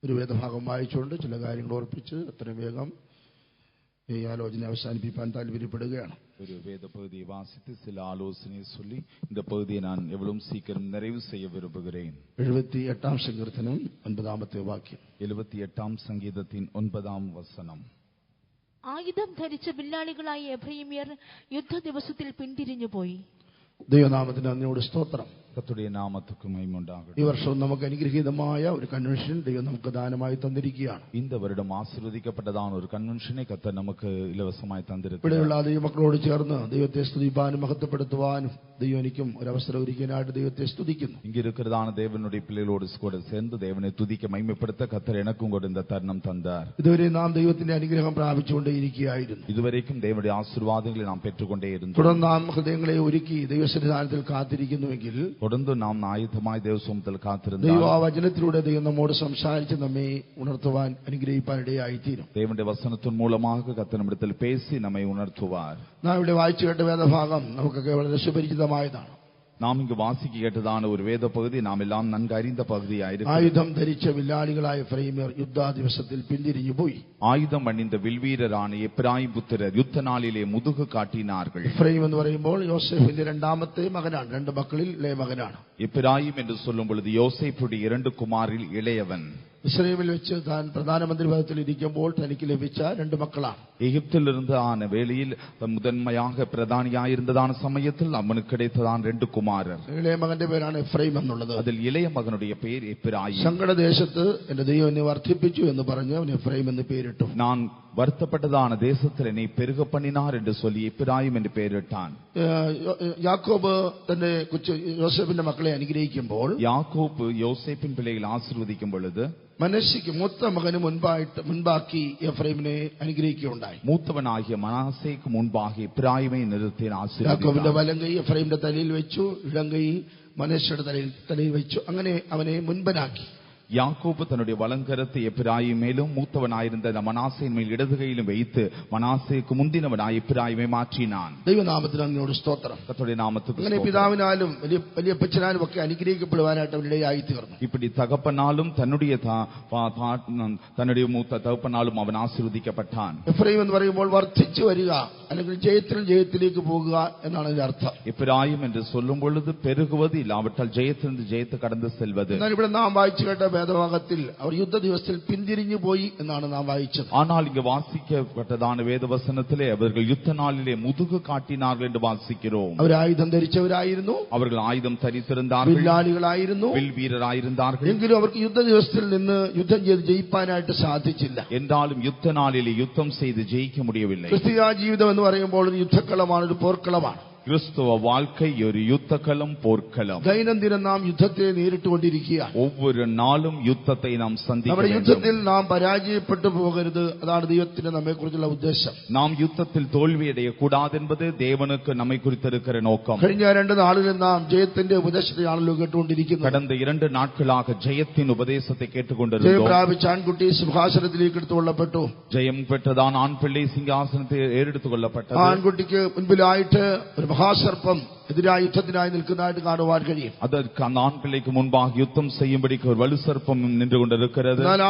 ഒരു വേദഭാഗം വായിച്ചുകൊണ്ട് ചില കാര്യങ്ങൾ ഓർപ്പിച്ച് അത്രയും വേഗം ഈ ആലോചന അവസാനിപ്പിക്കാൻ താല്പര്യപ്പെടുകയാണ്. ஒரு வேத பகுதியை வாசித்து சில ஆலோசனையை சொல்லி இந்த பகுதியை நான் எவ்வளவு சீக்கிரம் நிறைவு செய்ய விரும்புகிறேன். 78 സങ്കീർത്തനം 9-ാമത്തെ വാക്യം. 78 സംഗീതത്തിൻ 9-ാം വചനം. ആയുധം ധരിച്ച വില്ലാളികളായ എഫ്രൈമ്യർ യുദ്ധ ദിവസത്തിൽ പിന്തിരിഞ്ഞു പോയി. ദൈവനാമത്തിന് നന്ദിയോട് സ്തോത്രം. കർത്തരുടെ നാമത്തിற்கு മഹിമ ഉണ്ടാകട്ടെ. ഈ വർഷം നമുക്ക് അനുഗ്രഹീതമായ ഒരു കൺവെൻഷൻ ദൈവം നമുക്ക് ദാനമായി തന്നിരിക്കുകയാണ്. இந்த வருடம் ஆசீர்വദിക്കപ്പെട്ടதான ഒരു കൺവെൻഷനെ കർത്തർ നമുക്ക് ഇലവസമായി തന്നിരിക്കുന്നു. ഇവിടെയുള്ള ദൈവമക്കളോട് ചേർന്ന് ദൈവത്തെ സ്തുതിപ്പാനും മഹത്വപ്പെടുത്തുവാനും ദൈവം എനിക്കും ഒരു അവസരം ഒരുക്കാനായിട്ട് ദൈവത്തെ സ്തുതിക്കുന്നു. இங்க இருக்கிறதான தேவனுடைய பிள்ளைகளோடு கூட சேர்ந்து தேவனை துதிக்க மகிமைப்படுத்த கர்த்தர் எனக்கும் கூட இந்த தருணம் தந்தார். ഇതുവരെ നാം ദൈവത്തിന്റെ അനുഗ്രഹം പ്രാപിച്ചുകൊണ്ടേയിരിക്കുകയായിരുന്നു. இதுவரைக்கும் தேவனுடைய ஆசீர்வாதங்களை நாம் பெற்றுக்கொண்டே இருந்தோம். തുടർന്ന് നാം ഹൃദയങ്ങളെ ഒരുക്കി ദൈവസന്നിധാനത്തിൽ കാത്തിരിക്കുന്നുവെങ്കിൽ தொடர்ந்து நாம் ஆயுதமாய் தேவசமூகத்தில் காத்திருந்தால் ദൈവവചനത്തിലൂടെ ദൈവം നമ്മോട് സംസാരിച്ച് നമ്മെ ഉണർത്തുവാൻ അനുഗ്രഹിപ്പാൻ ഇടയായിത്തീരും. தேவனுடைய வசனத்தின் மூலமாக கர்த்தர் நம்மிடத்தில் பேசி நம்மை உணர்த்துவார். നാം ഇവിടെ വായിച്ചു കേട്ട വേദഭാഗം നമുക്കൊക്കെ വളരെ സുപരിചിതമായതാണ്. നാം ഇങ്ങ് വാസിക്ക് കേട്ടതാണ് ഒരു വേദ പകുതി നാം എല്ലാം നன்கு അറിந்த പകുതിയായിരുന്നു. ആയുധം ധരിച്ച വില്ലാളികളായ എഫ്രൈമ്യർ യുദ്ധാദിവസത്തിൽ പിന്തിരിഞ്ഞു പോയി. ആയുധം അണിந்த വിൽവീരരാണ് എഫ്രായിം പുത്രർ യുദ്ധനാളിലെ മുതുക് കാട്ടിനാர்கள். എഫ്രൈം എന്ന് പറയുമ്പോൾ യോസേഫിന്റെ രണ്ടാമത്തെ മകനാണ്, രണ്ട് മക്കളിൽ ഇളയ മകനാണ്. എഫ്രായിം എന്ന് சொல்லும் பொழுது യോസേഫുடைய 2 കുമാരിൽ ഇളയവൻ. ഇസ്രായേലിൽ വെച്ച് താൻ പ്രധാനമന്ത്രി പദത്തിൽ ഇരിക്കുമ്പോൾ തനിക്ക് ലഭിച്ച 2 മക്കളാണ്. எகிப்திலிருந்து ஆன வேளையில் முதன்மையாக பிரதானியாயிருந்ததான சமயத்தில் அவனுக்கு கிடைத்ததான் 2 കുമാരർ. ഇളയ മകന്റെ പേരാണ് എഫ്രൈം എന്നുള്ളത്. അതിൽ ഇളയ മകനുடைய പേര് എഫ്രായിം. സങ്കടദേശത്ത് എന്റെ ദൈവം എന്നെ വർദ്ധിപ്പിച്ചു എന്ന് പറഞ്ഞ് അവൻ എഫ്രൈം എന്ന് പേരിട്ടു. நான் வருத்தப்பட்டதான தேசத்தில் என்னை பெருக பண்ணினார் என்று சொல்லி எப்பிராயிம் என்று பெயரிட்டான். യാക്കോബ് തന്റെ യോസേഫിന്റെ മക്കളെ അനുഗ്രഹിക്കുമ്പോൾ യാക്കോബ് യോസേഫിൻ പിള്ളകളെ ആശീർവദിക്കും പൊழுது മനശ്ശെക്ക് മൂത്ത മകന് മുൻപാക്കി എഫ്രൈമിനെ അനുഗ്രഹിക്കുകയുണ്ടായി. മൂത്തവനാകിയ മനാസേക്ക് മുൻപാകെ എഫ്രായിമെ നിർത്തി ആശീർവദിച്ചു. യാക്കോബിന്റെ വലങ്കൈ എഫ്രൈമിന്റെ തലയിൽ വെച്ചു, ഇടങ്കൈ മനശ്ശയുടെ തലയിൽ വെച്ചു. അങ്ങനെ അവനെ മുൻപനാക്കി. யாக்கோபு தன்னுடைய வலங்கரத்தை எப்பிராயிம் மேலும் மூத்தவனாயிருந்த மனாசேயின் மேல் இடதுகையிலும் வைத்து மனாசேக்கு முந்தினவனாய் எப்பிராயிமை மாற்றினான். ദൈവനാമത്തിന് അങ്ങയോട് സ്തോത്രം. கர்த்தருடைய நாமத்துக்கு അങ്ങനെ പിതാവിനാലും വലിയപ്പച്ചനാലും ഒക്കെ അനുഗ്രഹിക്കപ്പെടുവാനായിട്ട് അവൻ ഇടയായി തീർന്നു. இப்படி தகப்பனாலும் தன்னுடைய மூத்த தகப்பனாலும் அவன் ஆசீர்வദിക്കപ്പെട്ടാன். എഫ്രൈം എന്ന് പറയുമ്പോൾ വർദ്ധിച്ചു വരിക, അല്ലെങ്കിൽ ജയത്തിലേക്ക് പോകുക എന്നാണ് ഇതിന്റെ അർത്ഥം. എഫ്രായിം என்று சொல்லும் பொழுது பெருகுவது இல்லாவிட்டால் ஜெயத்திலிருந்து ஜெயத்தை கடந்து செல்வது. എന്നാൽ ഇവിടെ നാം വായിച്ചു കേട്ട വേദഭാഗത്തിൽ അവർ യുദ്ധ ദിവസത്തിൽ പിന്തിരിഞ്ഞു പോയി എന്നാണ് നാം വായിച്ചത്. ஆனால் இங்கு வாசிக்கப்பட்டதான வேதவசனத்திலே அவர்கள் யுத்த நாளிலே முதுகு காட்டினார்கள் என்று வாசிக்கிறோம். അവർ ആയുധം ധരിച്ചവരായിരുന്നു, அவர்கள் ஆயுதம் தரித்திருந்தார்கள், വില്ലാളികളായിരുന്നു, வில் வீரராயிருந்தார்கள். എങ്കിലും അവർക്ക് യുദ്ധ ദിവസത്തിൽ നിന്ന് യുദ്ധം ചെയ്ത് ജയിപ്പാനായിട്ട് സാധിച്ചില്ല. என்றாலும் யுத்த நாளிலே யுத்தம் செய்து ஜெயிக்க முடியவில்லை. ക്രിസ്തീയ ജീവിതം എന്ന് പറയുമ്പോൾ ഒരു യുദ്ധക്കളമാണ്, ഒരു പോർക്കളമാണ്. கிறிஸ்துவ வாழ்க்கை ஒரு யுத்தக்களம், போர்க்களம். ദൈനംദിനം നാം യുദ്ധത്തെ നേരിട്ടുകൊണ്ടിരിക്കുകയാണ്. ஒவ்வொரு நாளும் யுத்தத்தை நாம் சந்திக்க നമ്മുടെ வேண்டும். യുദ്ധത്തിൽ നാം പരാജയപ്പെട്ടു പോകരുത്, അതാണ് ദൈവത്തിന് നമ്മെ കുറിച്ചുള്ള ഉദ്ദേശം. நாம் யுத்தத்தில் தோல்வியடைய கூடாது என்பது தேவனுக்கு நம்மை குறித்திருக்கிற நோக்கம். കഴിഞ്ഞ 2 നാളുകളിൽ നാം ജയത്തിന്റെ ഉപദേശത്തെയാണല്ലോ കേട്ടുകൊണ്ടിരിക്കുന്നത്. கடந்த 2 നാட்களாக ஜெயத்தின் உபதேசத்தை ജയം கேட்டுக்கொண்டிருந்தோம். പ്രാപിച്ച ആൺകുട്ടി സിംഹാസനത്തിലേക്ക് എടുത്തുകൊള്ളപ്പെട്ടു. ஜெயம் பெற்றதான் ஆண் பிள்ளை சிங்காசனத்தை ஏறெடுத்துக் கொள்ளப்பட்டது. ആൺകുട്ടിക്ക് മുൻപിലായിട്ട് ഒരു മഹാസർപ്പം എതിരായ യുദ്ധത്തിനായി നിൽക്കുന്നതായിട്ട് കാണുവാൻ കഴിയും. அதற்கு அந்த ஆண் பிள்ளைக்கு முன்பாக யுத்தம் செய்யும்படிக்கு ஒரு வலுசர்ப்பம் நின்று கொண்டிருக்கிறது. എന്നാൽ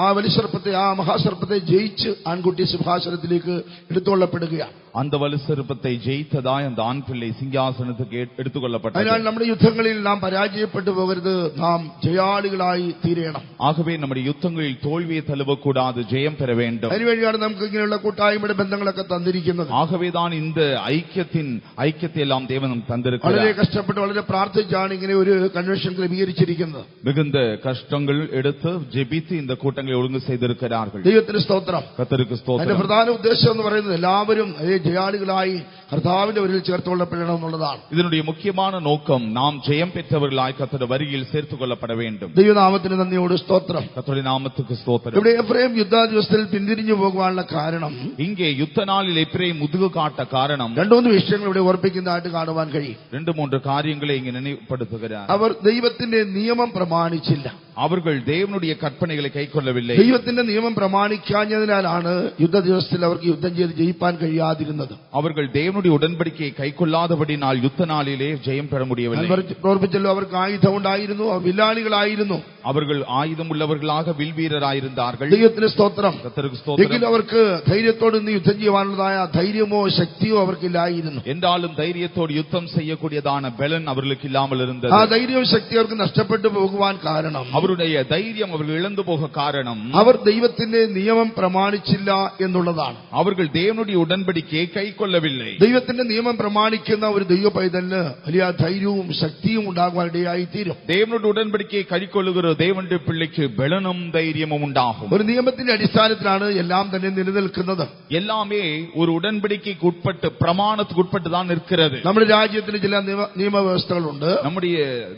ആ വലിസർപ്പത്തെ, ആ മഹാസർപ്പത്തെ ജയിച്ച് ആൺകുട്ടി സിംഹാസനത്തിലേക്ക് എടുത്തുകൊള്ളപ്പെടുകയാണ്. அந்த வலுசர்ப்பத்தை ஜெயித்ததாய் அந்த ஆண் பிள்ளை சிங்காசனத்துக்கு எடுத்துக் கொள்ளப்பட்டது. അതിനാൽ നമ്മുടെ യുദ്ധങ്ങളിൽ നാം പരാജയപ്പെട്ടു പോകരുത്, നാം ജയാളികളായി തീരണം. ஆகவே நம்முடைய யுத்தங்களில் தோல்வியை தழுவக்கூடாது, ஜெயம் பெற வேண்டும். അതിനുവേണ്ടിയാണ് നമുക്ക് ഇങ്ങനെയുള്ള കൂട്ടായ്മയുടെ ബന്ധങ്ങളൊക്കെ തന്നിരിക്കുന്നത്. ஆகவேதான் இந்த ஐக்கியத்தை எல்லாம் தேவன் தந்திருக்கிறார். വളരെ കഷ്ടപ്പെട്ട് വളരെ പ്രാർത്ഥിച്ചാണ് ഇങ്ങനെ ഒരു കൺവെൻഷൻ ക്രമീകരിച്ചിരിക്കുന്നത്. மிகுந்த கஷ்டங்கள் எடுத்து ஜெபித்து இந்த கூட்டங்களை ஒழுங்கு செய்திருக்கிறார்கள். ദൈവത്തിന് സ്തോത്രം. கர்த்தருக்கு അതിന്റെ ஸ்தோத்திரம். പ്രധാന ഉദ്ദേശം എന്ന് പറയുന്നത് എല്ലാവരും ജയാളികളായി കർത്താവിന്റെ വരിയിൽ ചേർത്തുകൊള്ളപ്പെടണം എന്നുള്ളതാണ്. இதனுடைய முக்கியமான நோக்கம் நாம் ஜெயம் பெற்றவர்களாய் கர்த்தருடைய வரியில் சேர்த்துக் கொள்ளப்பட வேண்டும். ദൈവനാമത്തിന് നന്ദിയോട് സ്തോത്രം. கர்த்தருடைய நாமத்துக்கு ஸ்தோத்திரம். ഇവിടെ എഫ്രൈം യുദ്ധാദിവസത്തിൽ പിന്തിരിഞ്ഞു പോകുവാനുള്ള കാരണം, இங்கே யுத்த நாளில் எப்பிராயீம் முதுகு காட்ட காரணம் 2-3 വിഷയങ്ങൾ ഇവിടെ ഓർപ്പിക്കുന്നതായിട്ട് കാണുവാൻ കഴിയും. 2-3 காரியங்களை இங்கு நினைவுபடுத்துகிறார். അവർ ദൈവത്തിന്റെ നിയമം പ്രമാണിച്ചില്ല. அவர்கள் தேவனுடைய கற்பனைகளை கைக்கொள்ளவில்லை. ദൈവത്തിന്റെ നിയമം പ്രമാണിക്കാഞ്ഞതിനാലാണ് യുദ്ധ ദിവസത്തിൽ അവർക്ക് യുദ്ധം ചെയ്ത് ജയിപ്പാൻ കഴിയാതിരുന്നത്. அவர்கள் தேவனுடைய உடன்படிக்கையை கைக்கொள்ளாதபடினால் யுத்த நாளிலே ஜெயம் பெற முடியவில்லை. ഓർപ്പിച്ചല്ലോ, അവർക്ക് ആയുധം ഉണ്ടായിരുന്നു, അവർ വില്ലാളികളായിരുന്നു. அவர்கள் ஆயுதம் உள்ளவர்களாக வில்வீரராயிருந்தார்கள். ദൈവത്തിന് സ്തോത്രം. கர்த்தருக்கு ஸ்தோத்திரம். എങ്കിലും അവർക്ക് ധൈര്യത്തോടെ യുദ്ധം ചെയ്യുവാനുള്ളതായ ധൈര്യമോ ശക്തിയോ അവർക്കില്ലായിരുന്നു. என்றாலும் தைரியத்தோடு யுத்தம் செய்யக்கூடியதான பலன் அவர்களுக்கு இல்லாமல் இருந்தது. ആ ധൈര്യവും ശക്തി അവർക്ക് നഷ്ടപ്പെട്ടു പോകുവാൻ കാരണം, அவருடைய தைரியம் அவர்கள் இழந்து போக காரணம், അവർ ദൈവത്തിന്റെ നിയമം പ്രമാണിച്ചില്ല എന്നുള്ളതാണ്. அவர்கள் தேவனுடைய உடன்படிக்கையை கைக்கொள்ளவில்லை. ദൈവത്തിന്റെ നിയമം പ്രമാണിക്കുന്ന ഒരു ദൈവ പൈതലിന് വലിയ ധൈര്യവും ശക്തിയും ഉണ്ടാകുവാനിടയായി തീരും. தேவனுடைய உடன்படிக்கையை கைக்கொள்ளுகிற தேவனுடைய பிள்ளைக்கு பலனும் தைரியமும் உண்டாகும். ഒരു നിയമത്തിന്റെ അടിസ്ഥാനത്തിലാണ് എല്ലാം തന്നെ നിലനിൽക്കുന്നത്. எல்லாமே ஒரு உடன்படிக்கைக்கு உட்பட்டு பிரமாணத்துக்கு உட்பட்டு தான் இருக்கிறது. നമ്മുടെ രാജ്യത്തിന് ചില നിയമവ്യവസ്ഥകളുണ്ട്. நம்முடைய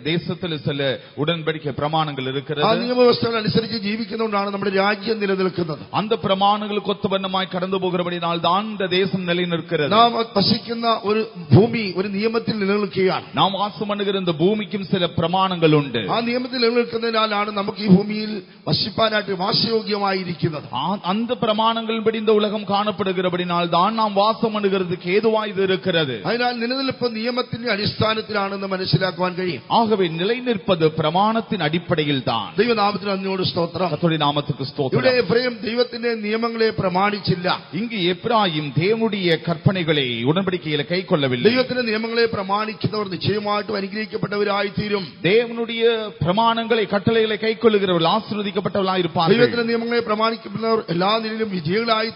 தேசத்தில் சில உடன்படிக்கை பிரமாணங்கள் இருக்கிறது. ആ നിയമവ്യവസ്ഥകൾ അനുസരിച്ച് ജീവിക്കുന്നതുകൊണ്ടാണ് നമ്മുടെ രാജ്യം നിലനിൽക്കുന്നത്. அந்த பிரமாணங்களுக்கு ஒத்தவண்ணமாய் கடந்து போகிறபடியால் தான் இந்த தேசம் நிலைநிற்கிறது. നാം വസിക്കുന്ന ഒരു ഭൂമി ഒരു നിയമത്തിൽ നിലനിൽക്കുകയാണ്. நாம் வாசம் பண்ணுகிற இந்த பூமிக்கும் சில பிரமாணங்கள் உண்டு. ആ നിയമത്തിൽ നിലനിൽക്കുന്നതിനാലാണ് നമുക്ക് ഈ ഭൂമിയിൽ വസിപ്പാനായിട്ട് വാസയോഗ്യമായിരിക്കുന്നത്. அந்த பிரமாணங்களின்படி இந்த உலகம் காணப்படுகிறபடினால் தான் நாம் வாசம் பண்ணுகிறதுக்கு ஏதுவாய் இது இருக்கிறது. അതിനാൽ നിലനിൽപ്പ് നിയമത്തിന്റെ അടിസ്ഥാനത്തിലാണെന്ന് മനസ്സിലാക്കുവാൻ കഴിയും. ஆகவே நிலைநிற்பது பிரமாணத்தின் அடிப்படையில் தான். ദൈവനാമത്തിന് അതിനോട് സ്തോത്രം. கர்த்தருடைய நாமத்துக்கு ஸ்தோத்திரம். ഇവിടെ എഫ്രൈം ദൈവത്തിന്റെ നിയമങ്ങളെ പ്രമാണിച്ചില്ല. இங்கு எப்ராயிம் தேவனுடைய கற்பனைகளை உடன்படிக்கையில கைக்கொள்ளவில்லை. ദൈവത്തിന്റെ നിയമങ്ങളെ പ്രമാണിക്കുന്നവർ നിശ്ചയമായിട്ടും അനുഗ്രഹിക്കപ്പെട്ടവരായി തീരും. தேவனுடைய பிரமாணங்களை கட்டளைகளை கைக்கொள்ளுகிறவர்கள் ஆசீர்வதிக்கப்பட்டவர்களாய் இருப்பார்கள். ദൈവത്തിന്റെ നിയമങ്ങളെ പ്രമാണിക്കുന്നവർ എല്ലാ നിലയിലും വിജയികളായി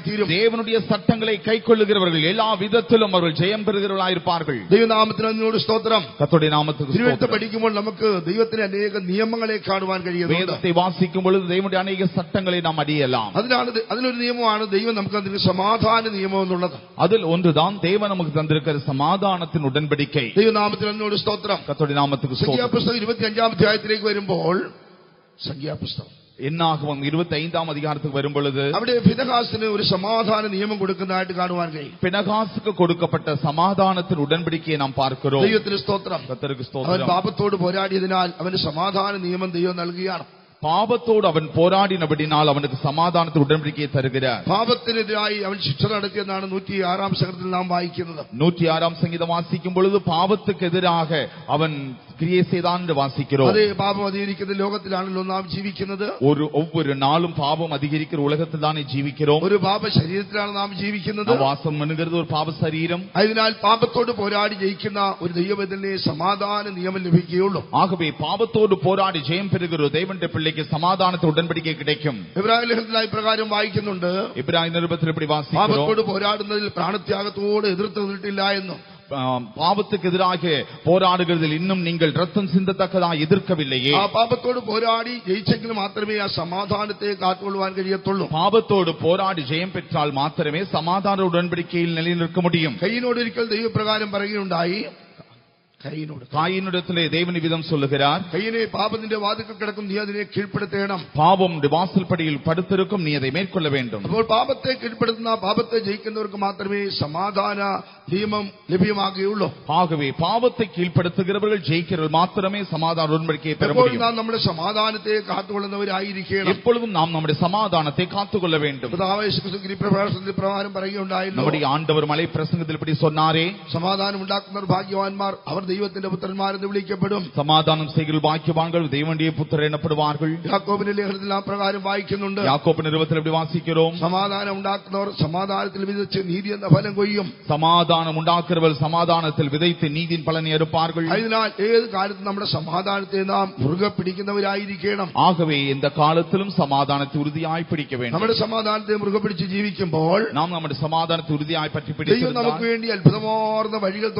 തീരും. தேவனுடைய சட்டங்களை கைக்கொள்ளுகிறவர்கள் எல்லா விதத்திலும் அவர்கள் ஜெயம் பெறுகிறவர்களாய் இருப்பார்கள். ദൈവനാമത്തിന് അതിനോട് സ്തോത്രം. கர்த்தருடைய நாமத்துக்கு ஸ்தோத்திரம். പഠിക്കുമ്പോൾ നമുക്ക് ദൈവത്തിന്റെ അനേക നിയമങ്ങളെ കാണുവാൻ കഴിയും. வேதத்தை வாசிக்கும் பொழுது தேவனுடைய அநேக சட்டங்களை நாம் அறியலாம். അതിലൊരു നിയമമാണ് ദൈവം നമുക്ക് തന്നിരിക്കുന്ന സമാധാന നിയമം എന്നുള്ളത്. அதில் ஒன்றுதான் தேவன் நமக்கு தந்திருக்கிற சமாதானத்தின் உடன்படிக்கை. ദൈവനാമത്തിന് അതിനോട് സ്തോത്രം. கர்த்தருடைய நாமத்துக்கு ஸ்தோத்திரம். സംഖ്യാപുസ്തകം 25-ാം അധ്യായത്തിലേക്ക് വരുമ്പോൾ, സംഖ്യാപുസ്തകം என்னாகும் 25-ஆம் அதிகாரத்துக்கு வரும் பொழுது അവിടെ ഫിനെഹാസിന് ഒരു സമാധാന നിയമം കൊടുക്കുന്നതായിട്ട് കാണുവാൻ കഴിയും. பினகாசுக்கு கொடுக்கப்பட்ட சமாதானத்தின் உடன்படிக்கையை நாம் பார்க்கிறோம். ദൈവത്തിന് സ്തോത്രം. கர்த்தருக்கு അവൻ ஸ்தோத்திரம். പാപത്തോട് പോരാടിയതിനാൽ അവന് സമാധാന നിയമം ദൈവം നൽകുകയാണ്. பாவத்தோடு அவன் போராடினபடினால் அவனுக்கு சமாதானத்தின் உடன்படிக்கையை தருகிறார். പാപത്തിനെതിരായി അവൻ ശിക്ഷ നടത്തിയെന്നാണ് 106-ാം സങ്കീർത്തനത്തിൽ നാം വായിക്കുന്നത്. 106-ஆம் சங்கீதம் வாசிக்கும் பொழுது பாவத்துக்கு எதிராக அவன் கிரியை செய்தான் என்று வாசிக்கிறோம். അതേ പാപം അധികരിക്കുന്ന ലോകത്തിലാണല്ലോ നാം ജീവിക്കുന്നത്. ஒவ்வொரு நாளும் பாவம் அதிகரிக்கிற உலகத்தில் தானே ஜீவிக்கிறோம். ഒരു പാപ ശരീരത്തിലാണ് നാം ജീവിക്കുന്നത്. வாசம் பண்ணுகிறது ஒரு பாவ சரீரம். അതിനാൽ പാപത്തോട് പോരാടി ജയിക്കുന്ന ഒരു ദൈവവേദനെ സമാധാന നിയമം ലഭിക്കുകയുള്ളൂ. ஆகவே பாவத்தோடு போராடி ஜெயம் பெறுகிற தேவனுடைய பிள்ளைக்கு சமாதானத்தின் உடன்படிக்கை கிடைக்கும். എബ്രായ ലേഖനത്തിൽ ഇപ്രകാരം വായിക്കുന്നുണ്ട്, எபிராயர் நிருபத்தில் இப்படி வாசிக்கிறோம், പാപത്തോട് പോരാടുന്നതിൽ പ്രാണത്യാഗത്തോട് എതിർത്ത് നിന്നിട്ടില്ല എന്നും, பாவத்துக்கு எதிராக போராடுகிறதில் இன்னும் நீங்கள் ரத்தம் சிந்தத்தக்கதாக எதிர்க்கவில்லையே. ആ പാപത്തോട് പോരാടി ജയിച്ചെങ്കിൽ മാത്രമേ ആ സമാധാനത്തെ കാത്തുകൊള്ളുവാൻ കഴിയത്തുള്ളൂ. பாவத்தோடு போராடி ஜெயம் பெற்றால் மாத்திரமே சமாதான உடன்படிக்கையில் நிலைநிற்க முடியும். കയ്യിനോട് ഒരിക്കൽ ദൈവപ്രകാരം പറയുകയുണ്ടായി, காயினிடத்திலே தேவன் விதம் சொல்லுகிறார், കയ്യിനെ പാപത്തിന്റെ വാതിൽക്കൽ കിടക്കും, നീ അതിനെ കീഴ്പ്പെടുത്തേണം. பாவம் வாசல்படியில் படுத்திருக்கும், நீ அதை மேற்கொள்ள வேண்டும். അപ്പോൾ പാപത്തെ കീഴ്പ്പെടുത്തുന്ന, പാപത്തെ ജയിക്കുന്നവർക്ക് മാത്രമേ സമാധാന നിയമം ലഭ്യമാകുകയുള്ളൂ. ஆகவே பாவத்தை கீழ்ப்படுத்துகிறவர்கள் ஜெயிக்கிறவர்கள் மாத்திரமே சமாதான உடன்படிக்கையை பெற എപ്പോഴും முடியும். നാം നമ്മുടെ സമാധാനത്തെ കാത്തുകൊള്ളുന്നവരായിരിക്കണം. எப்பொழுதும் நாம் நம்முடைய சமாதானத்தை காத்துக்கொள்ள வேண்டும். പ്രകാരം പറയുകയുണ്ടായിരുന്നു, நம்முடைய ആண்டவர் മலை പ്രസംഗത്തിൽ இப்படி சொன்னாரே, സമാധാനം ഉണ്ടാക്കുന്നവർ ഭാഗ്യവാന്മാർ, അവർ ദൈവത്തിന്റെ പുത്രന്മാരെന്ന് വിളിക്കപ്പെടും. சமாதானம் செய்கிற பாக்கியவான்கள் தேவனுடைய புத்திரர் எனப்படுவார்கள். യാക്കോബിന്റെ ലേഖനത്തിൽ ആ പ്രകാരം വായിക്കുന്നുണ്ട്. யாக்கோப்பு நிருபத்தில் இப்படி வாசிக்கிறோம், സമാധാനം ഉണ്ടാക്കുന്നവർ സമാധാനത്തിൽ വിതച്ച് നീതി എന്ന ഫലം കൊയ്യും. சமாதானம் உண்டாக்குறவர்கள் சமாதானத்தில் விதைத்து நீதியின் பலனை அறுப்பார்கள். അതിനാൽ ഏത് കാലത്തും നമ്മുടെ സമാധാനത്തെ നാം മുറുകെ പിടിക്കുന്നവരായിരിക്കണം. ஆகவே இந்த காலத்திலும் சமாதானத்தை உறுதியாய் பிடிக்க வேண்டும். നമ്മുടെ സമാധാനത്തെ മുറുകെ പിടിച്ച് ജീവിക്കുമ്പോൾ நாம் நம்முடைய சமாதானத்தை உறுதியாய் பற்றி ദൈവം നമുക്ക് பிடித்து വേണ്ടി അത്ഭുതമാർന്ന വഴികൾ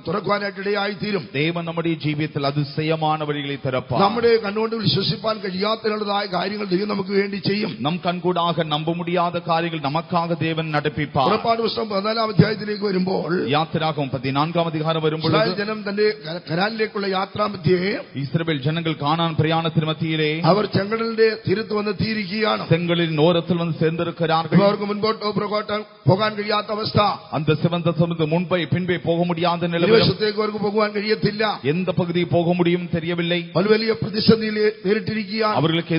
തുറക്കുവാനായിട്ടിടയായി ഇടയായിത്തീരും. ദൈവം നമ്മുടെ ജീവിതത്തിൽ അതിശയமான വഴിகளை திறப்பார். നമ്മുടെ കണ്ണുകൊണ്ട് വിശ്വസിപ്പാൻ കഴിയാത്തതായ കാര്യങ്ങൾ ദൈവം നമുക്ക് വേണ്ടി ചെയ്യും. நம் கண்கூடாக நம்ப முடியாத காரியங்கள் நமக்காக தேவன் நடப்பிப்பார். പുറപ്പാട് പുസ്തകം 14 അധ്യായത്തിലേക്ക് വരുമ്പോൾ യാത്രാകമം 14 അധ്യായം വരുമ്പോൾ ഇസ്രായേൽ ജനം തന്റെ കനാനിലേക്കുള്ള യാത്രാമധ്യേ ഇസ്രായേൽ ജനങ്ങൾ കാനാൻ പ്രയാണത്തിന് മധ്യയിലെ അവർ ചെങ്കടലിന്റെ തീരത്ത് വന്നെത്തിയിരിക്കുകയാണ്. செங்கலின் ஓரத்தில் வந்து சேர்ந்திருக்கிறார்கள். അവർക്ക് മുൻപോട്ടോ പുറകോട്ടോ പോകാൻ കഴിയാത്ത അവസ്ഥ. அந்த சிவந்த சமுத்திரம் முன்பே பின்பே போக முடியாத நிலை. ഇരുവശത്തേക്ക് അവർക്ക് പോകുവാൻ കഴിയത്തില്ല. எந்த பகுதி போக முடியும் தெரியவில்லை. വലിയ പ്രതിസന്ധിയിൽ നേരിട്ടിരിക്കുകയാണ്. அவர்களுக்கு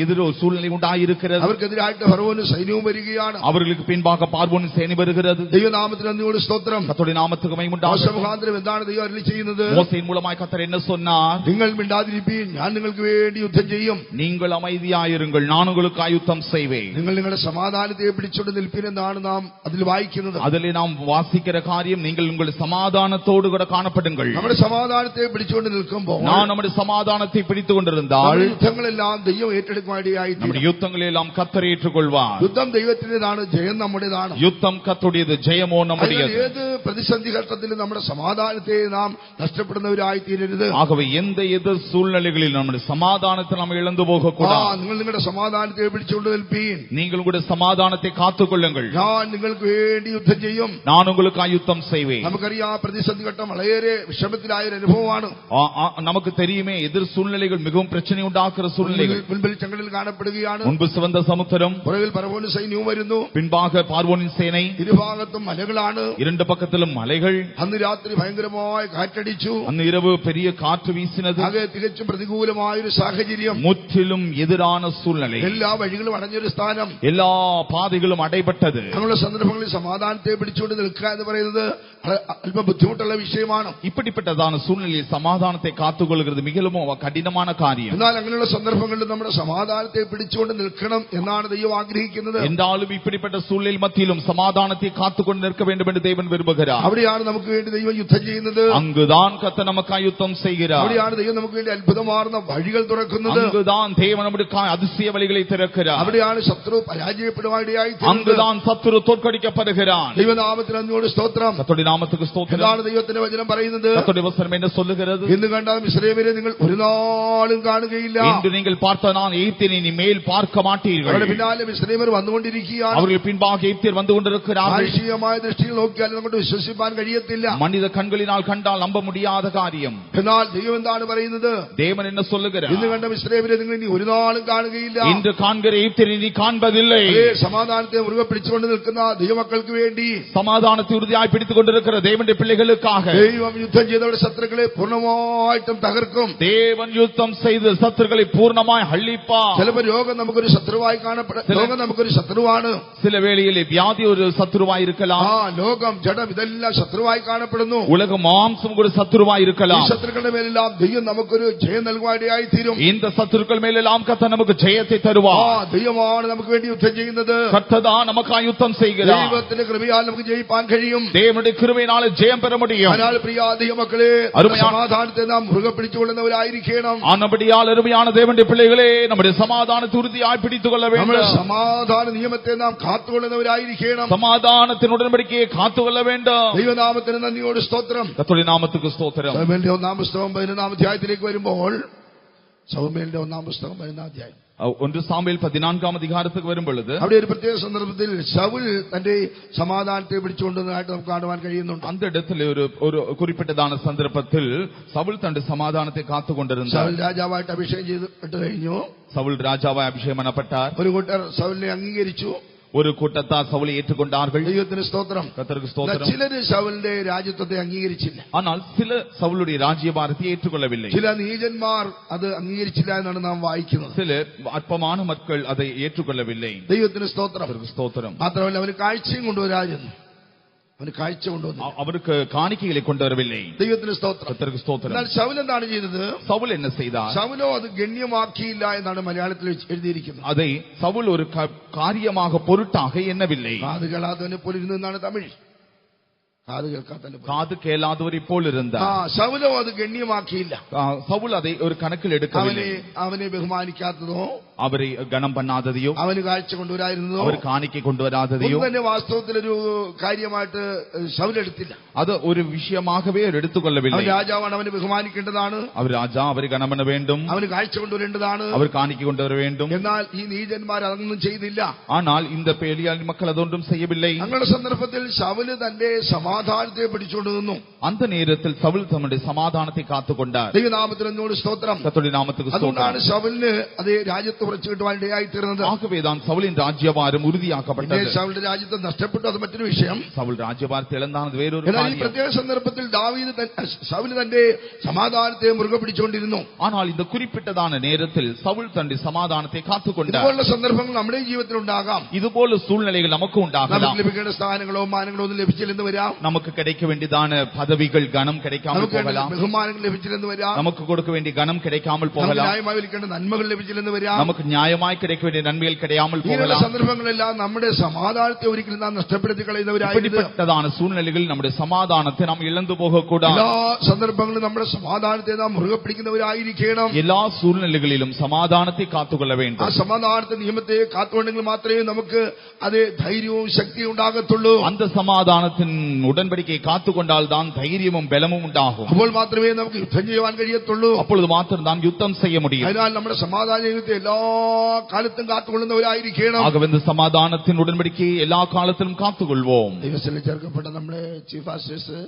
எதிரோ சூழ்நிலை உண்டாயிருக்கிறது. അവർക്കെതിരായിട്ട് ഫറവോനും സൈന്യവും വരികയാണ്. அவர்களுக்கு பின்பாக பார்வோனின் சேனை வருகிறது. ദൈവനാമത്തിന് നന്ദിയോട് സ്തോത്രം. கர்த்தருடைய நாமத்துக்கு மகிமை உண்டாகட்டும். മുഖാന്തരം എന്താണ് ദൈവം അരുളി ചെയ്യുന്നത്? மோசேயின் மூலமாய் கர்த்தர் என்ன சொன்னார்? നിങ്ങൾ മിണ്ടാതിരിപ്പീൻ, ഞാൻ നിങ്ങൾക്ക് വേണ്ടി യുദ്ധം ചെയ്യും. நீங்கள் அமைதியாயிருங்கள், நான் உங்களுக்காய் யுத்தம் செய்வேன். നിങ്ങൾ നിങ്ങളുടെ സമാധാനത്തെ പിടിച്ചുകൊണ്ട് നിൽപ്പീൻ എന്നാണ് നാം അതിൽ വായിക്കുന്നത്. அதிலே நாம் வாசிக்கிற காரியம், நீங்கள் உங்கள் சமாதானத்தோடு கூட காணப்படுங்கள். നമ്മുടെ സമാധാനത്തെ പിടിച്ചുകൊണ്ട് നിൽക്കുമ്പോൾ நான் நம்முடைய சமாதானத்தை பிடித்துக் கொண்டிருந்தால் യുദ്ധങ്ങളെല്ലാം ദൈവം ഏറ്റെടുക്കുവാനിടയായി. நம்முடைய யுத்தங்களை எல்லாம் கர்த்தர் ஏற்றுக்கொள்வார். യുദ്ധം ദൈവത്തിന്റേതാണ്, ജയം നമ്മുടേതാണ്. யுத்தம் கர்த்தருடையது, ஜெயமோ நம்முடையது. ഏത് പ്രതിസന്ധി ഘട്ടത്തിലും നമ്മുടെ സമാധാനത്തെ നാം നഷ്ടപ്പെടുന്നവരായി തീരരുത്. ஆகவே எந்த எதிர் சூழ்நிலைகளில் நம்முடைய சமாதானத்தை நாம் இழந்து போக கூடாது. നിങ്ങൾ നിങ്ങളുടെ സമാധാനത്തെ പിടിച്ചുകൊണ്ട് നിൽപ്പീൻ. நீங்கள் உங்களுடைய சமாதானத்தை காத்துக்கொள்ளுங்கள். ഞാൻ നിങ്ങൾക്ക് വേണ്ടി യുദ്ധം ചെയ്യും. நான் உங்களுக்காய் யுத்தம் செய்வேன். നമുക്കറിയാം പ്രതിസന്ധി ഘട്ടം വളരെ വിഷമത്തിലായ ഒരു അനുഭവമാണ്. நமக்கு தெரியுமே, எதிர் சூழ்நிலைகள் மிகவும் பிரச்சனை உண்டாக்குற சூழ்நிலைகள். മുൻപിൽ ചെങ്കടൽ കാണപ്പെടുകയാണ്. முன்பு சிவந்த சமுத்திரம், പുറകിൽ ഫറവോനും സൈന്യവും വരുന്നു. பின்பாக பார்வோனின் சேனை, ഇരുഭാഗത്തും മലകളാണ്. இரண்டு பக்கத்திலும் மலைகள். അന്ന് രാത്രി ഭയങ്കരമായ കാറ്റടിച്ചു. அന്ന് இரவு பெரிய காற்று வீசினது. ആകെ തികച്ചും പ്രതികൂലമായൊരു സാഹചര്യം. முற்றிலும் எதிரான சூழ்நிலை. എല്ലാ വഴികളും അടഞ്ഞൊരു സ്ഥാനം. எல்லா பாதைகளும் அடைபட்டது. അങ്ങനെയുള്ള സന്ദർഭങ്ങളിൽ സമാധാനത്തെ പിടിച്ചുകൊണ്ട് നിൽക്കുക എന്ന് പറയുന്നത് അല്പം ബുദ്ധിമുട്ടുള്ള വിഷയമാണ്. இப்படிப்பட்டதான சூழ்நிலையில் சமாதானத்தை காத்துக்கொள்கிறது மிகவும் கடினமான காரியம். എന്നാൽ അങ്ങനെയുള്ള സന്ദർഭങ്ങളിൽ നമ്മുടെ സമാധാനത്തെ പിടിച്ചുകൊണ്ട് നിൽക്കണം എന്നാണ് ദൈവം ആഗ്രഹിക്കുന്നത്. என்றாலும் இப்படிப்பட்ட சூழ்நிலை மத்தியிலும் சமாதானத்தை காத்துக்கொண்டு நிற்க வேண்டும் என்று தேவன் விரும்புகிறார். അവിടെയാണ് നമുക്ക് വേണ്ടി ദൈവം യുദ്ധം ചെയ്യുന്നത്. அங்குதான் கர்த்தர் நமக்காய் யுத்தம் செய்கிறார். അവിടെയാണ് ദൈവം നമുക്ക് വേണ്ടി അത്ഭുതമാർന്ന വഴികൾ തുറക്കുന്നത്. அங்குதான் தேவன் நமக்காய் அதிசய வழிகளை திறக்கிறார். അവിടെയാണ് ശത്രു പരാജയപ്പെടുവാനിടയായി. அங்குதான் சத்துரு தோற்கடிக்கப்படுகிறான். ദൈവനാമത്തിന് നന്ദിയോട് സ്തോത്രം. கர்த்தருடைய நாமத்துக்கு ஸ்தோத்திரம். എന്താണ് ദൈവത്തിന്റെ വചനം പറയുന്നത്? கர்த்தருடைய வசனம் என்ன சொல்லுகிறது? ഇന്ന് കണ്ട മിസ്രയീമ്യരെ നിങ്ങൾ ഒരു നാളും കാണുകയില്ല. இன்று நீங்கள் பார்த்த நான் எகிப்தியரை இனிமேல் பார்க்க மாட்டீர்கள். അവരുടെ പിന്നാലെ മിസ്രയീമ്യർ വന്നുകൊണ്ടിരിക്കുകയാണ്. அவர்கள் பின்பாக எகிப்தியர் வந்து கொண்டிருக்கிறார்கள். മാനുഷികമായ ദൃഷ്ടിയിൽ നോക്കിയാൽ നമുക്ക് വിശ്വസിപ്പാൻ കഴിയത്തില്ല. மனித கண்களினால் கண்டால் நம்ப முடியாத காரியம். എന്നാൽ ദൈവം എന്താണ് പറയുന്നത്? தேவன் என்ன சொல்லுகிறார்? ഇന്ന് കണ്ട മിസ്രയീമ്യരെ നിങ്ങൾ ഇനി ഒരു നാളും കാണുകയില്ല. இன்று காண்கிற எகிப்தியரை நீ காண்பதில்லை. സമാധാനത്തെ മുറുകെ പിടിച്ചുകൊണ്ട് നിൽക്കുന്ന ദൈവമക്കൾക്ക് വേണ്ടി, சமாதானத்தை உறுதியாய் பிடித்துக் கொண்டிருக்கிற தேவனுடைய பிள்ளைகளுக்காக ദൈവം യുദ്ധം ചെയ്തവരുടെ ശത്രുക്കളെ പൂർണ്ണമായിട്ടും തകർക്കും. தேவன் யுத்தம் செய்து சத்துருக்களை பூர்ணமாய் அழிப்பார். ചിലപ്പോൾ രോഗം നമുക്കൊരു ശത്രുവായി കാണപ്പെടും. രോഗം നമുക്കൊരു ശത്രുവാണ്. சில வேளையிலே வியாதி ஒரு சத்துருவாய் இருக்கலாம். ലോകം ജഡം ഇതെല്ലാം ശത്രുവായി കാണപ്പെടുന്നു. உலக மாம்சம் கூட சத்துருவாய் ഈ இருக்கலாம். ശത്രുക്കളുടെ മേലെല്ലാം ദൈവം നമുക്കൊരു ജയം നൽകുവാനിടയായി തീരും. இந்த சத்துருக்கள் மேலெல்லாம் கர்த்தர் நமக்கு ஜெயத்தை தருவார். ദൈവമാണ് നമുക്ക് വേണ്ടി യുദ്ധം ചെയ്യുന്നത്. கர்த்தர் தான் நமக்காய் யுத்தம் செய்கிறார். ദൈവത്തിന്റെ കൃപയാൽ നമുക്ക് ജയിപ്പാൻ കഴിയും. தேவனுடைய கிருபையினால ஜெயம் பெற முடியும். അതിനാൽ പ്രിയ ദൈവമക്കളെ, സമാധാനത്തെ നാം മുറുകെ പിടിച്ചുകൊള്ളുന്നവരായിരിക്കണം. ஆனபடியால் அருமையான தேவனுடைய பிள்ளைகளே, நம்முடைய சமாதானத்தை உறுதியாய் பிடித்துக் கொள்ள നമ്മുടെ வேண்டும். സമാധാന നിയമത്തെ നാം കാത്തുകൊള്ളുന്നവരായിരിക്കണം. சமாதானத்தின் உடன்படிக்கையை காத்துக்கொள்ள வேண்டும். ദൈവനാമത്തിന് നന്ദിയോട് സ്തോത്രം. கர்த்தருடைய நாமத்துக்கு ஸ்தோத்திரம். ശമൂവേലിന്റെ 1-ാം പുസ്തകം 11-ാം അധ്യായത്തിലേക്ക് വരുമ്പോൾ, ശമൂവേലിന്റെ 1-ാം പുസ്തകം 11-ാം അധ്യായം, 1 சாமுவேல் 14 அதிகாரத்துக்கு வரும் பொழுது അവിടെ ഒരു പ്രത്യേക സന്ദർഭത്തിൽ ശൗൽ തന്റെ സമാധാനത്തെ പിടിച്ചുകൊണ്ടുവന്നതായിട്ട് നമുക്ക് കാണുവാൻ കഴിയുന്നുണ്ട്. அந்த இடத்துல ஒரு குறிப்பிட்டதான சந்தர்ப்பத்தில் சவுல் தன்னுடைய சமாதானத்தை காத்துக் கொண்டிருந்தார். ശൗൽ രാജാവായിട്ട് അഭിഷേകം ചെയ്തിട്ട് കഴിഞ്ഞു. சவுல் ராஜாவாய் அபிஷேகம் பண்ணப்பட்டார். ഒരു കൂട്ടർ ശൗലിനെ അംഗീകരിച്ചു. ஒரு கூட்டத்தார் சவுலை ஏற்றுக்கொண்டார்கள். ദൈവത്തിന് സ്തോത്രം. கர்த்தருக்கு ஸ்தோத்திரம். ചിലര് ശൗലിന്റെ രാജ്യത്വത്തെ അംഗീകരിച്ചില്ല. ஆனால் சில சவுலுடைய ராஜ்யபாரத்தை ஏற்றுக்கொள்ளவில்லை. ചില നീചന്മാർ അത് അംഗീകരിച്ചില്ല എന്നാണ് നാം വായിക്കുന്നത്. சில அற்பமான மக்கள் அதை ஏற்றுக்கொள்ளவில்லை. ദൈവത്തിന് സ്തോത്രം. ஸ்தோத்திரம். മാത്രമല്ല അവന് കാഴ്ചയും കൊണ്ടുവരായിരുന്നു. അവന് കാഴ്ച കൊണ്ടുവന്നു. அவருக்கு காணிக்கைகளை கொண்டு வரவில்லை. ദൈവത്തിന് സ്തോത്രം. கர்த்தருக்கு ஸ்தோத்திரம். എന്നാൽ ശൗൽ എന്താണ് ചെയ്തത്? சவுல் என்ன செய்தார்? ശൗലോ അത് ഗണ്യമാക്കിയില്ല എന്നാണ് മലയാളത്തിൽ എഴുതിയിരിക്കുന്നത്. அதை சவுல் ஒரு காரியமாக பொருட்டாக எண்ணவில்லை. കാത് കേളാത്തവനെ പോലെ ഇരുന്നു എന്നാണ് തമിഴ്. காது கேட்காதவன் காது கேளாதவர் போல் இருந்தார். சவுலோ அது கண்ணியமாக்கியில்ல. சவுல் அதை ஒரு கணக்கில் எடுக்கவில்லை. அவனை ബഹുമാനിക്കാത്തതോ അവരെ ഗണം പണ്ണാതയോ അവന് കാഴ്ച കൊണ്ടുവരായിരുന്നതോ അവർ കാണിക്ക കൊണ്ടുവരാതയോ തന്നെ വാസ്തവത്തിലൊരു കാര്യമായിട്ട് ശൗൽ എടുത്തില്ല. അത് ഒരു വിഷയമാകവേ അവർ എടുത്തുകൊള്ളവില്ല. രാജാവാണ്, അവനെ ബഹുമാനിക്കേണ്ടതാണ്. അവർ രാജാ അവരെ ഗണം പണ്ണ വേണ്ടും, അവന് കാഴ്ച കൊണ്ടുവരേണ്ടതാണ്, അവർ കാണിക്ക കൊണ്ടുവര വേണ്ടും. എന്നാൽ ഈ നീചന്മാർ അതൊന്നും ചെയ്തില്ല. ஆனால் இந்த பேலியால் மக்கள் அதொன்றும் செய்யவில்லை. അങ്ങനെ സന്ദർഭത്തിൽ ശൗൽ തന്റെ സമാധാനത്തെ പിടിച്ചുകൊണ്ട് നിന്നു. அந்த நேரத்தில் சவுல் தம்முடைய சமாதானத்தை காத்துக்கொண்டார். ദൈവനാമത്തിന് എന്നോട് സ്തോത്രം. கர்த்தருடைய நாமத்துக்கு ஸ்தோத்திரம். അതുകൊണ്ടാണ് ശൗലിന് അതേ രാജ്യത്ത് ഉറച്ചു കിട്ടുവാൻ ഇടയായി തീർന്നത്. ஆகவேதான் சவுலின் ராஜ்யபாரம் உறுதியாக்கப்பட்டது. ശൗലിന്റെ രാജ്യത്ത് നഷ്ടപ്പെട്ടു, അത് മറ്റൊരു വിഷയം. சவுல் ராஜ்யபாரத்தை இழந்தான், വേറൊരു ഈ കാര്യം. പ്രത്യേക സന്ദർഭത്തിൽ ശൗൽ തന്റെ സമാധാനത്തെ മുറുകെ പിടിച്ചുകൊണ്ടിരുന്നു. ஆனால் இந்த குறிப்பிட்டதான நேரத்தில் சவுல் தன்னுடைய சமாதானத்தை காத்துக்கொண்டார். ഇതുപോലുള്ള സന്ദർഭങ്ങൾ നമ്മുടെ ജീവിതത്തിൽ ഉണ്ടാകാം. இதுபோல சூழ்நிலைகள் நமக்கு உண்டாகலாம். നമുക്ക് ലഭിക്കേണ്ട സ്ഥാനങ്ങളോ മാനങ്ങളോ ഒന്നും ലഭിച്ചില്ലെന്ന് വരാം. நமக்கு கிடைக்க வேண்டியதான பதவிகள் கனம் கிடைக்காமல் போகலாம். ബഹുമാനങ്ങൾ ലഭിച്ചില്ലെന്ന് വരാം. நமக்கு கொடுக்க வேண்டிய கனம் கிடைக்காமல் போகலாம். ന്യായമായി ലഭിക്കേണ്ട നന്മകൾ ലഭിച്ചില്ലെന്ന് വരാം. நமக்கு நியாயமாய் கிடைக்க வேண்டிய நன்மைகள் கிடையாமல் ഈ போகலாம். സന്ദർഭങ്ങളെല്ലാം നമ്മുടെ സമാധാനത്തെ ഒരിക്കലും നാം നഷ്ടപ്പെടുത്തി കളയുന്നവരായി. இப்படிப்பட்டதான சூழ்நிலைகளில் நம்முடைய சமாதானத்தை நாம் இழந்து போகக்கூடாது. എല്ലാ സന്ദർഭങ്ങളിലും നമ്മുടെ സമാധാനത്തെ നാം മുറുകെ പിടിക്കുന്നവരായിരിക്കണം. எல்லா சூழ்நிலைகளிலும் சமாதானத்தை காத்துக்கொள்ள வேண்டும். ആ സമാധാനത്തെ നിയമത്തെ കാത്തുകൊണ്ടെങ്കിൽ മാത്രമേ നമുക്ക് അതേ ധൈര്യവും ശക്തിയും ഉണ്ടാകത്തുള്ളൂ. அந்த சமாதானத்தின் உடன்படிக்கையை காத்துக்கொண்டால் தான் தைரியமும் பலமும் உண்டாகும். അപ്പോൾ മാത്രമേ നമുക്ക് യുദ്ധം ചെയ്യുവാൻ കഴിയത്തുള്ളൂ. அப்பொழுது மாத்திரம் தான் யுத்தம் செய்ய முடியும். അതിനാൽ നമ്മുടെ സമാധാന ജീവിതത്തെ എല്ലാ കാലത്തും കാത്തുകൊള്ളുന്നവരായിരിക്കണം. ஆகவே இந்த சமாதானத்தின் உடன்படிக்கையை எல்லா காலத்திலும் காத்துக்கொள்வோம். ദൈവത്തിൽ ചേർക്കപ്പെട്ട നമ്മുടെ ചീഫ് പാസ്റ്റേഴ്സ്,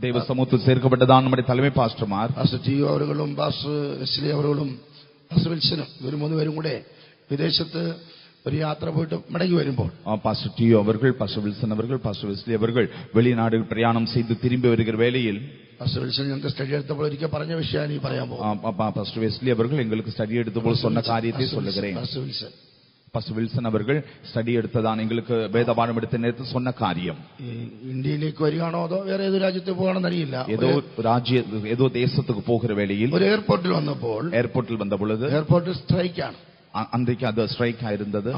ദൈവ സമൂഹത്തിൽ ചേർക്കപ്പെട്ടതാണ് നമ്മുടെ തലമൈ പാസ്റ്റർമാർ, പാസ്റ്റർ ടി അവர்களும் പാസ്റ്റർ വെസ്ലി അവர்களுം പാസ്റ്റർ വിൽസനും, ഇവർ മൂന്നുപേരും കൂടെ വിദേശത്ത് ഒരു യാത്ര പോയിട്ട് മടങ്ങി വരുമ്പോൾ பாஸ்டர் டியோ அவர்கள், பாஸ்டர் வில்சன் அவர்கள், பாஸ்டர் வெஸ்லி அவர்கள் வெளிநாடு பிரயாணம் செய்து திரும்பி வருகிற வேளையில் പാസ്റ്റർ വിൽസൺ ഞങ്ങൾക്ക് സ്റ്റഡി എടുത്തപ്പോൾ ഒരിക്കൽ പറഞ്ഞ വിഷയമാണ് ഈ പറയാൻ പോകുന്നത്. பாஸ்டர் வெஸ்லி அவர்கள் எங்களுக்கு ஸ்டடி எடுத்தപ്പോൾ சொன்ன காரியத்தை சொல்லுகிறேன். പാസ്റ്റർ വിൽസൺ பாஸ்டர் வில்சன் அவர்கள் ஸ்டடி எடுத்ததான் எங்களுக்கு வேதபாடம் எடுத்த நேரத்தில் சொன்ன காரியம். ഇന്ത്യയിലേക്ക് വരികയാണോ അതോ വേറെ ഏത് രാജ്യത്ത് പോകണമെന്ന് അറിയില്ല. ஏதோ தேசத்துக்கு போகிற வேளையில் ഒരു എയർപോർട്ടിൽ വന്നപ്പോൾ, ஏர்போர்ட்டில் வந்த பொழுது എയർപോർട്ട് സ്ട്രൈക്കാണ്. அன்றைக்கு அது ஸ்ட்ரைக் ஆயிருந்தது.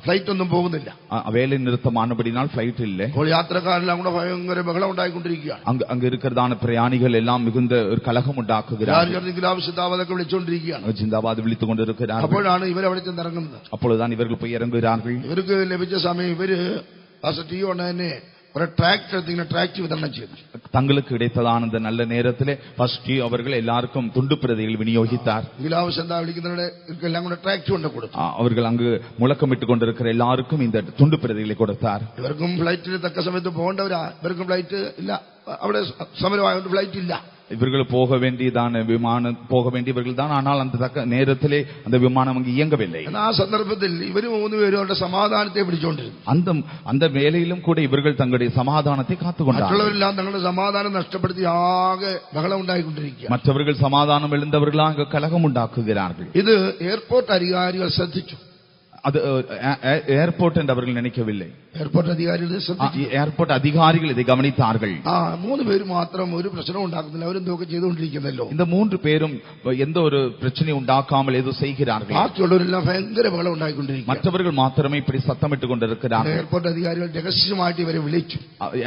ഫ്ലൈറ്റ് ഒന്നും പോകുന്നില്ല. வேலை நிறுத்தமானபடினால் ஃபிளைட் இல்லை. അപ്പോൾ യാത്രക്കാരെല്ലാം കൂടെ ഭയങ്കര ബഹളം ഉണ്ടായിക്കൊണ്ടിരിക്കുകയാണ്. அங்க இருக்கிறதான பிரயாணிகள் எல்லாம் மிகுந்த ஒரு கலகம் உண்டாக்குகிறார்கள். ആവശ്യത്താവതൊക്കെ വിളിച്ചുകൊണ്ടിരിക്കുകയാണ്. ജിന്ദാബാദ് വിളിத்துக் കൊണ്ടിരിக்கிறார்கள். അപ്പോഴാണ് ഇവരവിടെ ചെന്നിറങ്ങുന്നത്. அப்பொழுதுதான் இவர்கள் போய் இறங்குகிறார்கள். ഇവർക്ക് ലഭിച്ച സമയം ഇവര് പാസ്റ്റർ ടി ഉടനെ ഒരു ട്രാക്ട് എടുത്തിങ്ങനെ ട്രാക്ട് വിതരണം ചെയ്തു. தங்களுக்கு கிடைத்ததான இந்த நல்ல நேரத்திலே ஃபர்ஸ்ட் அவர்கள் எல்லாருக்கும் துண்டு பிரதிகள் விநியோகித்தார். വിലാവശ്യന്താ വിളിക്കുന്നവരുടെ എല്ലാം കൂടെ ട്രാക്ട് കൊണ്ട് കൊടുത്തു. அவர்கள் அங்கு முழக்கமிட்டுக் கொண்டிருக்கிற எல்லாருக்கும் இந்த துண்டு பிரதிகளை கொடுத்தார். ഇവർക്കും ഫ്ലൈറ്റിന് തക്ക സമയത്ത് പോകേണ്ടവരാ, ഇവർക്കും ഫ്ലൈറ്റ് ഇല്ല, അവിടെ സമരമായതുകൊണ്ട് ഫ്ലൈറ്റ് ഇല്ല. இவர்கள் போக வேண்டியதான விமானம் போக வேண்டியவர்கள் தான், ஆனால் அந்த தக்க நேரத்திலே அந்த விமானம் அங்கு இயங்கவில்லை. ആ സന്ദർഭത്തിൽ ഇവർ മൂന്നുപേരും അവരുടെ സമാധാനത്തെ പിടിച്ചുകൊണ്ടിരുന്നു. அந்த வேளையிலும் கூட இவர்கள் தங்களுடைய சமாதானத்தை காத்துக்கொண்டார்கள். മറ്റുള്ളവരെല്ലാം തങ്ങളുടെ സമാധാനം നഷ്ടപ്പെടുത്തി ആകെ ബഹളം ഉണ്ടായിക്കൊണ്ടിരിക്കുക. மற்றவர்கள் சமாதானம் இழந்தவர்களாக கலகம் உண்டாக்குகிறார்கள். ഇത് എയർപോർട്ട് അധികാരികൾ ശ്രദ്ധിച്ചു. அது ஏர்போர்ட் என்று அவர்கள் நினைக்கவில்லை. എയർപോർട്ട് അധികാരികൾ ஏர்போர்ட் அதிகாரிகள் இதை கவனித்தார்கள். മൂന്ന് പേര് മാത്രം ഒരു പ്രശ്നം ഉണ്ടാക്കുന്നില്ല, അവരെന്തൊക്കെ ചെയ്തുകൊണ്ടിരിക്കുന്നല്ലോ. இந்த மூன்று பேரும் எந்த ஒரு பிரச்சனையும் உண்டாக்காமல் ஏதோ செய்கிறார்கள். ബാക്കിയുള്ളവരെല്ലാം ഭയങ്കര ബഹളം ഉണ്ടായിക്കൊണ്ടിരിക്കും. மற்றவர்கள் மாத்திரமே இப்படி சத்தமிட்டுக் கொண்டிருக்கிறார்கள். എയർപോർട്ട് അധികാരികൾ രഹസ്യമായിട്ട് ഇവരെ വിളിച്ചു.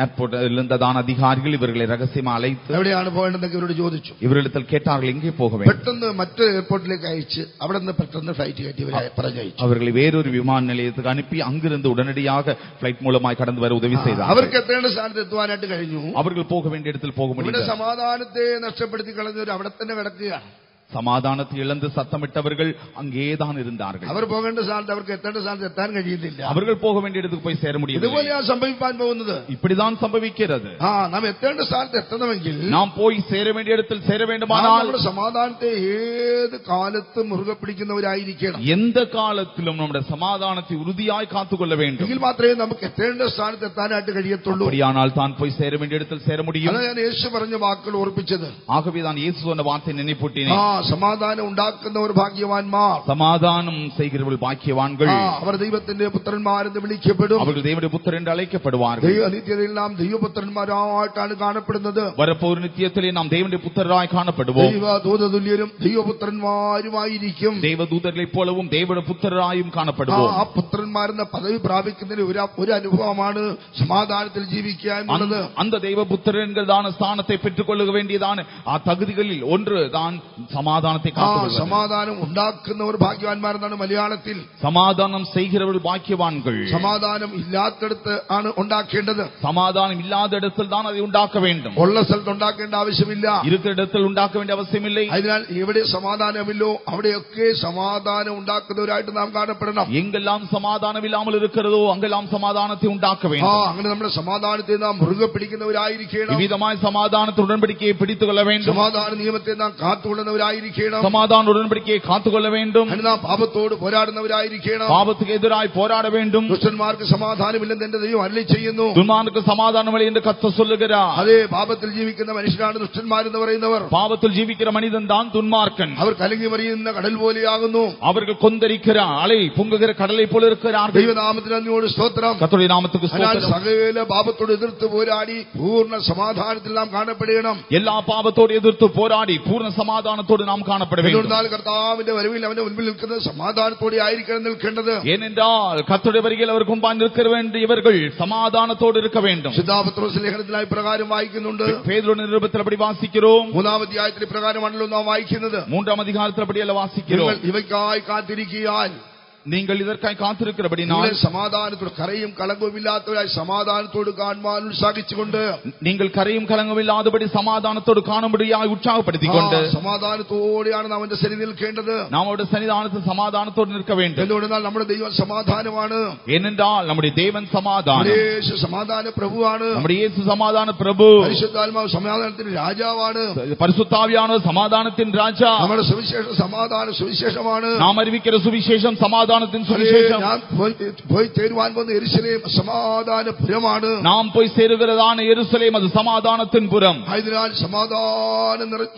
ஏர்போர்ட்டில் இருந்ததான அதிகாரிகள் இவர்களை ரகசியமாக அழைத்து എവിടെയാണ് പോകേണ്ടതെന്നൊക്കെ ഇവരോട് ചോദിച്ചു. இவர்களிடத்தில் கேட்டார்கள் எங்கே போக வேண்டும். പെട്ടെന്ന് മറ്റൊരു എയർപോർട്ടിലേക്ക് അയച്ച് അവിടെ നിന്ന് പെട്ടെന്ന് ഫ്ലൈറ്റ് കയറ്റി ഇവരെ പറഞ്ഞയച്ചു. அவர்களை வேறொரு விமான நிலையத்துக்கு அனுப்பி அங்கிருந்து உடனடியாக பிளைட் மூலமாய் கடந்து வர உதவி செய்தார். അവർക്ക് എത്തേണ്ട സ്ഥാനത്ത് എത്തുവാനായിട്ട് കഴിഞ്ഞു. அவர்கள் போக வேண்டிய இடத்தில் போக முடியும். ഇവിടെ സമാധാനത്തെ നഷ്ടപ്പെടുത്തി കളഞ്ഞവർ അവിടെ തന്നെ കിടക്കുകയാണ്. சமாதானத்தை இழந்து சத்தமிட்டவர்கள் அங்கேதான் இருந்தார்கள். അവർ പോകേണ്ട സ്ഥാനത്ത് അവർക്ക് എത്തേണ്ട സ്ഥാനത്ത് എത്താൻ കഴിയുന്നില്ല. அவர்கள் போக வேண்டிய இடத்துக்கு போய் சேர முடியும். ഇതുപോലെയാണ് സംഭവിക്കാൻ പോകുന്നത്. இப்படிதான் சம்பவிக்கிறது. നാം എത്തേണ്ട സ്ഥാനത്ത് എത്തണമെങ്കിൽ நாம் போய் சேர வேண்டிய இடத்தில் சேர வேண்டுமானால் നമ്മുടെ സമാധാനത്തെ ഏത് കാലത്തും മുറുകെ പിടിക്കുന്നവരായിരിക്കണം. எந்த காலத்திலும் நம்முடைய சமாதானத்தை உறுதியாய் காத்துக்கொள்ள வேண்டும். എങ്കിൽ മാത്രമേ നമുക്ക് എത്തേണ്ട സ്ഥാനത്ത് എത്താനായിട്ട് കഴിയത്തുള്ളൂ. அப்படியானால் தான் போய் சேர வேண்டிய இடத்தில் சேர முடியும். അതാണ് ഞാൻ യേശു പറഞ്ഞ വാക്കുകൾ ഓർപ്പിച്ചത്. ஆகவே தான் இயேசு சொன்ன வார்த்தை நினைப்பூட்டினேன். സമാധാനം ഉണ്ടാക്കുന്നവർ ഭാഗ്യവാന്മാർ. சமாதானம் செய்கிறவர்கள் பாக்கியவான்கள். അവർ ദൈവത്തിന്റെ പുത്രന്മാരെന്ന് വിളിക്കപ്പെടും. அவர்கள் தேவனுடைய புத்திரர் என்று அழைக்கப்படுவார்கள். ദൈവ നിത്യതയിൽ നാം ദൈവപുത്രന്മാരായിട്ടാണ് കാണപ്പെടുന്നത്. வரப்போகிற நித்தியத்திலே நாம் தேவனுடைய புத்திரராய் காணப்படுவோம். ദൈവദൂതതുല്യരും ദൈവപുത്രന്മാരുമായിരിക്കും. தேவதூதர்களைப் போலவும் தேவனுடைய புத்திரராயும் காணப்படுவோம். ആ പുത്രന്മാരെന്ന പദവി പ്രാപിക്കുന്നതിന് ഒരു അനുഭവമാണ് സമാധാനത്തിൽ ജീവിക്കുക എന്നുള്ളത്. அந்த தேவபுத்திரர் என்கிறதான ஸ்தானத்தை பெற்றுக் கொள்ள வேண்டியதான ആ തകുതികളിൽ ஒன்று தான் சமாதானத்தை காத்துக்கொள்வது. സമാധാനം ഉണ്ടാക്കുന്നവർ ഭാഗ്യവാന്മാരെന്നാണ് മലയാളത്തിൽ. சமாதானம் செய்கிறவர்கள் பாக்கியவான்கள். സമാധാനം ഇല്ലാത്തടത്ത് ആണ് ഉണ്ടാക്കേണ്ടത്. சமாதானம் இல்லாத இடத்தில் தான் அதை உண்டாக்க வேண்டும். ഉള്ള സ്ഥലത്ത് ഉണ്ടാക്കേണ്ട ആവശ്യമില്ല. இருக்கிற இடத்தில் உண்டாக்க வேண்டிய அவசியமில்லை. അതിനാൽ എവിടെ സമാധാനമില്ലോ അവിടെയൊക്കെ സമാധാനം ഉണ്ടാക്കുന്നവരായിട്ട് നാം കാണപ്പെടണം. எங்கெல்லாம் சமாதானம் இல்லாமல் இருக்கிறதோ அங்கெல்லாம் சமாதானத்தை உண்டாக்க வேண்டும். അങ്ങനെ നമ്മുടെ സമാധാനത്തെ നാം മുറുകെ പിടിക്കുന്നവരായിരിക്കണം. விதமாய் சமாதானத்து உடன்படிக்கையை பிடித்துக் கொள்ள வேண்டும். സമാധാന നിയമത്തെ നാം കാത്തുകൊള്ളുന്നവരായിരിക്കണം. சமாதான உடன்படிக்கையை காத்துக்கொள்ள வேண்டும். നാം പാപത്തോട് പോരാടുന്നവരായിരിക്കണം. பாவத்துக்கு எதிராய் போராட வேண்டும். ദുഷ്ടന്മാർക്ക് സമാധാനമില്ലെന്ന് എന്റെ ദൈവം അരുളി ചെയ്യുന്നു. துன்மானுக்கு சமாதானம் இல்லை என்று கர்த்தர் சொல்லுகிறார். അതേ പാപത്തിൽ ജീവിക്കുന്ന മനുഷ്യരാണ് ദുഷ്ടന്മാരെന്ന് പറയുന്നവർ. பாவத்தில் ஜீவிக்கிற மனிதன் தான் துன்மார்க்கன். അവർ കലങ്ങി മറിയുന്ന കടൽ പോലെയാകുന്നു. அவர்கள் கொந்தளிக்கிற அலை பொங்குகிற கடலை போல இருக்கிறார்கள். ദൈവനാമത്തിന് നന്ദിയോട് സ്തോത്രം. கர்த்தருடைய நாமத்துக்கு ஸ்தோத்திரம். സകല പാപത്തോട് എതിർത്ത് പോരാടി പൂർണ്ണ സമാധാനത്തിൽ നാം കാണപ്പെടണം. எல்லா பாவத்தோடு எதிர்த்து போராடி பூர்ண சமாதானத்தோடு நாம் காணப்பட வேண்டும். കർത്താവിന്റെ വരവിൽ അവന്റെ മുൻപിൽ നിൽക്കുന്നത് സമാധാനത്തോടെ ആയിരിക്കണം നിൽക്കേണ്ടത്. ஏனென்றால் கர்த்தருடைய வருகையில் அவருக்கு முன்பாக நிற்க வேண்டியவர்கள் சமாதானத்தோடு இருக்க வேண்டும். ശുദ്ധാപത്രോസ് ലേഖനത്തിലായി പ്രകാരം വായിക്കുന്നുണ്ട്. பேதுரு நிருபத்தில் அப்படி வாசிக்கிறோம். 3-ാം അധ്യായത്തിൽ പ്രകാരമാണല്ലോ നാം വായിക്കുന്നത്. 3-ാം அதிகாரத்தில் அப்படியல்ல வாசிக்கிறோம். ഇവയ്ക്കായി കാത്തിരിക്കാൻ நீங்கள் இதற்காய் காத்திருக்கிறபடினால் സമാധാനത്തോട് കരയും കളങ്കവും ഇല്ലാത്തവരായി സമാധാനത്തോട് കാണുവാൻ ഉത്സാഹിച്ചുകൊണ്ട് நீங்கள் കരയും കളങ്കവും ഇല്ലാത്തபடி സമാധാനത്തോട് കാണുമ്പടിയായി ഉത്സാഹപ്പെടുത്തിക്കൊണ്ട് സമാധാനത്തോടെയാണ് നാം അവന്റെ സന്നിധിയിൽ നിൽക്കേണ്ടത്. നാം അവരുടെ സന്നിധാനത്തിൽ സമാധാനത്തോട് നിൽക്ക வேண்டும். എന്തുകൊണ്ടെന്നാൽ നമ്മുടെ ദൈവം സമാധാനമാണ്. ஏனென்றால் நம்முடைய தேவன் சமாதானம். യേശു സമാധാന പ്രഭുവാണ്. நம்முடைய இயேசு சமாதான பிரபு. പരിശുദ്ധാത്മാവ് സമാധാനത്തിന്റെ രാജാവാണ്. பரிசுத்தாவியானவர் சமாதானத்தின் ராஜா. നമ്മുടെ സുവിശേഷം സമാധാന സുവിശേഷമാണ്. நாம் அறிவிக்கிற சுவிசேஷம் சமாதானத்தின் சுவிசேஷம். പോയി ചേരുവാൻ വന്ന യെരുശലേം സമാധാനപുരമാണ്. நாம் போய் சேருகிறதான எருசலேம் அது சமாதானத்தின் புறம். അതിനാൽ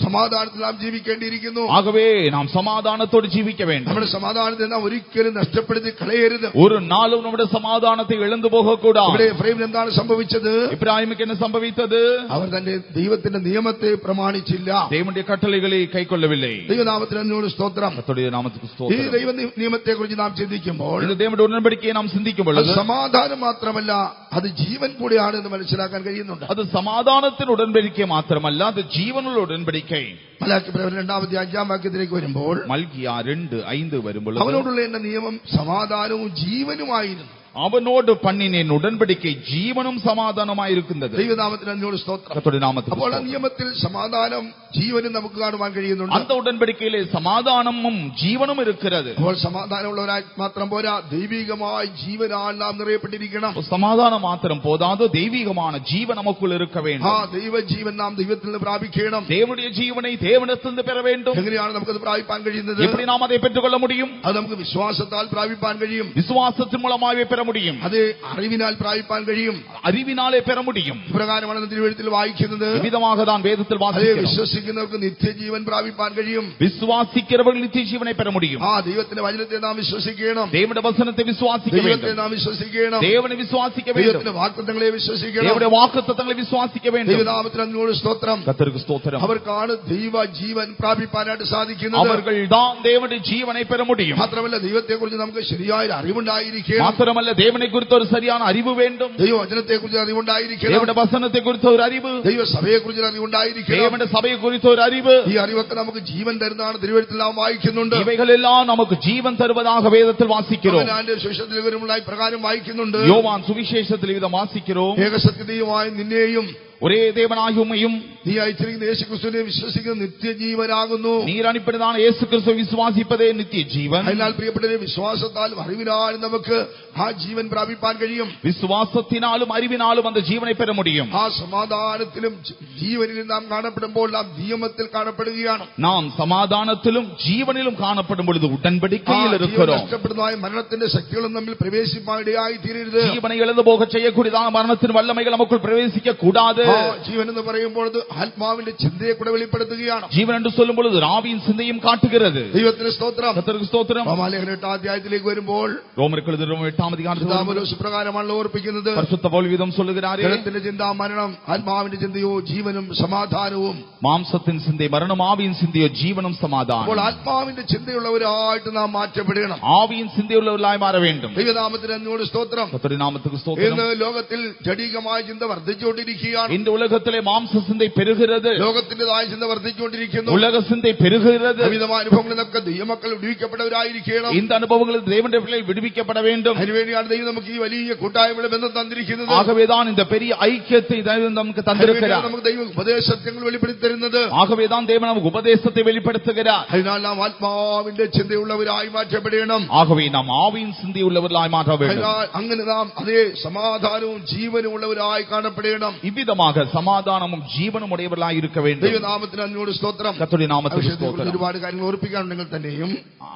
സമാധാനത്തിൽ നാം ജീവിക്കേണ്ടിയിരിക്കുന്നു. ஆகவே நாம் சமாதானத்தோடு ஜீவிக்க வேண்டும். നമ്മുടെ സമാധാനത്തെ നാം ഒരിക്കലും നഷ്ടപ്പെടുത്തി കളയരുത്. ஒரு நாளும் நம்முடைய சமாதானத்தை இழந்து போக கூடாது. ഇവിടെ എഫ്രൈമിന് എന്താണ് സംഭവിച്ചത്? இப்ராஹிமுக்கு என்ன சம்பவித்தது? അവർ തന്റെ ദൈവത്തിന്റെ നിയമത്തെ പ്രമാണിച്ചില്ല. தேவனுடைய கட்டளைகளை கைக்கொள்ளவில்லை. ദൈവനാമത്തിന് എന്നോട് സ്തോത്രം. கர்த்தருடைய நாமத்துக்கு ഈ ஸ்தோத்திரம். ദൈവ നിയമത്തെ കുറിച്ച് നാം ചിന്തിക്കുമ്പോൾ இந்த தேவனுடைய உடன்படிக்கையை நாம் சிந்திக்கும் பொழுது സമാധാനം മാത്രമല്ല അത് ജീവൻ കൂടിയാണ് എന്ന് മനസ്സിലാക്കാൻ കഴിയുന്നുണ്ട്. அது சமாதானத்தின் உடன்படிக்கை மாத்திரமல்ல, அது ஜீவனுள்ள உடன்படிக்கை. മലാക്കി 2-ാം വാക്യത്തിലേക്ക് വരുമ്പോൾ மல்கியா 2:5 വരുമ്പോൾ അവനോടുള്ള എന്റെ നിയമം സമാധാനവും ജീവനുമായിരുന്നു. அவனோடு பண்ணினேன் உடன்படிக்கை ஜீவனும் சமாதானமாயிருக்கின்றது. ദൈവനാമത്തിന് എന്നോട് സ്തോത്രം. கர்த்தருடைய நாமத்துக்கு അപ്പോൾ ആ ஸ்தோத்திரம். നിയമത്തിൽ സമാധാനം ജീവനും നമുക്ക് കാണുവാൻ കഴിയുന്നുണ്ട്. அந்த உடன்படிக்கையிலே சமாதானமும் ஜீவனும் இருக்கிறது. അപ്പോൾ സമാധാനമുള്ളവരായി മാത്രം പോരാ, ദൈവികമായി ജീവനാൽ നാം നിറയപ്പെട്ടിരിക്കണം. சமாதானம் மாத்திரம் போதாது, தெய்வீகமான ஜீவன் நமக்குள் இருக்க ആ வேண்டும். ദൈവജീവൻ നാം ദൈവത്തിൽ നിന്ന് പ്രാപിക്കണം. தேவனுடைய ஜீவனை தேவனிடத்திலிருந்து பெற வேண்டும். എങ്ങനെയാണ് നമുക്കത് പ്രാപിപ്പാൻ കഴിയുന്നത്? எப்படி நாம் அதை பெற்றுக்கொள்ள முடியும்? അത് നമുക്ക് വിശ്വാസത്താൽ പ്രാപിപ്പാൻ കഴിയും. விசுவாசத்தின் மூலமாகவே பெற முடியும். അത് അറിവിനാൽ പ്രാപിപ്പാൻ കഴിയും. அறிவினாலே பெற முடியும். ഇപ്രകാരമാണ് തിരുവെഴുത്തിൽ വായിക്കുന്നത്. விதமாக தான் வேதத்தில் അതേ வாசிக்கிறோம். വിശ്വസിക്കുന്നവർക്ക് നിത്യജീവൻ പ്രാപിപ്പാൻ കഴിയും. விசுவாசிக்கிறவர்கள் நித்திய ஜீவனை பெற முடியும். ആ ദൈവത്തിന്റെ വചനത്തെ നാം വിശ്വസിക്കണം. தேவனுடைய வசனத்தை விசுவாசிக்க ദൈവത്തെ வேண்டும். നാം വിശ്വസിക്കണം. தேவனை விசுவாசிக்க வேண்டும். ദൈവത്തിന്റെ വാഗ്ദത്തങ്ങളെ വിശ്വസിക്കണം. தேவனுடைய வாக்குத்தத்தங்களை விசுவாசிக்க வேண்டும். ദൈവനാമത്തിന് എന്നോട് സ്തോത്രം. கர்த்தருக்கு ஸ்தோத்திரம். അവർക്കാണ് ദൈവ ജീവൻ പ്രാപിപ്പാനായിട്ട് സാധിക്കുന്നത്. அவர்கள் தான் தேவனுடைய ஜீவனை பெற முடியும். മാത്രമല്ല ദൈവത്തെ കുറിച്ച് നമുക്ക് ശരിയായ അറിവുണ്ടായിരിക്കണം. மாத்திரமல்ல, தேவனை குறித்த ஒரு சரியான அறிவு வேண்டும். ദൈവവചനത്തെ കുറിച്ച് അറിവുണ്ടായിരിക്കണം. தேவனுடைய வசனத்தை குறித்த ஒரு அறிவு, ദൈവസഭയെ കുറിച്ച് അറിവുണ്ടായിരിക്കണം. தேவனுடைய சபையை குறித்த ஒரு அறிவு, ഈ അറിവൊക്കെ നമുക്ക് ജീവൻ തരുന്നതാണ് തിരുവെഴുത്തിൽ നാം വായിക്കുന്നുണ്ട്. இவைகள் எல்லாம் நமக்கு ஜீவன் தருவதாக வேதத்தில் வாசிக்கிறோம். യോഹന്നാന്റെ സുവിശേഷത്തിൽ വരുമ്പോൾ പ്രകാരം വായിക്കുന്നുണ്ട്. யோவான் சுவிசேஷத்தில் இதை வாசிக்கிறோம். ഏകസത്യതയുമായ നിന്നെയും ஒரே தேவனாகிய உம்மையும் നീ അയച്ചിരിക്കുന്ന യേശുക്രിസ്തുവിനെ വിശ്വസിക്കുന്ന നിത്യജീവനാകുന്നു. நீர் அனுப்பினதான இயேசு கிறிஸ்துவை விசுவாசிப்பதே நித்திய ஜீவன். അതിനാൽ പ്രിയപ്പെട്ടവരെ, വിശ്വാസത്താലും അറിവിനാലും നമുക്ക് ആ ജീവൻ പ്രാപിപ്പാൻ കഴിയും. விசுவாசத்தினாலும் அறிவினாலும் அந்த ஜீவனை பெற முடியும். ആ സമാധാനത്തിലും ജീവനിലും നാം കാണപ്പെടുമ്പോൾ നാം നിയമത്തിൽ കാണപ്പെടുകയാണ്. நாம் சமாதானத்திலும் ஜீவனிலும் காணப்படும் பொழுது உடன்படிக்கையில் இருக்கிறோம். നഷ്ടപ്പെടുന്നതായ മരണത്തിന്റെ ശക്തികളും തമ്മിൽ പ്രവേശിപ്പാൻ ഇടയായി തീരരുത്. ஜீவனை இழந்து போக செய்யக்கூடியதான மரணத்தின் வல்லமைகள் நமக்குள் பிரவேசிக்க கூடாது. ജീവൻ എന്ന് പറയുമ്പോൾ അത് ആത്മാവിന്റെ ചിന്തയെ കൂടെ വെളിപ്പെടുത്തുകയാണ്. ജീവൻ എന്ന് சொல்லும் பொழுது ஆவியின் சிந்தையும் காட்டுகிறது. ദൈവത്തിന് സ്തോത്രം. கர்த்தருக்கு ஸ்தோத்திரம். റോമാലേഖനം 8 അധ്യായത്തിലേക്ക് വരുമ്പോൾ ரோமருக்கு எழுதின 8 அதிகாரத்தில் പ്രകാരമാണല്ലോ ഓർപ്പിക്കുന്നത്. பரிசுத்த பவுல் விதம் சொல்லுகிறாரே, ജഡത്തിന്റെ ചിന്ത മരണം, ആത്മാവിന്റെ ചിന്തയോ ജീവനും സമാധാനവും. மாம்சத்தின் சிந்தை மரணம், ஆவியின் சிந்தையோ ஜீவனும் சமாதானம். അപ്പോൾ ആത്മാവിന്റെ ചിന്തയുള്ളവരായിട്ട് നാം മാറ്റപ്പെടണം. ஆவியின் சிந்தையுள்ளவர்களாய் மாற வேண்டும். ദൈവനാമത്തിന് എന്നോട് സ്തോത്രം. கர்த்தருடைய நாமத்துக்கு ஸ்தோத்திரம். ഇന്ന് ലോകത്തിൽ ജഡികമായ ചിന്ത വർദ്ധിച്ചുകൊണ്ടിരിക്കുകയാണ്. இந்த உலகத்திலே மாம்ச சிந்தை பெருகிறது. ലോകത്തിന്റേതായ ചിന്ത വർദ്ധിച്ചുകൊണ്ടിരിക്കുന്നു. உலக சிந்தை பெருகிறது. വിവിധമായ അനുഭവങ്ങളിലൊക്കെ ദൈവമക്കൾ വിടുവിക്കപ്പെട്ടവരായിരിക്കണം. இந்த அனுபவங்களில் தேவனுடைய பிள்ளைகள் விடுவிக்கப்பட வேண்டும். അതിനുവേണ്ടിയാണ് ദൈവം നമുക്ക് ഈ വലിയ കൂട്ടായ്മയുടെ ബന്ധം തന്നിരിക്കുന്നത്. ஆகவேதான் இந்த பெரிய ஐக்கியத்தை தேவன் நமக்கு தந்திருக்கிறார். നമുക്ക് ദൈവം ഉപദേശങ്ങൾ വെളിപ്പെടുത്തി തരുന്നത്. ஆகவேதான் தேவன் நமக்கு உபதேசத்தை வெளிப்படுத்துகிறார். അതിനാൽ നാം ആത്മാവിന്റെ ചിന്തയുള്ളവരായി മാറ്റപ്പെടണം. ஆகவே நாம் ஆவியின் சிந்தையுள்ளவர்களாய் மாற வேண்டும். അങ്ങനെ നാം അതേ സമാധാനവും ജീവനും ഉള്ളവരായി കാണപ്പെടണം. இவ்விதமாக சமாதானமும் ஜீவனும் உடையவர்களாய் இருக்க வேண்டும். ദൈവനാമത്തിന് അന്നോട് സ്തോത്രം. கர்த்தருடைய நாமத்துக்கு ஸ்தோத்திரம். ഒരുപാട് കാര്യങ്ങൾ ഓർപ്പിക്കാനുണ്ടെങ്കിൽ തന്നെയും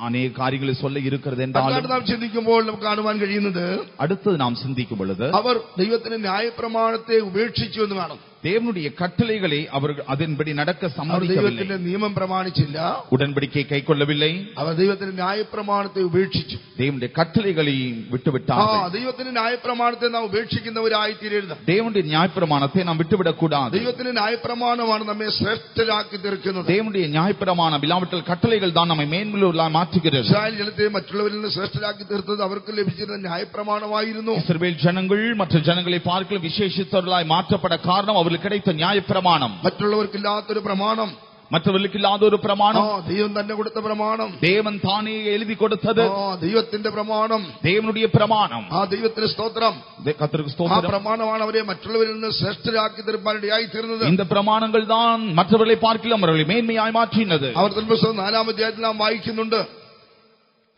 அநேக காரியங்களை சொல்ல இருக்கிறது என்றாலும் നാം ചിന്തിക്കുമ്പോൾ നമുക്ക് കാണുവാൻ കഴിയുന്നത്, அடுத்து நாம் சிந்திக்கும் பொழுது അവർ ദൈവത്തിന്റെ ന്യായപ്രമാണത്തെ ഉപേക്ഷിച്ചു എന്ന് കാണുന്നു. தேவனுடைய கட்டளைகளை அவர்கள் அதன்படி நடக்க சம்மதிக்கவில்லை. ദൈവത്തിന്റെ നിയമം പ്രമാണിച്ചില്ല, உடன்படிக்கை கைக்கொள்ளவில்லை. അവർ ദൈവത്തിന്റെ ന്യായപ്രമാണത്തെ ഉപേക്ഷിച്ചു. தேவனுடைய கட்டளைகளை விட்டுவிட்டார்கள். ദൈവത്തിന്റെ ന്യായപ്രമാണത്തെ നാം ഉപേക്ഷിക്കുന്നവരായി തീരരുത്. தேவனுடைய நியாயப்பிரமாணத்தை நாம் விட்டுவிடக் கூடாது. ദൈവത്തിന്റെ ന്യായപ്രമാണമാണ് നമ്മെ ശ്രേഷ്ഠരാക്കി തീർക്കുന്നത്. தேவனுடைய நியாயப்பிரமாணம் இல்லாவிட்டால் கட்டளைகள் தான் நம்மை மேன்மையுள்ளவர்களாய் மாற்றுகிறது. ഇസ്രായേൽ ജനത്തെ മറ്റുള്ളവരിൽ നിന്ന് ശ്രേഷ്ഠരാക്കി തീർത്തത് അവർക്ക് ലഭിച്ചിരുന്ന ന്യായപ്രമാണമായിരുന്നു. இஸ்ரவேல் ஜனங்கள் மற்ற ஜனங்களை பார்க்க விசேஷித்தவர்களாய் மாற்றப்பட காரணம் அவர்களுக்கு கிடைத்த நியாயப்பிரமாணம். മറ്റുള്ളവർക്കില്ലാത്തൊരു പ്രമാണം, மற்றவர்களுக்கு இல்லாத ஒரு பிரமாணம், ദൈവം തന്നെ കൊടുത്ത പ്രമാണം, தேவன் தானே எழுதி கொடுத்தது, ദൈവത്തിന്റെ പ്രമാണം, தேவனுடைய பிரமாணம். ദൈവത്തിന് സ്തോത്രം. கர்த்தருக்கு ആ ஸ்தோத்திரம். പ്രമാണമാണ് അവരെ മറ്റുള്ളവരിൽ നിന്ന് ശ്രേഷ്ഠരാക്കി തീർപ്പാനിടയായി തീർന്നത്. இந்த பிரமாணங்கள் தான் மற்றவர்களை பார்க்கலாம் அவர்களை மேன்மையாய் மாற்றினது. ആവർത്തന പുസ്തകം 4-ാം അധ്യായത്തിൽ നാം വായിക്കുന്നുണ്ട്.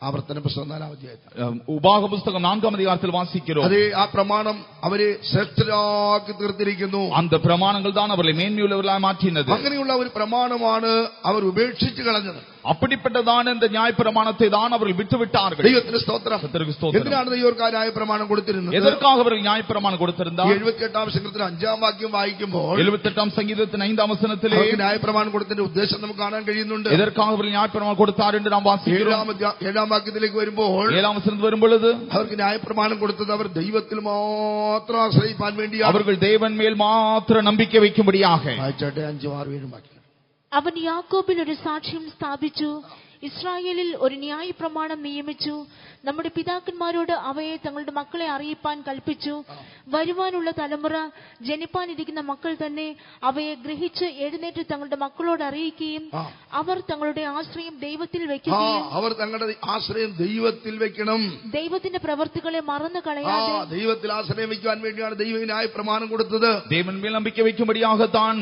ആവർത്തന പുസ്തകം 4-ാം അധ്യായത്തിൽ உபாக புஸ்தகம் 4-ാം அதிகாரத்தில் வாசிக்கிறோம். അതേ ആ പ്രമാണം അവരെ ശ്രേഷ്ഠരാക്കി തീർത്തിരിക്കുന്നു. அந்த பிரமாணங்கள் தான் அவர்களை மேன்மையுள்ளவர்களாய் மாற்றினது. അങ്ങനെയുള്ള ഒരു പ്രമാണമാണ് അവർ ഉപേക്ഷിച്ചു കളഞ്ഞത്. அப்படிப்பட்டதான இந்த நியாயப்பிரமாணத்தை தான் அவர்கள் விட்டுவிட்டார்கள். ദൈവത്തിന് സ്തോത്രം. கர்த்தருக்கு ஸ்தோத்திரம். എന്തിനാണ് ദൈവർക്ക് ന്യായപ്രമാണം കൊടുത്തിരുന്നത്? எதற்காக அவர்கள் நியாயப்பிரமாணம் கொடுத்திருந்தார்? 78-ാം സങ്കീർത്തനത്തിൽ 5-ാം വാക്യം വായിക്കുമ്പോൾ 78-ാം சங்கீதத்தின் 5-ാം വചനത്തിലെ ന്യായപ്രമാണം കൊടുത്തതിന്റെ ഉദ്ദേശം നമുക്ക് കാണാൻ കഴിയുന്നുണ്ട്. எதற்காக அவர்கள் நியாயப்பிரமாணம் கொடுத்தார் என்று நாம் வாசிக்கிறோம். 7-ാം വാക്യത്തിലേക്ക് വരുമ്പോൾ 7-ാം വചനത്തിൽ വരുമ്പொழுது അവർക്ക് ന്യായപ്രമാണം കൊടുത്തത് അവർ ദൈവത്തിൽ മാത്രം ആശ്രയിപ്പാൻ വേണ്ടിയാണ്. அவர்கள் தேவன் மேல் மாத்திர நம்பிக்கை வைக்கும்படியாக. വായിച്ചോട്ടെ 5-6-7 വാക്യം. അവൻ യാക്കോബിൽ ഒരു സാക്ഷ്യം സ്ഥാപിച്ചു, ഇസ്രായേലിൽ ഒരു ന്യായപ്രമാണം നിയമിച്ചു. നമ്മുടെ പിതാക്കന്മാരോട് അവയെ തങ്ങളുടെ മക്കളെ അറിയിപ്പാൻ കൽപ്പിച്ചു. വരുവാനുള്ള തലമുറ, ജനിപ്പാനിരിക്കുന്ന മക്കൾ തന്നെ അവയെ ഗ്രഹിച്ച് എഴുന്നേറ്റ് തങ്ങളുടെ മക്കളോട് അറിയിക്കുകയും അവർ തങ്ങളുടെ ആശ്രയം ദൈവത്തിൽ വെക്കുകയും അവർ തങ്ങളുടെ ആശ്രയം ദൈവത്തിൽ വെക്കണം. ദൈവത്തിന്റെ പ്രവൃത്തികളെ മറന്നു കളയാതെ ദൈവത്തിൽ ആശ്രയം വെക്കുവാൻ വേണ്ടിയാണ് ദൈവം ന്യായപ്രമാണം കൊടുത്തത്. தேவன் மேல் நம்பிக்கை வைக்கும்படியாகத்தான்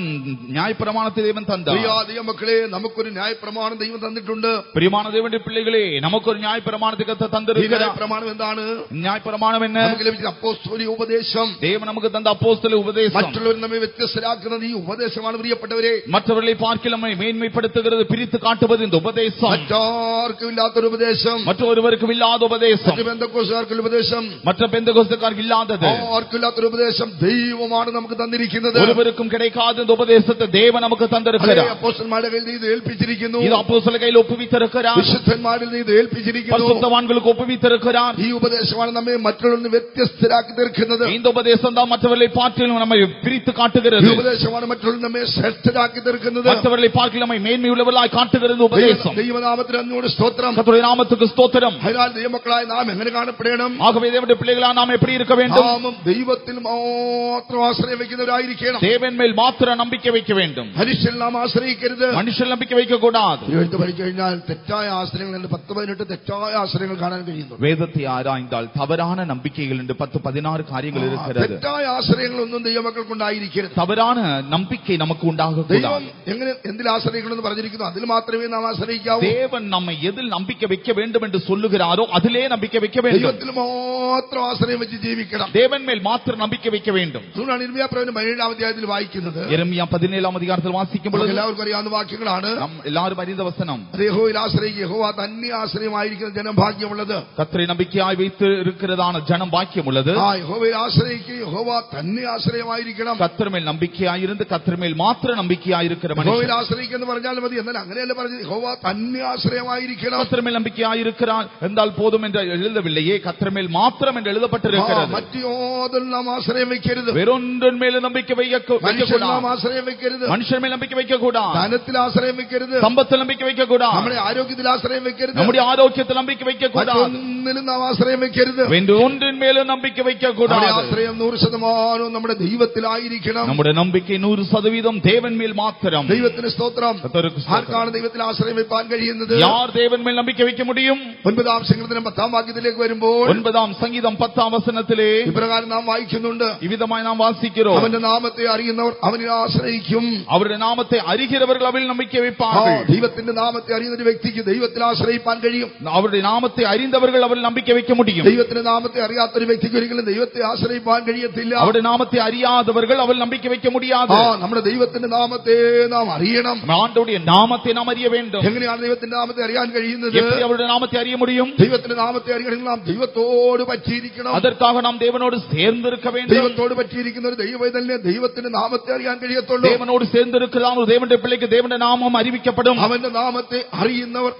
நியாயப்பிரமாணத்தை தேவன் தந்தார். ദൈവമക്കളെ, നമുക്കൊരു ന്യായപ്രമാണം ദൈവം തന്നിട്ടുണ്ട്. பிரியமான தேவனுடைய பிள்ளைகளே, நமக்கு ஒரு நியாயப்பிரமாணத்தை கர்த்தர் தந்திருக்கிறார். പ്രമാണം എന്താണ്? நியாயப்பிரமாணம் என்ன? നമുക്ക് ലഭിച്ച അപ്പോസ്തോലിക ഉപദേശം, தேவன் நமக்கு தந்த அப்போஸ்தல உபதேசம். മറ്റുള്ളവർ നമ്മെ വ്യത്യസ്തരാക്കുന്നത് ഈ ഉപദേശമാണ്. പ്രിയപ്പെട്ടവരെ, மற்றவர்களை பார்க்க நம்மை மேன்மைப்படுத்துகிறது, பிரித்து காட்டுவது இந்த உபதேசம். മറ്റാർക്കും ഇല്ലാത്തൊരു ഉപദേശം, மற்றொருவருக்கும் இல்லாத உபதேசம், പെന്തക്കോസ്തുകാർക്കുള്ള ഉപദേശം, மற்ற பெந்தகோஸ்தேயருக்கு இல்லாதது, ആർക്കും ഇല്ലാത്തൊരു ഉപദേശം ദൈവമാണ് നമുക്ക് തന്നിരിക്കുന്നത്. ஒருவருக்கும் கிடைக்காத இந்த உபதேசத்தை தேவன் நமக்கு தந்திருக்கிறார். അപ്പോസ്തലന്മാരുടെ കയ്യിൽ ഇത് ഏൽപ്പിച്ചിരിക്കുന്നു. இது அப்போஸ்தலர் கையில் ஒப்புவித்திருக்கிறார். വിശുദ്ധന്മാരിൽ ഇത് ഏൽപ്പിച്ചിരിക്കുന്നു. பரிசுத்தவான்களுக்கு ஒப்புவித்திருக்கிறார். ഈ ഉപദേശമാണ് നമ്മെ മറ്റുള്ളവരിൽ വ്യത്യസ്തരാക്കി തീർക്കുന്നത്. இந்த உபதேசம் தான் மற்றவர்களை பார்க்கிலும் நம்மை பிரித்து காட்டுகிறது. ഈ ഉപദേശമാണ് മറ്റുള്ളവരിൽ നമ്മെ ശ്രേഷ്ഠരാക്കി തീർക്കുന്നത്. மற்றவர்களை பார்க்கிலும் நம்மை மேன்மையுள்ளவர்களாய் காட்டுகிறது உபதேசம். ദൈവനാമത്തിന് അന്നോട് സ്തോത്രം. கர்த்தருடைய நாமத்துக்கு ஸ்தோத்திரம். അതിനാൽ ദൈവമക്കളായ നാം എങ്ങനെ കാണപ്പെടണം? ஆகவே தேவனுடைய பிள்ளைகளாக நாம் எப்படி இருக்க வேண்டும்? നാം ദൈവത്തിൽ മാത്രം ആശ്രയം വെക്കുന്നവരായിരിക്കണം. தேவன் மேல் மாத்திர நம்பிக்கை வைக்க வேண்டும். മനുഷ്യൻ നാം ആശ്രയിക്കരുത്. மனுஷன் நம்பிக்கை வைக்க கூடாது. എഴുത്ത് പഠിച്ചു കഴിഞ്ഞാൽ തെറ്റായ ആശ്രയങ്ങൾ 10-18 തെറ്റായ ആശ്രയങ്ങൾ കാണാൻ കഴിയുന്നു. வேதத்தை ஆராய்ந்தால் தவறான நம்பிக்கைகள் என்று 10-16 காரியங்கள் இருக்கிறது. തെറ്റായ ആശ്രയങ്ങളൊന്നും ദൈവമക്കൾക്കുണ്ടായിരിക്കരുത്. தவறான நம்பிக்கை நமக்கு உண்டாகக்கூடாது. ദൈവം എങ്ങനെ എന്തിൽ ആശ്രയിക്കണമെന്ന് പറഞ്ഞിരിക്കുന്നു, അതിൽ മാത്രമേ നാം ആശ്രയിക്കാവൂ. தேவன் நம்மை எதில் நம்பிக்கை வைக்க வேண்டும் என்று சொல்லுகிறாரோ அதிலே நம்பிக்கை வைக்க வேண்டும். ദൈവത്തിൽ മാത്രം ആശ്രയം വെച്ച് ജീവിക്കണം. தேவன் மேல் மாத்திர நம்பிக்கை வைக்க வேண்டும். അതുകൊണ്ടാണ് ഇർമ്മിയാ പ്രവചനം 17-ാം അധ്യായത്തിൽ വായിക്കുന്നത്. യെരമ്യാ 17-ാം அதிகாரத்தில் வாசிக்கும் பொழுது എല്ലാവർക്കും അറിയാവുന്ന വാക്യങ്ങളാണ്. நாம் எல்லாரும் அறிந்த வசனம். യഹോവ യഹോവയിൽ ആശ്രയിക്കുക. യഹോവ തന്നെ ആശ്രയമായിരിക്കുന്ന ജനം ഭാഗ്യമുള്ളത്. கர்த்தரை நம்பிக்கையாய் வைத்து இருக்கிறதான ஜனம் பாக்கியம் உள்ளது. യഹോവയിൽ ആശ്രയിക്കുക. യഹോവ തന്നെ ആശ്രയമായിരിക്കണം. கர்த்தர் மேல் நம்பிக்கையாயிருந்து கர்த்தர் மேல் மாத்திர நம்பிக்கையாயிருக்கிற യഹോവയിൽ மனுஷன் ആശ്രയിക്കുക എന്ന് പറഞ്ഞാൽ മതി. എന്നാൽ അങ്ങനെയല്ല പറഞ്ഞത്. യഹോവ തന്നെ ആശ്രയമായിരിക്കണം. கர்த்தர் மேல் நம்பிக்கையாயிருக்கிறான் என்றால் போதும் என்று எழுதவில்லையே, கர்த்தர் மேல் மாத்திரம் என்று எழுதப்பட்டிருக்கிறது. മറ്റു യാതൊന്നും നാം ആശ്രയം വെക്കരുത്. வேறொன்றின் மேல் நம்பிக்கை வைக்கக்கூடாது. ആശ്രയം വെക്കരുത്. மனுஷன் மேல் நம்பிக்கை வைக்கக்கூடாது. ധനത്തിൽ ആശ്രയം വെക്കരുത്. சம்பத்தில் நம்பிக்கை வைக்கக்கூடாது. നമ്മുടെ ആരോഗ്യത്തിൽ ആശ്രയം വെക്കരുത്. நம்முடைய ஆரோக்கியத்தில் நம்பிக்கை வைக்கக்கூடாது. ഒന്നിനും നാം ആശ്രയം വെക്കരുത്. ஒன்றின் மேலும் நம்பிக்கை வைக்கக்கூடாது. ആശ്രയം 100% നമ്മുടെ ദൈവത്തിലായിരിക്കണം. நம்முடைய நம்பிக்கை 100% தேவன் மேல் மாத்திரம். ദൈവത്തിന് സ്തോത്രം. கர்த்தருக்கு ஸ்தோத்திரம். ആർക്കാണ് ദൈവത്തിൽ ആശ്രയം വെക്കാൻ കഴിയുന്നത്? யார் தேவன் மேல் நம்பிக்கை வைக்க முடியும்? 9-ാം സങ്കീർത്തനം 10-ാം വാക്യത്തിലേക്ക് വരുമ്പോൾ 9-ാം சங்கீதம் 10-ാം വചനത്തിലെ ഇപ്രകാരം നാം വായിക്കുന്നുണ്ട്. இவ்விதமாய் நாம் வாசிக்கிறோம். അവന്റെ നാമത്തെ അറിയുന്നവർ അവനിൽ ആശ്രയിക്കും. அவருடைய நாமத்தை அறிகிறவர்கள் அவரில் நம்பிக்கை வைப்பார்கள். ദൈവത്തിന്റെ നാമത്തെ അറിയുന്ന ഒരു വ്യക്തിക്ക് ദൈവത്തിൽ ആശ്രയിപ്പാൻ കഴിയും. அவருடைய நாமத்தை அறிந்தவர்கள் அவரில் நம்பிக்கை வைக்க முடியும். ദൈവത്തിന്റെ നാമത്തെ അറിയാത്ത ഒരു വ്യക്തിക്ക് ഒരിക്കലും ദൈവത്തെ ആശ്രയിപ്പാൻ കഴിയത്തില്ല. அவருடைய நாமத்தை அறியாதவர்கள் அவரில் நம்பிக்கை வைக்க முடியாது. നമ്മുടെ ദൈവത്തിന്റെ നാമത്തെ നാം അറിയണം. ஆண்டவருடைய நாமத்தை நாம் அறிய வேண்டும். എങ്ങനെയാണ് ദൈവത്തിന്റെ നാമത്തെ അറിയാൻ കഴിയുന്നത്? எப்படி அவருடைய நாமத்தை அறிய முடியும்? ദൈവത്തിന്റെ നാമത്തെ അറിയണമെങ്കിൽ നാം ദൈവത്തോട് പറ്റിയിരിക്കണം. அதற்காக நாம் தேவனோடு சேர்ந்திருக்க வேண்டும். ദൈവത്തോട് പറ്റിയിരിക്കുന്ന ഒരു ദൈവവൈതലിനെ ദൈവത്തിന്റെ നാമത്തെ അറിയാൻ കഴിയത്തുള്ളൂ. தேவனோடு சேர்ந்திருக்கிறான் ஒரு தேவனுடைய பிள்ளைக்கு தேவனுடைய நாமம் அறிவிக்கப்படும். അവന്റെ നാമത്തെ അറിയുന്നവർ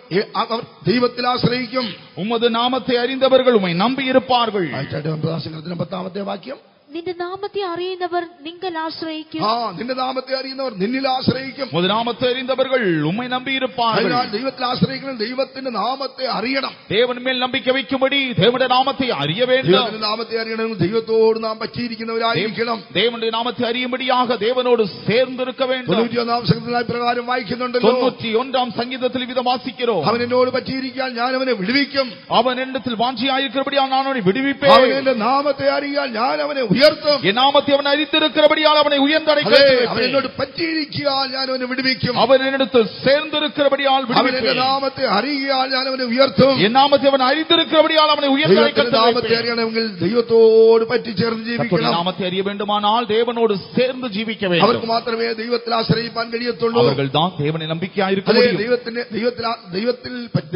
അവർ ദൈവത്തിൽ ആശ്രയിക്കും. உமது நாமத்தை அறிந்தவர்கள் உம்மை நம்பி இருப்பார்கள். 10-ാമത്തെ വാക്യം. നിന്റെ നാമത്തെ അറിയുന്നവർ നിങ്ങൾ ആശ്രയിക്കും. നിന്റെ നാമത്തെ അറിയുന്നവർ നിന്നിൽ ആശ്രയിക്കും. உமது நாமத்தை அறிந்தவர்கள் உம்மை நம்பி இருப்பார்கள். അതിനാൽ ദൈവത്തിൽ ആശ്രയിക്കണം. ദൈവത്തിന്റെ നാമത്തെ അറിയണം. தேவன் மேல் நம்பிக்கை வைக்கும்படி தேவனுடைய நாமத்தை அறிய வேண்டும். ദൈവത്തിന്റെ നാമത്തെ അറിയണമെങ്കിൽ ദൈവത്തോട് നാം പറ്റിയിരിക്കുന്നവരായിരിക്കണം. தேவனுடைய நாமத்தை அறியும்படியாக தேவனோடு சேர்ந்திருக்க வேண்டும். 91-ാം സങ്കീർത്തനത്തിൽ പ്രകാരം വായിക്കുന്നുണ്ടല്ലോ. 91-ാം சங்கீதத்தில் விதம் வாசிக்கிறோம். അവൻ എന്നോട് പറ്റിയിരിക്കാൻ ഞാൻ അവനെ വിടുവിക്കും. அவன் என்னிடத்தில் வாஞ்சியாயிருக்கிறபடியால் நான் அவனை விடுவிப்பேன். അവൻ എന്റെ നാമത്തെ അറിയാൻ ഞാൻ അവനെ ഉയർത്തും. என் நாமத்தை அவன் அறிந்திருக்கிறபடியால் அவனை உயர்ந்தடைக்க അവൻ എന്നോട് പറ്റിയിരിക്കാൻ ഞാൻ അവനെ വിടുവിക്കും. அவன் என்னிடத்தில் சேர்ந்திருக்கிறபடியால் അവൻ എന്റെ നാമത്തെ അറിയാൻ ഞാൻ അവനെ ഉയർത്തും. என் நாமத்தை அவன் அறிந்திருக்கிறபடியால் அவனை உயர்ந்தடைக்க നാമത്തെ അറിയണമെങ്കിൽ ദൈവത്തോട് പറ്റിച്ചേർന്ന് ജീവിക്കണം. நாமத்தை அறிய வேண்டுமானால் தேவனோடு சேர்ந்து ஜீவிக்க வேண்டும். അവർക്ക് മാത്രമേ ദൈവത്തിൽ ആശ്രയിപ്പാൻ കഴിയത്തുള്ളൂ. அவர்கள் தான் தேவனை நம்பிக்கையாயிருக்க முடியும்.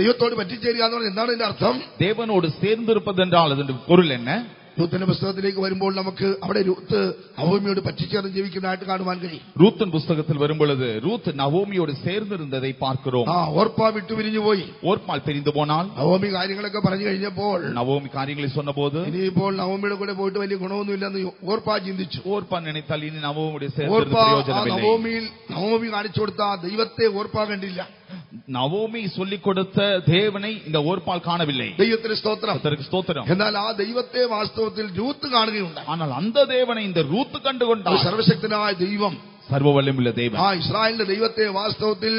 ദൈവത്തോട് പറ്റിച്ചേരുക എന്ന് പറഞ്ഞാൽ എന്താണ് ഇതിന്റെ അർത്ഥം? தேவனோடு சேர்ந்திருப்பது என்றால் அதன் பொருள் என்ன? രൂത്തിന്റെ പുസ്തകത്തിലേക്ക് വരുമ്പോൾ നമുക്ക് അവിടെ രൂത്ത് നവോമിയോട് പറ്റിച്ചേർന്ന് ജീവിക്കുന്നതായിട്ട് കാണുവാൻ കഴിയും. ரூத்தின் புஸ்தகத்தில் வரும் பொழுது ரூத் நவோமியோடு சேர்ந்திருந்ததை பார்க்கிறோம். ഓർപ്പ വിട്ടുപിരിഞ്ഞു പോയി. ஓர்பால் பிரிந்து போனால் നവോമി കാര്യങ്ങളൊക്കെ പറഞ്ഞു കഴിഞ്ഞപ്പോൾ நவோமி காரியங்களை சொன்னபோது ഇനിയിപ്പോൾ നവോമിയുടെ കൂടെ പോയിട്ട് വലിയ ഗുണമൊന്നുമില്ലെന്ന് ഓർപ്പ ചിന്തിച്ചു. ஓர்பால் நினைத்தால் இனி நவோமியோடு சேர்ந்து பிரயோஜனமில்லை. നവോമി കാണിച്ചു കൊടുത്ത ദൈവത്തെ ഓർപ്പ കണ്ടില്ല. நவோமி சொல்லிக் கொடுத்த தேவனை இந்த ஓர்பால் காணவில்லை. ദൈവത്തിന് സ്തോത്രം. ஸ்தோத்திரம். എന്നാൽ ആ ദൈവത്തെ വാസ്തവത്തിൽ രൂത്ത് കാണുകയുണ്ട്. ஆனால் அந்த தேவனை இந்த ரூத் கண்டுகொண்டார். സർവശക്തനായ ദൈവം, സർവ്വവല്ലമുള്ള ദൈവം, ഇസ്രായേലിന്റെ ദൈവത്തെ വാസ്തവത്തിൽ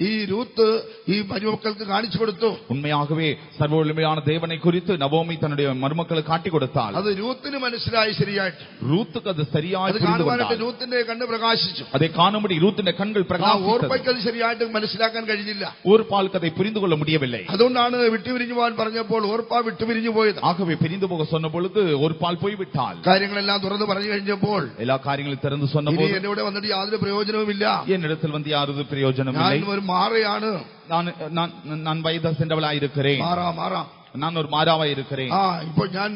ഈ രൂത്ത് ഈ മരുമക്കൾക്ക് കാണിച്ചു കൊടുത്തു. உண்மையாகவே சர்வவல்லமையான தேவனை குறித்து நவோமி தன்னுடைய மருமக்களுக்கு காட்டிக் கொடுத்தாள். അത് ரூത്തിന് മനസ്സിലായി ശരിയായിട്ട്. ரூத்துக்கு அது சரியாய் புரிந்து കാണുവാനായിട്ട് கொண்டாள். രൂത്തിന്റെ കണ്ണ് പ്രകാശിച്ചു. அதை காணும்படி ரூத்தின் கண்கள் பிரகாசித்தது. ഓർപ്പയ്ക്ക് അത് ശരിയായിട്ട് മനസ്സിലാക്കാൻ കഴിഞ്ഞില്ല. ஓர்பாலுக்கு அதை புரிந்து கொள்ள முடியவில்லை. അതുകൊണ്ടാണ് വിട്ടുപിരിഞ്ഞു പോകാൻ പറഞ്ഞപ്പോൾ ഓർപ്പ വിട്ടുപിരിഞ്ഞു പോയത്. ஆகவே பிரிந்து போக சொன்ன பொழுது ஓர்பால் போய்விட்டாள். കാര്യങ്ങളെല്ലാം തുറന്നു പറഞ്ഞു കഴിഞ്ഞപ്പോൾ எல்லா காரியங்களையும் திறந்து சொன்ன ഇനി போது എന്റെ കൂടെ വന്നിട്ട് യാതൊരു പ്രയോജനവും ഇല്ല. என்னிடத்தில் வந்து யாரது பிரயோஜனம் இல்லை. ഞാൻ ഒരു മാറയാണ്. நான் வயது சென்றவளாயிருக்கிறேன். മാറാം நான் ஒரு മാറാവായി இருக்கிறேன். ഇപ്പോൾ ഞാൻ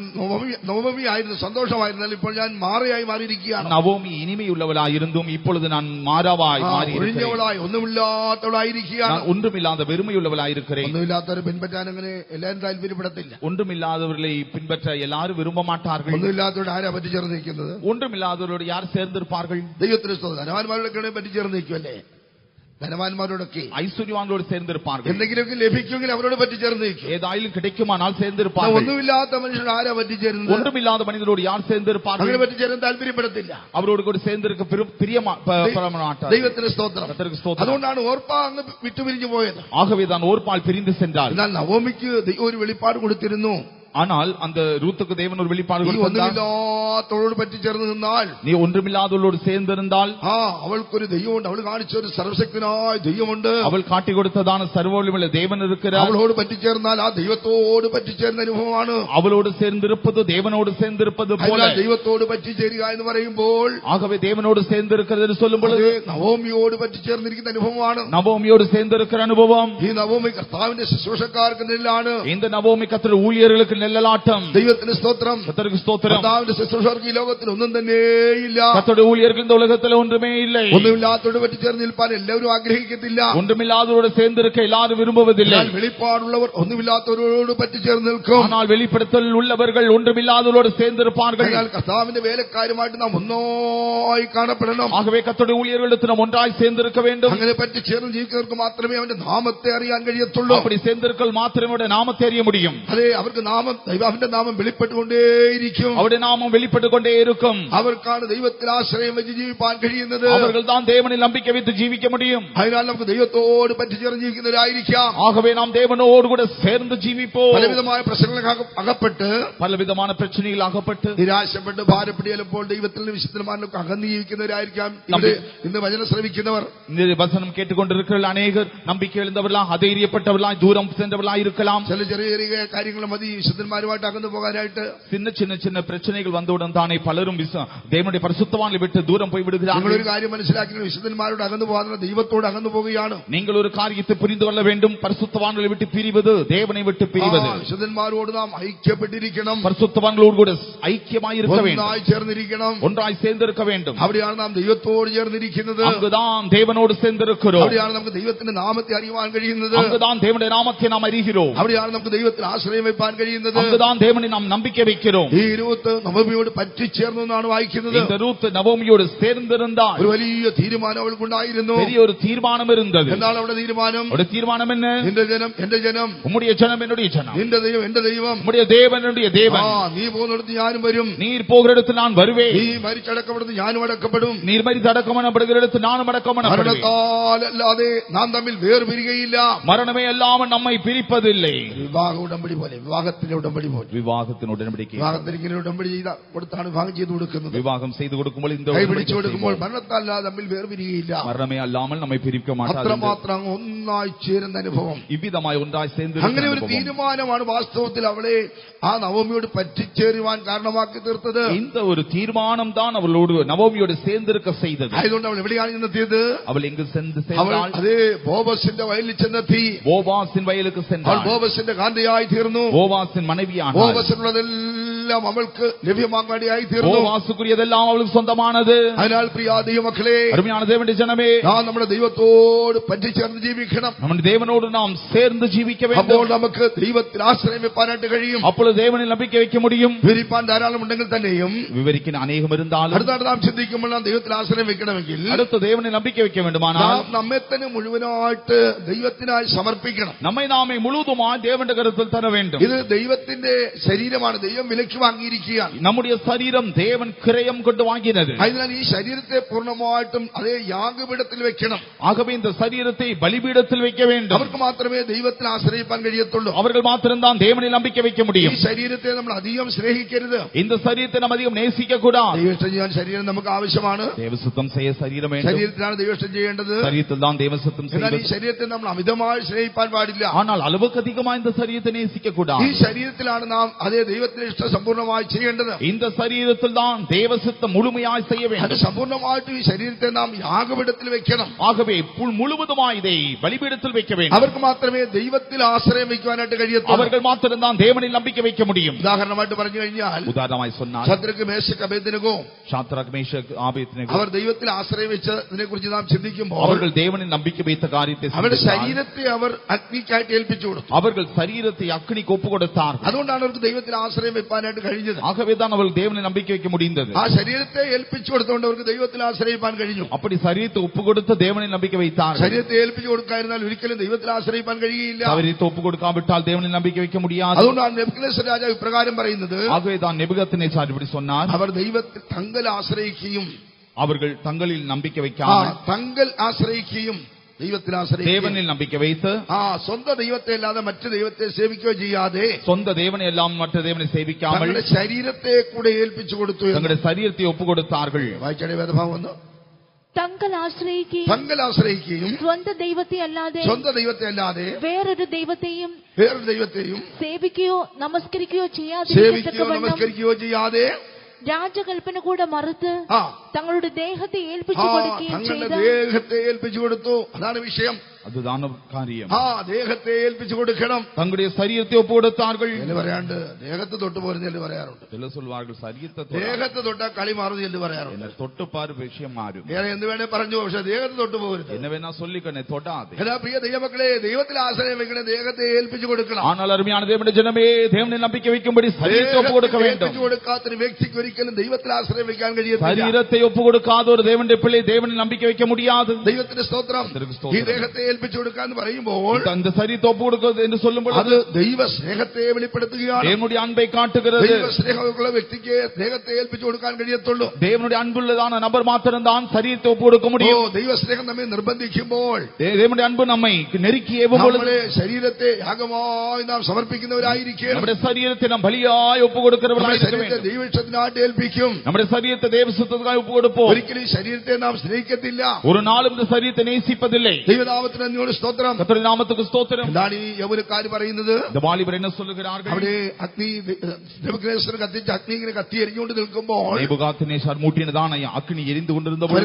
നവോമി ആയിരുന്നു, സന്തോഷമായിരുന്നാൽ ഇപ്പോൾ ഞാൻ മാറയായി മാറിയിരിക്കുകയാണ്. നവോമി ഇനിമയുള്ളവളായിരുന്നും இப்பொழுது நான் മാറാവായി ഒഴിഞ്ഞവളായി ഒന്നുമില്ലാത്തവളായിരിക്കുകയാണ്. ஒன்றுமில்லாத வெறுமையுள்ளவளாயிருக்கிறேன். ഒന്നുമില്ലാത്തവരെ പിൻപറ്റാൻ അങ്ങനെ എല്ലാവരും താല്പര്യപ്പെടത്തില്ല. ஒன்றுமில்லாதவர்களை பின்பற்ற எல்லாரும் விரும்ப மாட்டார்கள். ഒന്നുമില്ലാത്തവരോട് ആരാ പറ്റിച്ചേർന്ന് നിൽക്കുന്നത്? ஒன்றுமில்லாதவரோடு யார் சேர்ந்திருப்பார்கள்? ദൈവത്തിന് സ്തോത്രം. ധനവാന്മാരോടൊക്കെ പറ്റിച്ചേർന്ന് നിൽക്കുമല്ലേ? ധനവാന്മാരോടൊക്കെ ஐஸ்வர்யவான்களோடு சேர்ந்திருப்பார்கள். എന്തെങ്കിലുമൊക്കെ ലഭിക്കുമെങ്കിൽ അവരോട് പറ്റിച്ചേർന്ന് നിൽക്കും. ஏதாயிலும் கிடைக்குமானால் சேர்ந்திருப்பார்கள். ഒന്നുമില്ലാത്ത മനുഷ്യരോട് ആരാ പറ്റിച്ചേരുന്നത്? ஒன்றுமில்லாத மனிதரோடு யார் சேர்ந்திருப்பார்கள்? അങ്ങനെ പറ്റിച്ചേരാൻ താല്പര്യപ്പെടത്തില്ല. அவரோடு கூட சேர்ந்திருக்க பிரியமாட்டார்கள். ദൈവത്തിന് സ്തോത്രം. അതുകൊണ്ടാണ് ഓർപ്പ അങ്ങ് വിട്ടുപിരിഞ്ഞു പോയത്. ஆகவே தான் ஓர்பால் பிரிந்து சென்றார். എന്നാൽ നവോമിക്ക് ഒരു വെളിപ്പാട് കൊടുത്തിരുന്നു. ஆனால் அந்த ரூத்துக்கு தேவன் ஒரு வெளிப்பாடு നീ கொடுத்தார். ഒന്നുമില്ലാത്തവളോട് പറ്റിച്ചേർന്ന് നിന്നാൽ நீ ஒன்றுமில்லாதவளோடு சேர்ந்திருந்தால் അവൾക്കൊരു ദൈവമുണ്ട്. അവൾ കാണിച്ച ഒരു സർവശക്തനായ ദൈവമുണ്ട്. அவள் காட்டி கொடுத்ததான சர்வவல்லமையுள்ள தேவன் இருக்கிறார். അവളോട് പറ്റിച്ചേർന്നാൽ ആ ദൈവത്തോട് പറ്റിച്ചേർന്ന അനുഭവമാണ്. அவளோடு சேர்ந்திருப்பது தேவனோடு சேர்ந்திருப்பது போல. ദൈവത്തോട് പറ്റിച്ചേരുക എന്ന് പറയുമ്പോൾ ஆகவே தேவனோடு சேர்ந்திருக்கிறது என்று சொல்லும் பொழுது നവോമിയോട് പറ്റിച്ചേർന്നിരിക്കുന്ന അനുഭവമാണ്. நவோமியோடு சேர்ந்திருக்கிற அனுபவம். ഈ നവോമി കർത്താവിന്റെ ശുശ്രൂഷക്കാർക്ക് നെല്ലാണ്. இந்த நவோமி கர்த்தருடைய ஊழியர்களுக்கு நெல்லலாட்டம். ദൈവത്തിന് സ്തോത്രം. கர்த்தருக்கு ஸ்தோத்திரம். കർത്താവിന്റെ ശുശ്രൂഷകർക്ക് ഈ ലോകത്തിൽ ഒന്നും തന്നെ ഇല്ല. கர்த்தருடைய ஊழியர்கள் இந்த உலகத்தில் ஒன்றுமே இல்லை. ഒന്നുമില്ലാത്തവരോട് പറ്റിച്ചേർന്ന് നിൽപ്പാൻ എല്ലാവരും ആഗ്രഹിക്കത്തില്ല. ஒன்றுமில்லாதவரோடு சேர்ந்திருக்க எல்லாரும் விரும்புவதில்லை. വെളിപ്പാടുള്ളവർ ഒന്നുമില്ലാത്തവരോട് പറ്റിച്ചേർന്ന് നിൽക്കും. ஆனால் வெளிப்படுத்தல் உள்ளவர்கள் ஒன்றுமில்லாதவரோடு சேர்ந்திருப்பார்கள். കർത്താവിന്റെ വേലക്കാരുമായിട്ട് നാം ഒന്നായി കാണപ്പെടണം. ஆகவே கர்த்தருடைய ஊழியர்களுக்கு நாம் ஒன்றாய் சேர்ந்திருக்க வேண்டும். അങ്ങനെ പറ്റിച്ചേർന്ന് ജീവിക്കുന്നവർക്ക് മാത്രമേ അവന്റെ നാമത്തെ അറിയാൻ കഴിയത്തുള്ളൂ. அப்படி சேர்ந்திருக்கல் மாத்திரமே அவருடைய நாமத்தை அறிய முடியும். അതെ, അവർക്ക് അവന്റെ നാമം വെളിപ്പെട്ടുകൊണ്ടേയിരിക്കും. அவருடைய நாமம் வெளிப்பட்டுக் கொண்டே இருக்கும். അവർക്കാണ് ദൈവത്തിൽ ആശ്രയം വെച്ച് ജീവിപ്പാൻ കഴിയുന്നത്. அவர்கள் தான் தேவனில் நம்பிக்கை வைத்து ஜீவிக்க முடியும். അതിനാൽ നമുക്ക് ദൈവത്തോട് പറ്റിച്ചേർന്ന് ജീവിക്കുന്നവരായിരിക്കാം. ஆகவே நாம் தேவனோடு கூட சேர்ந்து ஜீவிப்போம். പലവിധമായ പ്രശ്നങ്ങൾക്ക് അകപ്പെട്ട് பலவிதமான பிரச்சனைகள் அகப்பட்டு നിരാശപ്പെട്ട് ഭാരപ്പെട്ട് ചിലപ്പോൾ ദൈവത്തിൽ നിന്ന് വിശുദ്ധന്മാരിലൊക്കെ അകന്നു ജീവിക്കുന്നവരായിരിക്കാം ഇന്ന് വചനം ശ്രവിക്കുന്നവർ. இந்த வசனம் கேட்டுக்கொண்டிருக்கிற அநேகர் நம்பிக்கை எழுந்தவர்களாக அதைரியப்பட்டவர்களாக தூரம் சென்றவர்களாக இருக்கலாம். ചില ചെറിയ ചെറിയ കാര്യങ്ങൾ മതി വിശുദ്ധന്മാരുമായിട്ട് അകന്നു പോകാനായിട്ട്. சின்ன பிரச்சனைகள் வந்தவுடன் தானே பலரும் தேவனுடைய பரிசுத்தவான்களை விட்டு தூரம் போய் விடுகிறார்கள். നിങ്ങളൊരു കാര്യം മനസ്സിലാക്കി, വിശുദ്ധന്മാരോട് അകന്നു പോകാതെ ദൈവത്തോട് അകന്നു പോവുകയാണ്. நீங்கள் ஒரு காரியத்தை புரிந்து கொள்ள வேண்டும். பரிசுத்தவான்களை விட்டு பிரிவது தேவனை விட்டு பிரிவது. വിശുദ്ധന്മാരോട് നാം ഐക്യപ്പെട്ടിരിക്കണം. பரிசுத்தவான்களோடு கூட ஐக்கியமாய் இருக்க வேண்டும். ഒന്നായി ചേർന്നിരിക്കണം. ஒன்றாய் சேர்ந்திருக்க வேண்டும். അവിടെയാണ് നാം ദൈവത്തോട് ചേർന്നിരിക്കുന്നത്. அங்குதான் தேவனோடு சேர்ந்திருக்கிறோம். അവിടെയാണ് നമുക്ക് ദൈവത്തിന്റെ നാമത്തെ അറിയുവാൻ കഴിയുന്നത്. அங்குதான் தேவனுடைய நாமத்தை நாம் அறிகிறோம். അവിടെയാണ് നമുക്ക് ദൈവത്തിൽ ആശ്രയം വെപ്പാൻ കഴിയുന്നത്. அங்குதான் தேவனை நாம் நம்பிக்கை வைக்கிறோம். ഈ രൂത്ത് നവോമിയോട് പറ്റിച്ചേർന്നു എന്നാണ് വായിക്കുന്നത്. இந்த ரூத் நவோமியோடு சேர்ந்திருந்தால் ഒരു വലിയ തീരുമാനം അവൾക്കുണ്ടായിരുന്നു. பெரிய ஒரு தீர்மானம் இருந்தது. എന്താണ് അവിടെ തീരുമാനം? ஒரு தீர்மானம் என்ன? നിന്റെ ജനം എന്റെ ജനം, உம்முடைய ஜனம் என்னுடைய ஜனம், നിന്റെ ദൈവം എന്റെ ദൈവം, உம்முடைய தேவன் என்னுடைய தேவன். നീ പോകുന്നിടത്ത് ഞാനും വരും, நீர் போகிற இடத்தில் நான் வருவேன், നീ മരിച്ചടക്കപ്പെടുന്നത് ഞാനും അടക്കപ്പെടും, நீர் மரித்து அடக்கமனப்படுகிற இடத்தில் நானும் அடக்கமனப்படுவேன். മരണത്താലല്ലാതെ നാം തമ്മിൽ വേർപിരികയില്ല. மரணமே அல்லாமல் நம்மை பிரிப்பதில்லை. വിവാഹ ഉടമ്പടി പോലെ, വിവാഹത്തിന്റെ ഉടമ്പടി പോലെ. விவாகத்தின் உடன்படிக்கை. വിവാഹത്തിന് ഇങ്ങനെ ഉടമ്പടി ചെയ്ത കൊടുത്താണ് വിവാഹം ചെയ്തു കൊടുക്കുന്നത്. விவாகம் செய்து கொடுக்கும்போது இந்த കൈപിടിച്ചു കൊടുക്കുമ്പോൾ മരണത്താലല്ലാതെ തമ്മിൽ വേർപിരികയില്ല. மரணமே அல்லாமல் நம்மை பிரிக்க மாட்டாது. അത്രമാത്രം ഒന്നായി ചേരുന്ന അനുഭവം. இவ்விதமாய் ஒன்றாய் சேர்ந்து അങ്ങനെ ഒരു തീരുമാനമാണ് വാസ്തവത്തിൽ അവളെ ആ നവോമിയോട് പറ്റിച്ചേരുവാൻ കാരണമാക്കി തീർത്തത്. இந்த ஒரு தீர்மானம் தான் அவளோடு നവോമിയോട് சேர்ந்திருக்க செய்தது. അതുകൊണ്ട് അവൾ എവിടെയാണ് ചെന്നെത്തിയത്? அவள் எங்கு சென்று അവൾ சேர்ந்தாள்? അതേ ബോബസിന്റെ വയലിൽ ചെന്നെത്തി. போவாசின் வயலுக்கு അവൾ சென்றாள். ബോബസിന്റെ കാന്തയായി തീർന്നു. போவாசின் மனைவியானாள். ബോബസിനുള്ളതെല്ലാം അവൾക്ക് ലഭ്യമാകാനിയായി തീർന്നു. போவாசுக்குரியதெல்லாம் அவளுக்கு சொந்தமானது. അതിനാൽ പ്രിയ ദൈവമക്കളെ, அருமையான தேவனுடைய ஜனமே, നാം നമ്മുടെ ദൈവത്തോട് പറ്റിച്ചേർന്ന് ജീവിക്കണം. നമ്മുടെ தேவனோடு நாம் சேர்ந்து ஜீவிக்க അപ്പോൾ வேண்டும். നമുക്ക് ദൈവത്തിൽ ആശ്രയം വെപ്പാനായിട്ട് കഴിയും. அப்பொழுது தேவனில் நம்பிக்கை வைக்க முடியும். വിവരിപ്പാൻ ധാരാളം ഉണ്ടെങ്കിൽ തന്നെയും விவரிக்க அநேகம் இருந்தாலும் അടുത്താണ് നാം ചിന്തിക്കുമ്പോൾ നാം ദൈവത്തിൽ ആശ്രയം വെക്കണമെങ്കിൽ அடுத்த தேவனில் நம்பிக்கை வைக்க வேண்டுமானால் നാം നമ്മെ തന്നെ മുഴുവനായിട്ട് ദൈവത്തിനായി സമർപ്പിക്കണം. நம்மை நாமே முழுவதுமாய் தேவனுடைய கருத்தில் தர வேண்டும். ഇത് ദൈവത്തിന്റെ ശരീരമാണ്. ദൈവം വിലക്ക് വാങ്ങിയിരിക്കുകയാണ്. நம்முடைய சரீரம் தேவன் கிரயம் கொண்டு வாங்கினது. അതിനാൽ ഈ ശരീരത്തെ പൂർണ്ണമായിട്ടും അതേ യാഗപീഠത്തിൽ വെക്കണം. ஆகவே இந்த சரீரத்தை பலிபீடத்தில் வைக்க வேண்டும். അവർക്ക് മാത്രമേ ദൈവത്തിൽ ആശ്രയിപ്പാൻ കഴിയത്തുള്ളൂ. அவர்கள் மாத்திரம்தான் தேவனில் நம்பிக்கை வைக்க ഈ முடியும். ശരീരത്തെ നമ്മൾ അധികം സ്നേഹിക്കരുത്. இந்த சரீரத்தை நாம் அதிகம் நேசிக்க கூடாது. ദൈവഷ്ടം ചെയ്യാൻ ശരീരം നമുക്ക് ആവശ്യമാണ്. தேவசுத்தம் செய்ய சரீரம் வேண்டும். ശരീരത്തിലാണ് ദൈവഷ്ടം ചെയ്യേണ്ടത്. சரீரத்தில் தான் தேவசுத்தம் എന്നാൽ ഈ செய்வது. ശരീരത്തെ നമ്മൾ അമിതമായി സ്നേഹിപ്പാൻ പാടില്ല. ஆனால் அளவுக்கு அதிகமாக இந்த சரீரத்தை நேசிக்க ഈ கூடாது. ശരീരത്തിലാണ് നാം അതേ ദൈവത്തിന്റെ ഇഷ്ടം സമ്പൂർണ്ണമായി ചെയ്യേണ്ടത്. இந்த சரீரத்தில் தான் தேவசுத்தம் முழுமையாய் செய்ய അത് வேண்டும். സമ്പൂർണ്ണമായിട്ടും ഈ ശരീരത്തെ നാം യാഗപീഠത്തിൽ വെക്കണം. ஆகவே முழுவதுமாய் இதை பலிபீடத்தில் வைக்க வேண்டும். അവർക്ക് മാത്രമേ ദൈവത്തിൽ ആശ്രയം വെക്കുവാനായിട്ട് കഴിയത്തുള്ളൂ. அவர்கள் மாத்திரம்தான் தேவனில் நம்பிக்கை வைக்க முடியும். ഉദാഹരണമായിട്ട് പറഞ്ഞു കഴിഞ്ഞാൽ உதாரணமாய் சொன்னால் Shadrach Meshach Abednego Shadrach Meshach Abednego അവർ ദൈവത്തിൽ ആശ്രയം വെച്ചതിനെ കുറിച്ച് നാം ചിന്തിക്കുമ്പോൾ அவர்கள் தேவனில் நம்பிக்கை வைத்த காரியத்தை അവരുടെ சிந்தித்தால் ശരീരത്തെ അവർ അഗ്നിക്കായിട്ട് ഏൽപ്പിച്ചു കൊടുത്തു. அவர்கள் சரீரத்தை அக்னிக்கு ஒப்பு கொடுத்தார்கள். അതുകൊണ്ടാണ് അവർക്ക് ദൈവത്തിൽ ആശ്രയം വെപ്പാനായിട്ട് കഴിഞ്ഞത്. ஆகவே தான் அவர்கள் தேவனில் நம்பிக்கை வைக்க முடிந்தது. ആ ശരീരത്തെ ഏൽപ്പിച്ചു കൊടുത്തുകൊണ്ട് അവർക്ക് ദൈവത്തിൽ ആശ്രയിപ്പാൻ കഴിഞ്ഞു. அப்படி சரீரத்தை ஒப்பு கொடுத்து தேவனில் நம்பிக்கை வைத்தார்கள். ശരീരത്തെ ഏൽപ്പിച്ചു കൊടുക്കാതിരുന്നാൽ ഒരിക്കലും ദൈവത്തിൽ ആശ്രയിപ്പാൻ കഴിയില്ല. சரீரத்தை ஒப்பு கொடுக்காவிட்டால் தேவனில் நம்பிக்கை வைக்க முடியாது. അതുകൊണ്ടാണ് നെബൂഖദ്നേസർ രാജാവ് ഇപ്രകാരം പറയുന്നത്, ஆகவே தான் நேபுகாத்நேச்சார் இப்படி சொன்னார், അവർ ദൈവത്തിൽ തങ്കൽ ആശ്രയിക്കുകയും அவர்கள் தங்களில் நம்பிக்கை வைக்காமல் തങ്കൽ ആശ്രയിക്കുകയും ദൈവത്തിൽ ആശ്രയിക്കുകയും தேவனில் நம்பிக்கை வைத்து സ്വന്തം ദൈവത്തെ അല്ലാതെ മറ്റു ദൈവത്തെ സേവിക്കുകയോ ചെയ്യാതെ சொந்த தேவனை எல்லாம் மற்ற தேவனை சேவிக்காமல் തങ്ങളുടെ ശരീരത്തെ കൂടെ ഏൽപ്പിച്ചു കൊടുത്തു. தங்களுடைய சரீரத்தை ஒப்பு கொடுத்தார்கள். വായിച്ചടേ വേദഭാഗം വന്നു. തങ്ങൾ ആശ്രയിക്കുകയും സ്വന്തം ദൈവത്തെ അല്ലാതെ വേറൊരു ദൈവത്തെയും സേവിക്കുകയോ നമസ്കരിക്കുകയോ ചെയ്യാതെ രാജകൽപ്പന കൂടെ മറുത്ത് തങ്ങളുടെ ദേഹത്തെ ഏൽപ്പിച്ചു കൊടുത്തു. അതാണ് വിഷയം. அதுதான் காரியம். ദേഹത്തെ ഏൽപ്പിച്ചു കൊടുക്കണം. தங்களுடைய சரீரத்தை ஒப்பு கொடுத்தார்கள். എന്ന് പറയാണ്ട് ദേഹത്ത് തൊട്ട് പോരുന്ന എന്ന് പറയാറുണ്ട്. ചിലർ சொல்வார்கள் சரீரத்தை ദേഹത്ത് തൊട്ടാൽ കളി മാറുന്നു എന്ന് പറയാറുണ്ട്. തൊട്ട് പാർ വിഷയം മാറും. എന്ത് വേണേ പറഞ്ഞു, പക്ഷെ ദേഹത്ത് തൊട്ട് പോകരുത്. என்ன வேணா சொல்லிக்கணே தொடாதே. എല്ലാ പ്രിയ ദൈവമക്കളെ, ദൈവത്തിൽ ആശ്രയം വെക്കണേ, ദേഹത്തെ ഏൽപ്പിച്ചു കൊടുക്കണം. ஆனால் அருமையான தேவனுடைய ஜனமே, தேவனில் நம்பிக்கை வைக்கும்படி சரீரத்தை ஒப்பு கொடுக்க வேண்டும். ഏൽപ്പിച്ചു കൊടുക്കാത്തൊരു വ്യക്തിക്ക് ഒരിക്കലും ദൈവത്തിൽ ആശ്രയം വെക്കാൻ കഴിയത്തില്ല. சரீரத்தை ஒப்பு கொடுக்காத ஒரு தேவனுடைய பிள்ளை தேவனில் நம்பிக்கை வைக்க முடியாது. ദൈവത്തിന്റെ സ്തോത്രം. ഈ ദേഹത്തെ ഏൽപ്പിച്ചു കൊടുക്കാന്ന് പറയുമ്പോൾ அந்த சரீரத்தை ஒப்பு கொடுக்கிறது என்று சொல்லும்போது അത് ദൈവ സ്നേഹത്തെ വെളിപ്പെടുത്തുകയാണ്. தேவனுடைய அன்பை காட்டுகிறது. ദൈവ സ്നേഹമുള്ള വ്യക്തിക്ക് ദേഹത്തെ ഏൽപ്പിച്ചു കൊടുക്കാൻ കഴിയത്തുള്ളൂ. தேவனுடைய அன்புள்ளதான நபர் மாத்திரம்தான் சரீரத்தை ஒப்பு கொடுக்க முடியும். ദൈവ സ്നേഹം നമ്മെ നിർബന്ധിക്കുമ്പോൾ, தேவனுடைய அன்பு நம்மை நெருக்கி ஏவும்போது നമ്മുടെ ശരീരത്തെ യാഗമായി നാം സമർപ്പിക്കുന്നവരായിരിക്കും. നമ്മുടെ ശരീരത്തെ നാം ബലിയായി ഒപ്പ് കൊടുക്കുന്നവരായിരിക്കും. ദൈവത്തിനായിട്ട് ഏൽപ്പിക്കും. നമ്മുടെ ശരീരത്തെ ദേവസ്വത്തിനായി ഒപ്പ് കൊടുപ്പോ. ഒരിക്കലും ശരീരത്തെ നാം സ്നേഹിക്കത്തില്ല. ഒരു നാളും இந்த ശരീരത്തെ நேசிப்பதில்லை. ദൈവനാമത്തിന് നന്ദിയോടെ സ്തോത്രം. கர்த்தருடைய நாமத்துக்கு ஸ்தோத்திரம். എന്താണ് ഈ യൗവനക്കാർ പറയുന്നത്? இந்த വാലിബർ என்ன சொல்லுகிறார்கள்? അവിടെ അഗ്നി നെബൂഖദ്നേസർ കത്തിച്ച് അഗ്നി ഇങ്ങനെ കത്തി എരിഞ്ഞുകൊണ്ട് നിൽക്കുമ്പോൾ നെബൂഖദ്നേസർ മൂട്ടിനതാണ് അഗ്നി എരിഞ്ഞു കൊണ്ടിരുന്നപ്പോൾ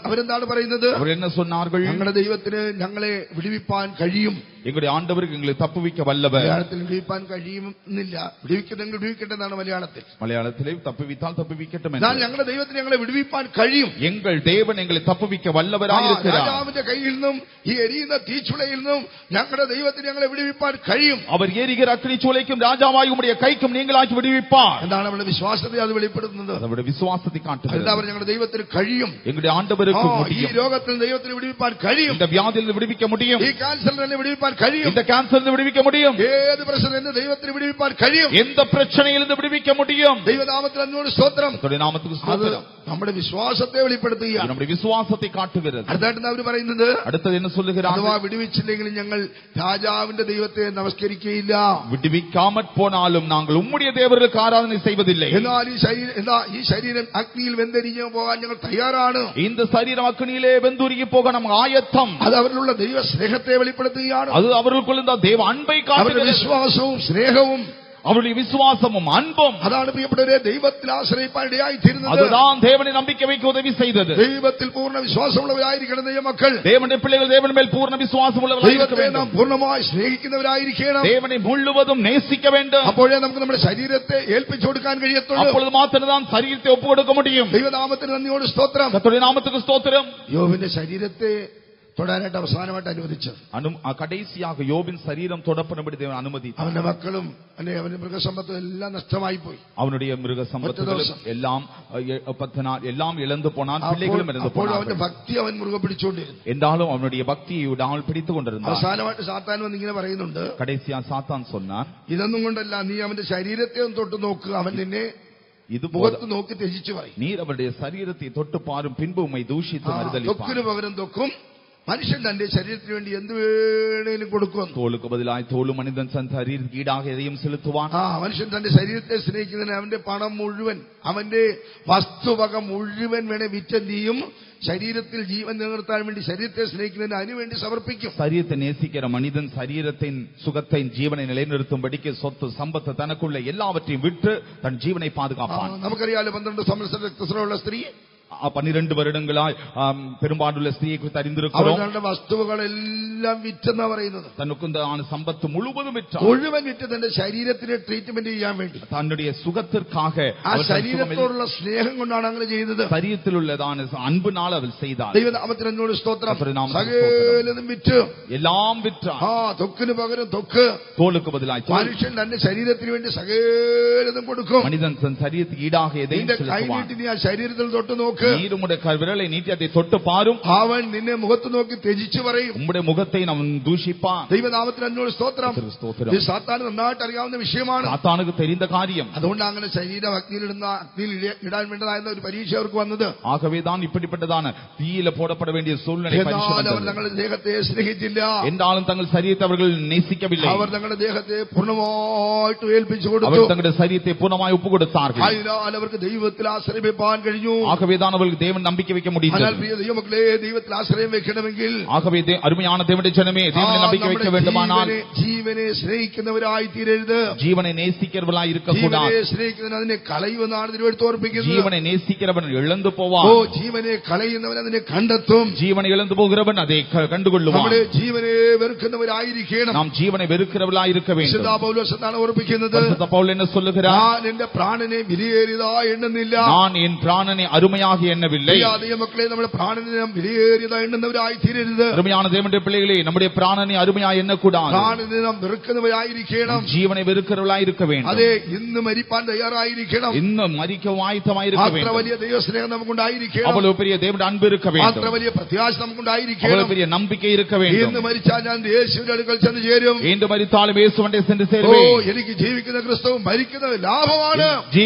അവരെന്താണ് പറയുന്നത്? അവർ என்ன சொன்னார்கள்? ഞങ്ങളുടെ ദൈവത്തിന് ഞങ്ങളെ വിടുവിപ്പാൻ കഴിയും. எங்களுடைய ஆண்டவருக்கு எங்களை தப்புவிக்க வல்லவர். മലയാളത്തിൽ വിടുവിപ്പാൻ കഴിയുന്നില്ല, വിടുവിക്കുന്നെങ്കിൽ വിടുവിക്കട്ടെ എന്നാണ് മലയാളത്തിൽ. മലയാളത്തിലെ തப்புവിത്താൽ തப்புവിക്കട്ടെ. ഞങ്ങളുടെ ദൈവത്തിന് ഞങ്ങളെ വിടുവിപ്പാൻ കഴിയും. എங்கள் தேவன் எங்களை தப்புவிக்க வல்லவராயிருக்கிறார். രാജാവിന്റെ കയ്യിൽ നിന്നും ഈ എരിയുന്ന തീച്ചുളയിൽ നിന്നും ഞങ്ങളുടെ ദൈവത്തിന് ഞങ്ങളെ വിടുവിപ്പാൻ കഴിയും. அவர் எரிகிற அக்கினி சூளைக்கும் ராஜாவாய் உம்முடைய கைக்கும் நீங்களாக்கி விடுவிப்பார். എന്താണ് നമ്മുടെ വിശ്വാസത്തെ അത് വെളിപ്പെടുത്തുന്നത്? നമ്മുടെ വിശ്വാസത്തെ കാട്ടുന്നത്. എന്താ ഞങ്ങളുടെ ദൈവത്തിന് കഴിയും. எங்களுடைய ஆண்டவருக்கு ഈ രോഗത്തിൽ ദൈവത്തിന് വിടുവിപ്പാൻ കഴിയും. இந்த வியாதியில் விடுவிக்க முடியும். ഈ ക്യാൻസറിൽ തന്നെ വിടുവിപ്പാൻ കഴിയും. இந்த கேன்சரில் விடுவிக்க முடியும். ഏത് പ്രശ്നത്തിൽ ദൈവത്തിന് വിടുവിപ്പാൻ കഴിയും. எந்த பிரச்சனையிலிருந்து விடுவிக்க முடியும். ദൈവനാമത്തിൽ അന്നോട് സ്തോത്രം. கர்த்தருடைய நாமத்துக்கு ஸ்தோத்திரம். നമ്മുടെ വിശ്വാസത്തെ വെളിപ്പെടുത്തുകയാണ്. നമ്മുടെ വിശ്വാസത്തെ കാട്ടുகிறது. അടുത്തായിട്ട് അവർ പറയുന്നത്, അടുത്തത് എന്ന് சொல்லுகிறார்கள், അഥവാ വിടുവിച്ചില്ലെങ്കിലും ഞങ്ങൾ രാജാവിന്റെ ദൈവത്തെ നമസ്കരിക്കുകയില്ല. விடுவிக்காமற் போனாலும் நாங்கள் உம்முடைய தேவர்களுக்கு ஆராதனை செய்வதில்லை. എന്നാൽ ഈ ശരീരം അഗ്നിയിൽ വെന്തെരിഞ്ഞു പോകാൻ ഞങ്ങൾ തയ്യാറാണ്. இந்த சரீரம் அக்னியிலே வெந்துருகி போக நம் ஆயத்தம். അത് അവരിലുള്ള ദൈവ സ്നേഹത്തെ വെളിപ്പെടുത്തുകയാണ്. அது அவர்களுக்குள்ள தேவ அன்பை காட்டுகிறது. വിശ്വാസവും സ്നേഹവും அவருடைய விசுவாசமும் அன்பும் അതാണ് പ്രിയപ്പെട്ടവരെ ദൈവത്തിൽ ആശ്രയിപ്പാൻ ഇടയായി തീരുന്നത്. அதுதான் தேவனை நம்பிக்கை வைக்க உதவி செய்தது. ദൈവത്തിൽ പൂർണ്ണ വിശ്വാസമുള്ളവരായിരിക്കണം ദൈവമക്കൾ. தேவனுடைய பிள்ளைகள் தேவன் மேல் பூர்ண விசுவாசம் உள்ளவர்களாയിരിக்க வேண்டும். നാം പൂർണ്ണമായി സ്നേഹിക്കുന്നവരായിരിക്കണം. தேவனை முழுவதும் நேசிக்க வேண்டும். അപ്പോഴേ നമുക്ക് നമ്മുടെ ശരീരത്തെ ഏൽപ്പിച്ചു കൊടുക്കാൻ കഴിയത്തുള്ളൂ. அப்பொழுது மாத்திரம்தான் சரீரத்தை ஒப்பு கொடுக்க முடியும். ദൈവനാമത്തിന് നന്ദിയോട് സ്തോത്രം. கர்த்தருடைய நாமத்துக்கு ஸ்தோத்திரம். യോബിന്റെ ശരീരത്തെ തൊടാനായിട്ട് അവസാനമായിട്ട് അനുവദിച്ചത്. കടൈസിയാക യോബിൻ ശരീരം തൊടപ്പെടുമ്പടി ദൈവം അനുമതി. അവന്റെ മക്കളും അവന്റെ മൃഗസമ്പത്തും എല്ലാം നഷ്ടമായി പോയി. അവനുடைய മൃഗസമ്പത്തുകൾ എല്ലാം ഇളന്നു പോനാൽ പിള്ളകളും ഇളന്നു പോனால் അവന്റെ ഭക്തി അവൻ മുറുകെ പിടിച്ചുകൊണ്ടിരുന്നു. എന്താളും അവനുடைய ഭക്തിயை അവൻ പിടിച്ചുകൊണ്ടിരുന്നു. അവസാനമായിട്ട് സാത്താൻ വന്ന് ഇങ്ങനെ പറയുന്നുണ്ട്, കടൈസിയാ സാത്താൻ சொன்னான், ഇതൊന്നും കൊണ്ടല്ല, നീ അവന്റെ ശരീരത്തെ ഒന്ന് തൊട്ട് നോക്കുക, അവൻ നിന്നെ മുഖത്ത് നോക്കി ത്യജിച്ചു പറയും. നീ അവരുടെ ശരീരത്തെ തൊട്ട് പാരും പിൻപ് ഉമ്മை ദൂഷിத்து മറുതലിപ്പാൻ. തൊക്കിന് പകരം തൊക്കും. മനുഷ്യൻ തന്റെ ശരീരത്തിന് വേണ്ടി എന്ത് വേണേലും കൊടുക്കും. തോലുക്ക് ബദലായി തോലും മനിതൻ ശരീരത്തിന് ഈടാக എதையும் செலுத்துவாൻ. മനുഷ്യൻ തന്റെ ശരീരത്തെ സ്നേഹിക്കുന്നതിന് അവന്റെ പണം മുഴുവൻ, അവന്റെ വസ്തുവക മുഴുവൻ വേണേ വിറ്റെന്തിയും ശരീരത്തിൽ ജീവൻ നിലനിർത്താൻ വേണ്ടി ശരീരത്തെ സ്നേഹിക്കുന്നതിന് അതിനുവേണ്ടി സമർപ്പിക്കും. ശരീരത്തെ നേസിக்கிற മനിതൻ ശരീരത്തിൻ സുഖத்தை ജീവனை நிலைநிறுத்தும்படிக்கு சொத்து சம்பத்து தனக்குள்ள எல்லாவற்றையும் விட்டு தன் ஜீவனை பாதுகாப்பான். നമുക്കറിയാലോ 12 സംവത്സര രക്തസ്രാവമുള്ള സ്ത്രീ 12 வருடங்களாய் பெரும்பாடுள்ள ஸ்திரியை குறித்து அறிந்திருக்கிறோம். അവരുടെ വസ്തുവകളെല്ലാം വിറ്റെന്നാ പറയുന്നത്. തനക്കുണ്ടാன സമ്പത്ത് മുഴുവനും വിറ്റാൻ, മുഴുവൻ വിറ്റ് തന്റെ ശരീരത്തിന് ട്രീറ്റ്മെന്റ് ചെയ്യാൻ വേണ്ടി, തன்னுடைய സുഖത്തിற்காக, ആ ശരീരത്തോടുള്ള സ്നേഹം കൊണ്ടാണ് അങ്ങനെ ചെയ്തത്. ശരീരത്തിലുള്ളതാണ് അൻപിനാൽ അവൾ ചെയ്താൽ. ദൈവനാമത്തിനോട് സ്തോത്രം. സകലതും വിറ്റ്, എല്ലാം വിറ്റാൻ. തൊക്കിന് പകരം തൊക്ക്, തോലുക്ക് ബദലായി മനുഷ്യൻ തന്റെ ശരീരത്തിന് വേണ്ടി സകലതും കൊടുക്കും. മനിതൻ തൻ ശരീരത്തിൽ ഈടാக എதையும் കൈ നീട്ടി നീ ആ ശരീരത്തിൽ തൊട്ട് നോക്ക്. നോക്ക്. நீர் உம்முடைய விரலை நீட்டி அதை தொட்டு பாரும். അവൻ നിന്നെ മുഖത്ത് നോക്കി ത്യജിച്ചു പറയും. உம்முடைய முகத்தை நாம் தூஷிப்பான். ദൈവനാമത്തിന് അന്നോട് സ്തോത്രം. ഇത് സാത്താന് നന്നായിട്ട് അറിയാവുന്ന വിഷയമാണ്. சாத்தானுக்கு தெரிந்த காரியம். അതുകൊണ്ട് അങ്ങനെ ശരീരം അഗ്നിയിൽ ഇടാൻ വേണ്ടതായിരുന്ന ഒരു പരീക്ഷ അവർക്ക് വന്നത്. ஆகவேதான் இப்படிப்பட்டதான தீயில போடப்பட வேண்டிய சூழ்நிலை பரிசு അവർ வந்தது. തങ്ങളുടെ ദേഹത്തെ സ്നേഹിച്ചില്ല. என்றாலும் தங்கள் சரீரத்தை அவர்கள் நேசிக்கவில்லை. അവർ തങ്ങളുടെ ദേഹത്തെ പൂർണ്ണമായിട്ട് ഏൽപ്പിച്ചു കൊടുത്തു. അവർ தங்களுடைய சரீரத்தை பூர்ணமாய் ஒப்பு கொடுத்தார்கள். അതിനാൽ അവർക്ക് ദൈവത്തിൽ ആശ്രയിപ്പാൻ കഴിഞ്ഞു. ஆகவேதான் அவர்களுக்கு தேவன் நம்பிக்கை வைக்க முடிந்தது. ஆனால் പ്രിയ ദൈവമക്കളെ, ദൈവത്തിൽ ആശ്രയം വെക്കണമെങ്കിൽ, ஆகவே அருமையான தேவனுடைய ஜனமே, தேவனில் நம்பிக்கை வைக்க வேண்டுமானால் ജീവനെ സ്നേഹിക്കുന്നവരായി തീരരുത്. ஜீவனை நேசிக்கிறவர்களாய் இருக்க கூடாது. ജീവനെ സ്നേഹിക്കുന്നവൻ അതിനെ കളയുമെന്നാണ് തിരുവെഴുത്ത് ഓർപ്പിക്കുന്നത്. ஜீவனை நேசிக்கிறவன் இழந்து போவான். ജീവനെ കളയുന്നവൻ അതിനെ കണ്ടെത്തും. ஜீவனை இழந்து போகிறவன் அதை கண்டுകൊള്ളുவான். നമ്മുടെ ജീവനെ വെറുക്കുന്നവരായിരിക്കണം. நாம் ஜீவனை வெறுக்கிறவர்களாய் இருக்க வேண்டும். വിശുദ്ധ പൗലോസ് എന്താണ് ഓർപ്പിക്കുന്നത്? பரிசுத்த பவுல் என்ன சொல்லுகிறார்? ഞാൻ എന്റെ പ്രാണനെ വിലയേറിയതായി എണ്ണുന്നില്ല. நான் என் பிராணனை அருமையாக எண்ணவில்லை. ദൈവമക്കളെ, നമ്മുടെ പ്രാണനെ നാം വിലയേറിയതായി എണ്ണുന്നവരായി തീരരുത്. அருமையான தேவனுடைய பிள்ளைகளே, நம்முடைய பிராணனை அருமையாக எண்ணக்கூடாது. പ്രാണനെ നാം വെറുക്കുന്നവരായിരിക്കണം. ஜீவனை வெறுக்கிறவர்களாய் இருக்க வேண்டும். അതെ, ഇന്ന് മരിപ്പാൻ തയ്യാറായിരിക്കണം. இன்னும் மரிக்க ஆயத்தமாய் இருக்க അത്ര வேண்டும். വലിയ ദൈവസ്നേഹം നമുക്കുണ്ടായിരിക്കണം. அவ்வளவு பெரிய தேவனுடைய அன்பு இருக்க അത്ര வேண்டும். വലിയ പ്രത്യാശ നമുക്കുണ്ടായിരിക്കണം. அவ்வளவு பெரிய நம்பிக்கை இருக்க வேண்டும். ഇന്ന് മരിച്ചാൽ ഞാൻ യേശുവിന്റെ അടുക്കൽ ചെന്ന് ചേരും. என்று மரித்தாலும் இயேசுவண்டை சென்று ഓ, சேருவேன். എനിക്ക് ജീവിക്കുന്ന ക്രിസ്തുവും മരിക്കുന്നത് ലാഭമാണ്.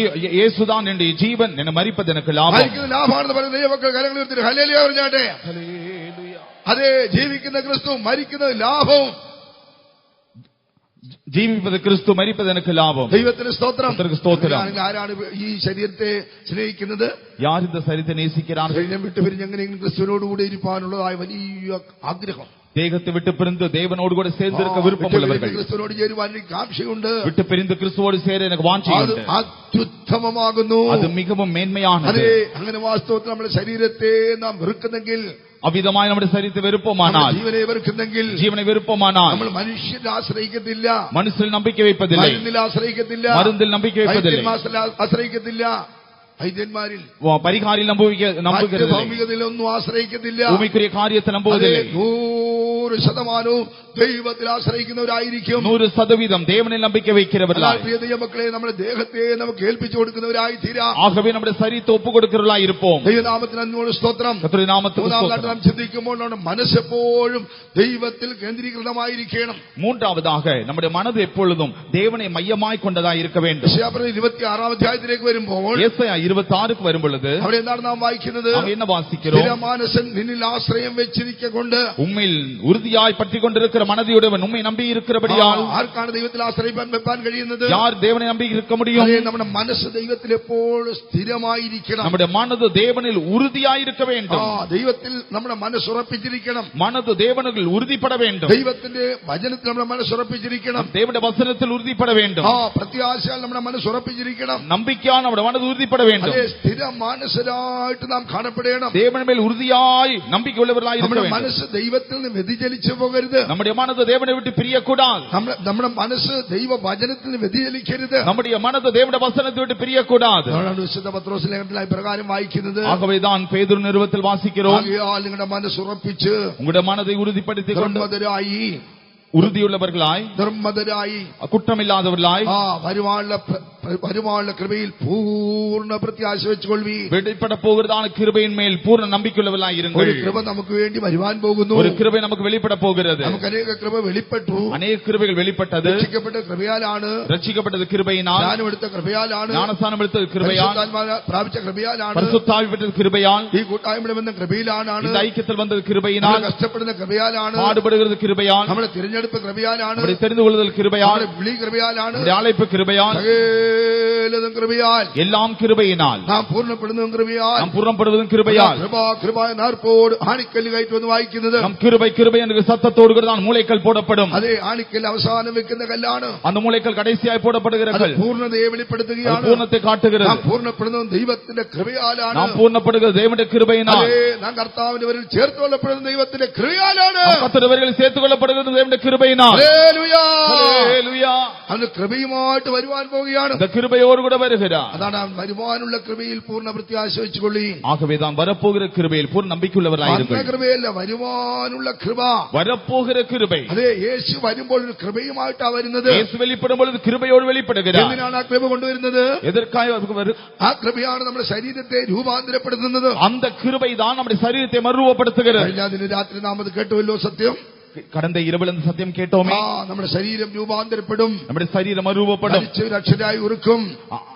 இயேசுதான் என்னுடைய ஜீவன், என்னை மரிப்பது எனக்கு லாபம். മരിക്കുന്നത് ലാഭമാണെന്ന് പറയുന്ന ദൈവമക്കൾ കരങ്ങൾ ഉയർത്തി ഹല്ലേലൂയ പറഞ്ഞാട്ടെ. അതെ, ജീവിക്കുന്ന ക്രിസ്തുവും മരിക്കുന്നത് ലാഭവും. ജീവിപ്പത് ക്രിസ്തു, മരിപ്പത് എനിക്ക് ലാഭം. ദൈവത്തിന് സ്തോത്രം. സ്തോത്രം. ആരാണ് ഈ ശരീരത്തെ സ്നേഹിക്കുന്നത്? யார் இந்த சரீரத்தை நேசிக்கிறார்கள்? ശരീരം വിട്ടുപിരിഞ്ഞ് എങ്ങനെയെങ്കിലും ക്രിസ്തുവിനോടുകൂടെ ഇരിപ്പാനുള്ളതായ വലിയ ആഗ്രഹം. தேகத்தை விட்டு பிரிந்து தேவனோடு கூட சேர்ந்திருக்க விருப்பம் உள்ளவர்கள். ക്രിസ്തുവിനോട് ചേരുവാൻ എനിക്ക് ആവശ്യമുണ്ട്. விட்டு பிரிந்து கிறிஸ்துவோடு சேர எனக்கு வாஞ்சையுண்டு. അത്യുത്തമമാകുന്നു. அது மிகவும் மேன்மையானது. അതെ, അങ്ങനെ വാസ്തവത്തിൽ നമ്മുടെ ശരീരത്തെ നാം വെറുക്കുന്നെങ്കിൽ, அவ்விதமாய் நம்முடைய சரீரத்தை வெறுப்போமானால், ജീവനെ വെറുക്കുന്നെങ്കിൽ, ஜீவனை வெறுப்போமானால், നമ്മൾ മനുഷ്യരെ ആശ്രയിക്കത്തില്ല. மனுஷில் நம்பிக்கை வைப்பதில்லை. മരുന്നിൽ ആശ്രയിക്കത്തില്ല. மருந்தில் நம்பிக்கை வைப்பதில்லை. ആശ്രയിക്കത്തില്ല. വൈദ്യന്മാരിൽ, பரிகாரில் நம்புகிறது. ഭൗമികതയിലൊന്നും ആശ്രയിക്കത്തില്ല. ഭൂമിക്കുரிய കാര്യത്തെ നമ്പുവതിல்லை. 100% ദൈവത്തിൽ ആശ്രയിക്കുന്നവരായിരിക്കും. 100% தேவனில் நம்பிக்கை வைக்கிறவர்களாய். പ്രിയ ദൈവമക്കളെ, നമ്മുടെ ദേഹത്തെ നമുക്ക് ഏൽപ്പിച്ചു കൊടുക്കുന്നവരായി തീരാം. ஆகவே நம்முடைய சரீரத்தை ஒப்பு கொடுக்கிறவர்களாய் இருப்போம். ദൈവനാമത്തിന് അന്നോട് സ്തോത്രം. கர்த்தருடைய നാമத்துக்கு മൂന്നാമതായിട്ട് നാം ஸ்தோத்திரம். ചിന്തിക്കുമ്പോൾ നമ്മുടെ മനസ്സെപ്പോഴും ദൈവത്തിൽ കേന്ദ്രീകൃതമായിരിക്കണം. மூன்றாவதாக நம்முடைய மனது எப்பொழுதும் தேவனை மையமாய் கொண்டதாய் இருக்க வேண்டும். യശയ്യാ 26 അധ്യായത്തിലേക്ക് വരുമ്പോൾ യെശയ്യാ 26க்கு വരും பொழுது അവിടെ എന്താണ് നാം വായിക്കുന്നത്? நாம் என்ன வாசிக்கிறோம்? സ്ഥിരമാനസൻ നിന്നിൽ ആശ്രയം വെച്ചിരിക്കൊണ്ട്, உம்மில் உறுதியாய் பற்றிக் கொண்டிருக்கிற மனதியுடையவன் உம்மை நம்பி இருக்கிறபடியால். ആർക്കാണ് ദൈവത്തിൽ ആശ്രയിപ്പാൻ വെപ്പാൻ കഴിയുന്നത്? யார் தேவனை நம்பி இருக்க முடியும்? നമ്മുടെ മനസ്സ് ദൈവത്തിൽ എപ്പോഴും സ്ഥിരമായിരിക്കണം. நம்முடைய மனது தேவனில் உறுதியாய் இருக்க வேண்டும். ദൈവത്തിൽ നമ്മുടെ മനസ്സ് ഉറപ്പിച്ചിരിക്കണം. மனது தேவனில் உறுதிப்பட வேண்டும். ദൈവത്തിന്റെ വചനത്തിൽ നമ്മുടെ മനസ്സ് ഉറപ്പിച്ചിരിക്കണം. தேவனுடைய வசனத்தில் உறுதிப்பட வேண்டும். പ്രത്യാശയാൽ നമ്മുടെ മനസ്സ് ഉറപ്പിച്ചിരിക്കണം. நம்பிக்கையால் நம்முடைய மனது உறுதிப்பட வேண்டும். സ്ഥിര മനസ്സരായിട്ട് നാം കാണപ്പെടണം. தேவன் மேல் உறுதியாய் நம்பிக்கை உள்ளவர்களாய் இருக்க നമ്മുടെ வேண்டும். മനസ്സ് ദൈവത്തിൽ നിന്ന് വ്യതിചലിച്ചു പോകരുത്. நம்முடைய மனது தேவனை விட்டு பிரியக்கூடாது. നമ്മുടെ മനസ്സ് ദൈവ വചനത്തിൽ നിന്ന് വ്യതിചലിക്കരുത്. நம்முடைய மனது தேவனுடைய வசனத்தை விட்டு பிரியக்கூடாது. വിശുദ്ധ പത്രോസ് ലേഖനത്തിലായി പ്രകാരം വായിക്കുന്നത്. ஆகவேதான் பேதுரு நிருபத்தில் வாசிக்கிறோம், ആകയാൽ നിങ്ങളുടെ മനസ്സ് ഉറപ്പിച്ച് உங்களுடைய மனதை உறுதிப்படுத்திக் கொண்டு നിർമ്മതരായി, ഉറുതിയുള്ളവர்களായി, നിർമ്മതരായി, കുറ്റമില്ലാത്തവர்களായി, വരുവാനുള്ള കൃപയിൽ പൂർണ്ണ പ്രത്യാശ വെച്ചുകൊള്ളി. വെളിപ്പെട പോകുന്നതാണ് கிருபையின் மேல் பூர்ண நம்பிக்கையுள்ளவர்களாய் இருங்கள். ഒരു കൃപ നമുക്ക് വേണ്ടി വരുവാൻ പോകുന്നു. ஒரு கிருபை நமக்கு வெளிப்பட போகிறது. നമുക്ക് അനേക കൃപ വെളിപ്പെട്ടു. அநேக கிருபைகள் வெளிப்பட்டது. രക്ഷിക്കപ്പെട്ട കൃപയാലാണ്. ரட்சிக்கப்பட்டது கிருபையினால். ജ്ഞാനം എടുത്ത കൃപയാലാണ്. ஞானஸ்நானம் எடுத்தது கிருபையால். പ്രാപിച്ച കൃപയാലാണ്. பரிசுத்தாவி பெற்றது கிருபையால். ഈ കൂട്ടായ്മയുടെ ബന്ധം കൃപയിലാണ്. இந்த ஐக்கியத்தில் வந்தது கிருபையினால். കഷ്ടപ്പെടുന്ന കൃപയാലാണ്. பாடுபடுகிறது கிருபையால். നമ്മളെ തിരഞ്ഞെടുപ്പ് കൃപയാലാണ്. நம்மை தெரிந்து கொள்ளுதல் கிருபையால். വിളി കൃപയാലാണ്. அழைப்பு கிருபையால். സകലതും കൃപയാൽ. எல்லாம் கிருபையினால். നാം പൂർണ്ണപ്പെടുന്നതും കൃപയാൽ. നാം പൂർണ്ണപ്പെടുന്നതും கிருபையால். കൃപ നാർപ്പോട് ആണിക്കല്ല് കയറ്റുമെന്ന് വായിക്കുന്നത്. நம் கிருபை கிருபை என்ற சத்தத்தோடு கூட தான் மூளைக்கல் போடப்படும். അതേ, ആണിക്കല്ല് അവസാനം വെക്കുന്ന കല്ലാണ്. அந்த மூளைக்கல் கடைசியாய் போடப்படுகிற கல் പൂർണ്ണതയെ വെളിപ്പെടുത്തുകയാണ്. பூர்ணத்தை காட்டுகிறது. നാം പൂർണ്ണപ്പെടുന്നതും ദൈവത്തിന്റെ കൃപയാലാണ്. നാം പൂർണ്ണപ്പെടുகிறது தேவனுடைய கிருபையினால். നാം കർത്താവിന്റെ വരിൽ ചേർത്ത് കൊള്ളപ്പെടുന്ന ദൈവത്തിന്റെ കൃപയാലാണ്. கர்த்தருடைய வரிகளில் சேர்த்துக் கொள்ளப்படுகிறது தேவனுடைய கிருபையினால். ഹല്ലേലൂയ. ഹല്ലേലൂയ. അവന്റെ കൃപയുമായിട്ട് വരുവാൻ പോവുകയാണ്. இந்த கிருபையோடு கிருபையோடு கூட வருகிறார். അതാണ് വരുവാനുള്ള കൃപയിൽ പൂർണ്ണ പ്രത്യാശ വെച്ചുകൊള്ളുകയും. ஆகவே தான் வரப்போகிற கிருபையில் பூர்ண நம்பிக்கையுள்ளவராயிருங்கள். കൃപയല്ല, വരുവാനുള്ള കൃപ. வரப்போகிற கிருபை. അതെ, യേശു വരുമ്പോൾ ഒരു കൃപയുമായിട്ടാണ് വരുന്നത്. യേശു വെളിപ്പെടും பொழுது கிருபையோடு வெளிப்படுகிறார். എന്തിനാണ് ആ കൃപ കൊണ്ടുവരുന്നത്? எதற்காக ആ കൃപയാണ് നമ്മുടെ ശരീരത്തെ രൂപാന്തരപ്പെടുത്തുന്നത്. அந்த கிருபை தான் நம்முடைய சரீரத்தை மறுரூபப்படுத்துகிறது. കഴിഞ്ഞ രാത്രി നാം അത് കേട്ടുവല്ലോ. സത്യം கடந்த இரவில் அந்த சத்தியம் கேட்டோமே. നമ്മുടെ ശരീരം രൂപാന്തരപ്പെടും, നമ്മുടെ ശരീരം മറുരൂപപ്പെടും, രക്ഷരായി ഉറുക്കും,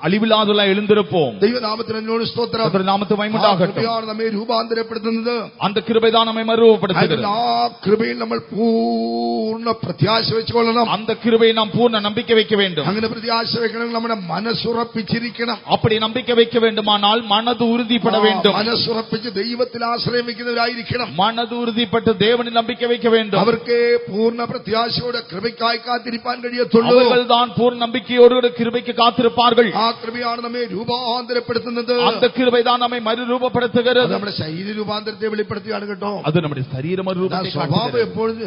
അழிവില്ലാതുള്ള എഴുந்திருப்போம். ദൈവനാമത്തിന് സ്തോത്രം. கர்த்தருடைய நாமத்துக்கு மகிமையுண்டாகட்டும். കൃപയാണ് നമ്മെ രൂപാന്തരപ്പെടുത്തുന്നത്. அந்த கிருபை தான் நம்மை மறுரூபப்படுத்துகிறது. ആ കൃപയിൽ നമ്മൾ പൂർണ്ണ പ്രത്യാശ വെച്ചുകൊള്ളണം. அந்த கிருபையை நாம் பூர்ண நம்பிக்கை வைக்க வேண்டும். അങ്ങനെ പ്രത്യാശ വെക്കണമെങ്കിൽ നമ്മുടെ മനസ്സുറപ്പിച്ചിരിക്കണം. அப்படி நம்பிக்கை வைக்க வேண்டுமானால் மனது உறுதிப்பட வேண்டும். മനസ്സുറപ്പിച്ച് ദൈവത്തിൽ ആശ്രയം വെക്കുന്നവരായിരിക്കണം. மனது உறுதிப்பட்டு தேவனில் நம்பிக்கை வைக்க வேண்டும். അവർക്ക് പൂർണ്ണ പ്രത്യാശയോടെ കൃപയ്ക്കായി കാത്തിരിപ്പാൻ കഴിയത്തുള്ളൂ. அவர்கள்தான் பூர்ண நம்பிக்கையோடு கிருபைக்கு காத்திருப்பார்கள். ആ കൃപയാണ് നമ്മെ രൂപാന്തരപ്പെടുത്തുന്നത്. அந்த கிருபை தான் நம்மை மறுரூபப்படுத்துகிறது. നമ്മുടെ ശരീര രൂപാന്തരത്തെ വെളിപ്പെടുത്തുകയാണ് കേട്ടോ. அது நம்முடைய சரீர மறுரூபத்தை സ്വഭാവം എപ്പോഴും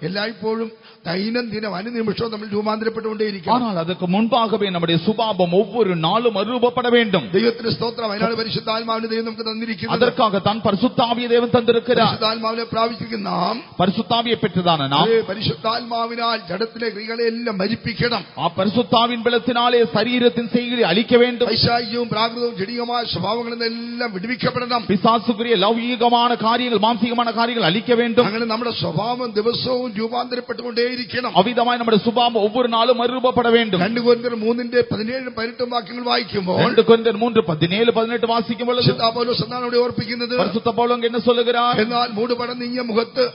എല്ലായ്പ്പോഴും ദൈനംദിനം അനുനിമിഷവും നമ്മൾ രൂപാന്തരപ്പെട്ടുകൊണ്ടേയിരിക്കും. ஆனால் அதுக்கு முன்பாகவே நம்முடைய சுபாவம் ஒவ்வொரு நாளும் மறுரூபப்பட வேண்டும். ദൈവത്തിന്റെ സ്തോത്രം. അതിനാണ് പരിശുദ്ധാത്മാവിനെ ദൈവം നമുക്ക് തന്നിരിക്കുന്നത്. அதற்காகத்தான் பரிசுத்தாவியை தேவன் தந்திருக்கிறார். പരിശുദ്ധാത്മാവിനെ പ്രാപിച്ചിരിക്കുന്ന നാം பரிசுத்தாவியை பெற்றதான நாம் പരിശുദ്ധാത്മാവിനാൽ ജഡത്തിലെ ക്രിയകളെ എല്ലാം മരിപ്പിക്കണം. ആ பரிசுத்தாவின் பலத்தினாலே சரீரத்தின் செய்கையை அழிக்க வேண்டும். പൈശാചികവും പ്രാകൃതവും ജഡികമായ സ്വഭാവങ്ങളിൽ നിന്നെല്ലാം വിടുവിക്കപ്പെടണം. பிசாசுக்குரிய ലൗകികமான காரியங்கள் மாம்சீகமான காரியங்கள் அழிக்க வேண்டும். അങ്ങനെ നമ്മുടെ സ്വഭാവം ദിവസവും രൂപാന്തരപ്പെട്ടുകൊണ്ടേയിരിക്കണം. அவ்விதமாய் நம்முடைய சுபாவம் ஒவ்வொரு நாளும் மறுரூபப்பட வேண்டும். 2 കൊരിന്ത്യർ 3:17-18 വാക്യങ്ങൾ വായിക്കുമ്പോൾ 2 கொரிந்தியர் 3:17-18 വാസിക്കും பொழுது വിശുദ്ധ പൗലോസ് എന്താണ് അവിടെ ഓർപ്പിക്കുന്നത്? பரிசுத்த பவுல் என்ன சொல்லுகிறார்? എന്നാൽ മൂടുപടം നീങ്ങിയ മുഖത്ത്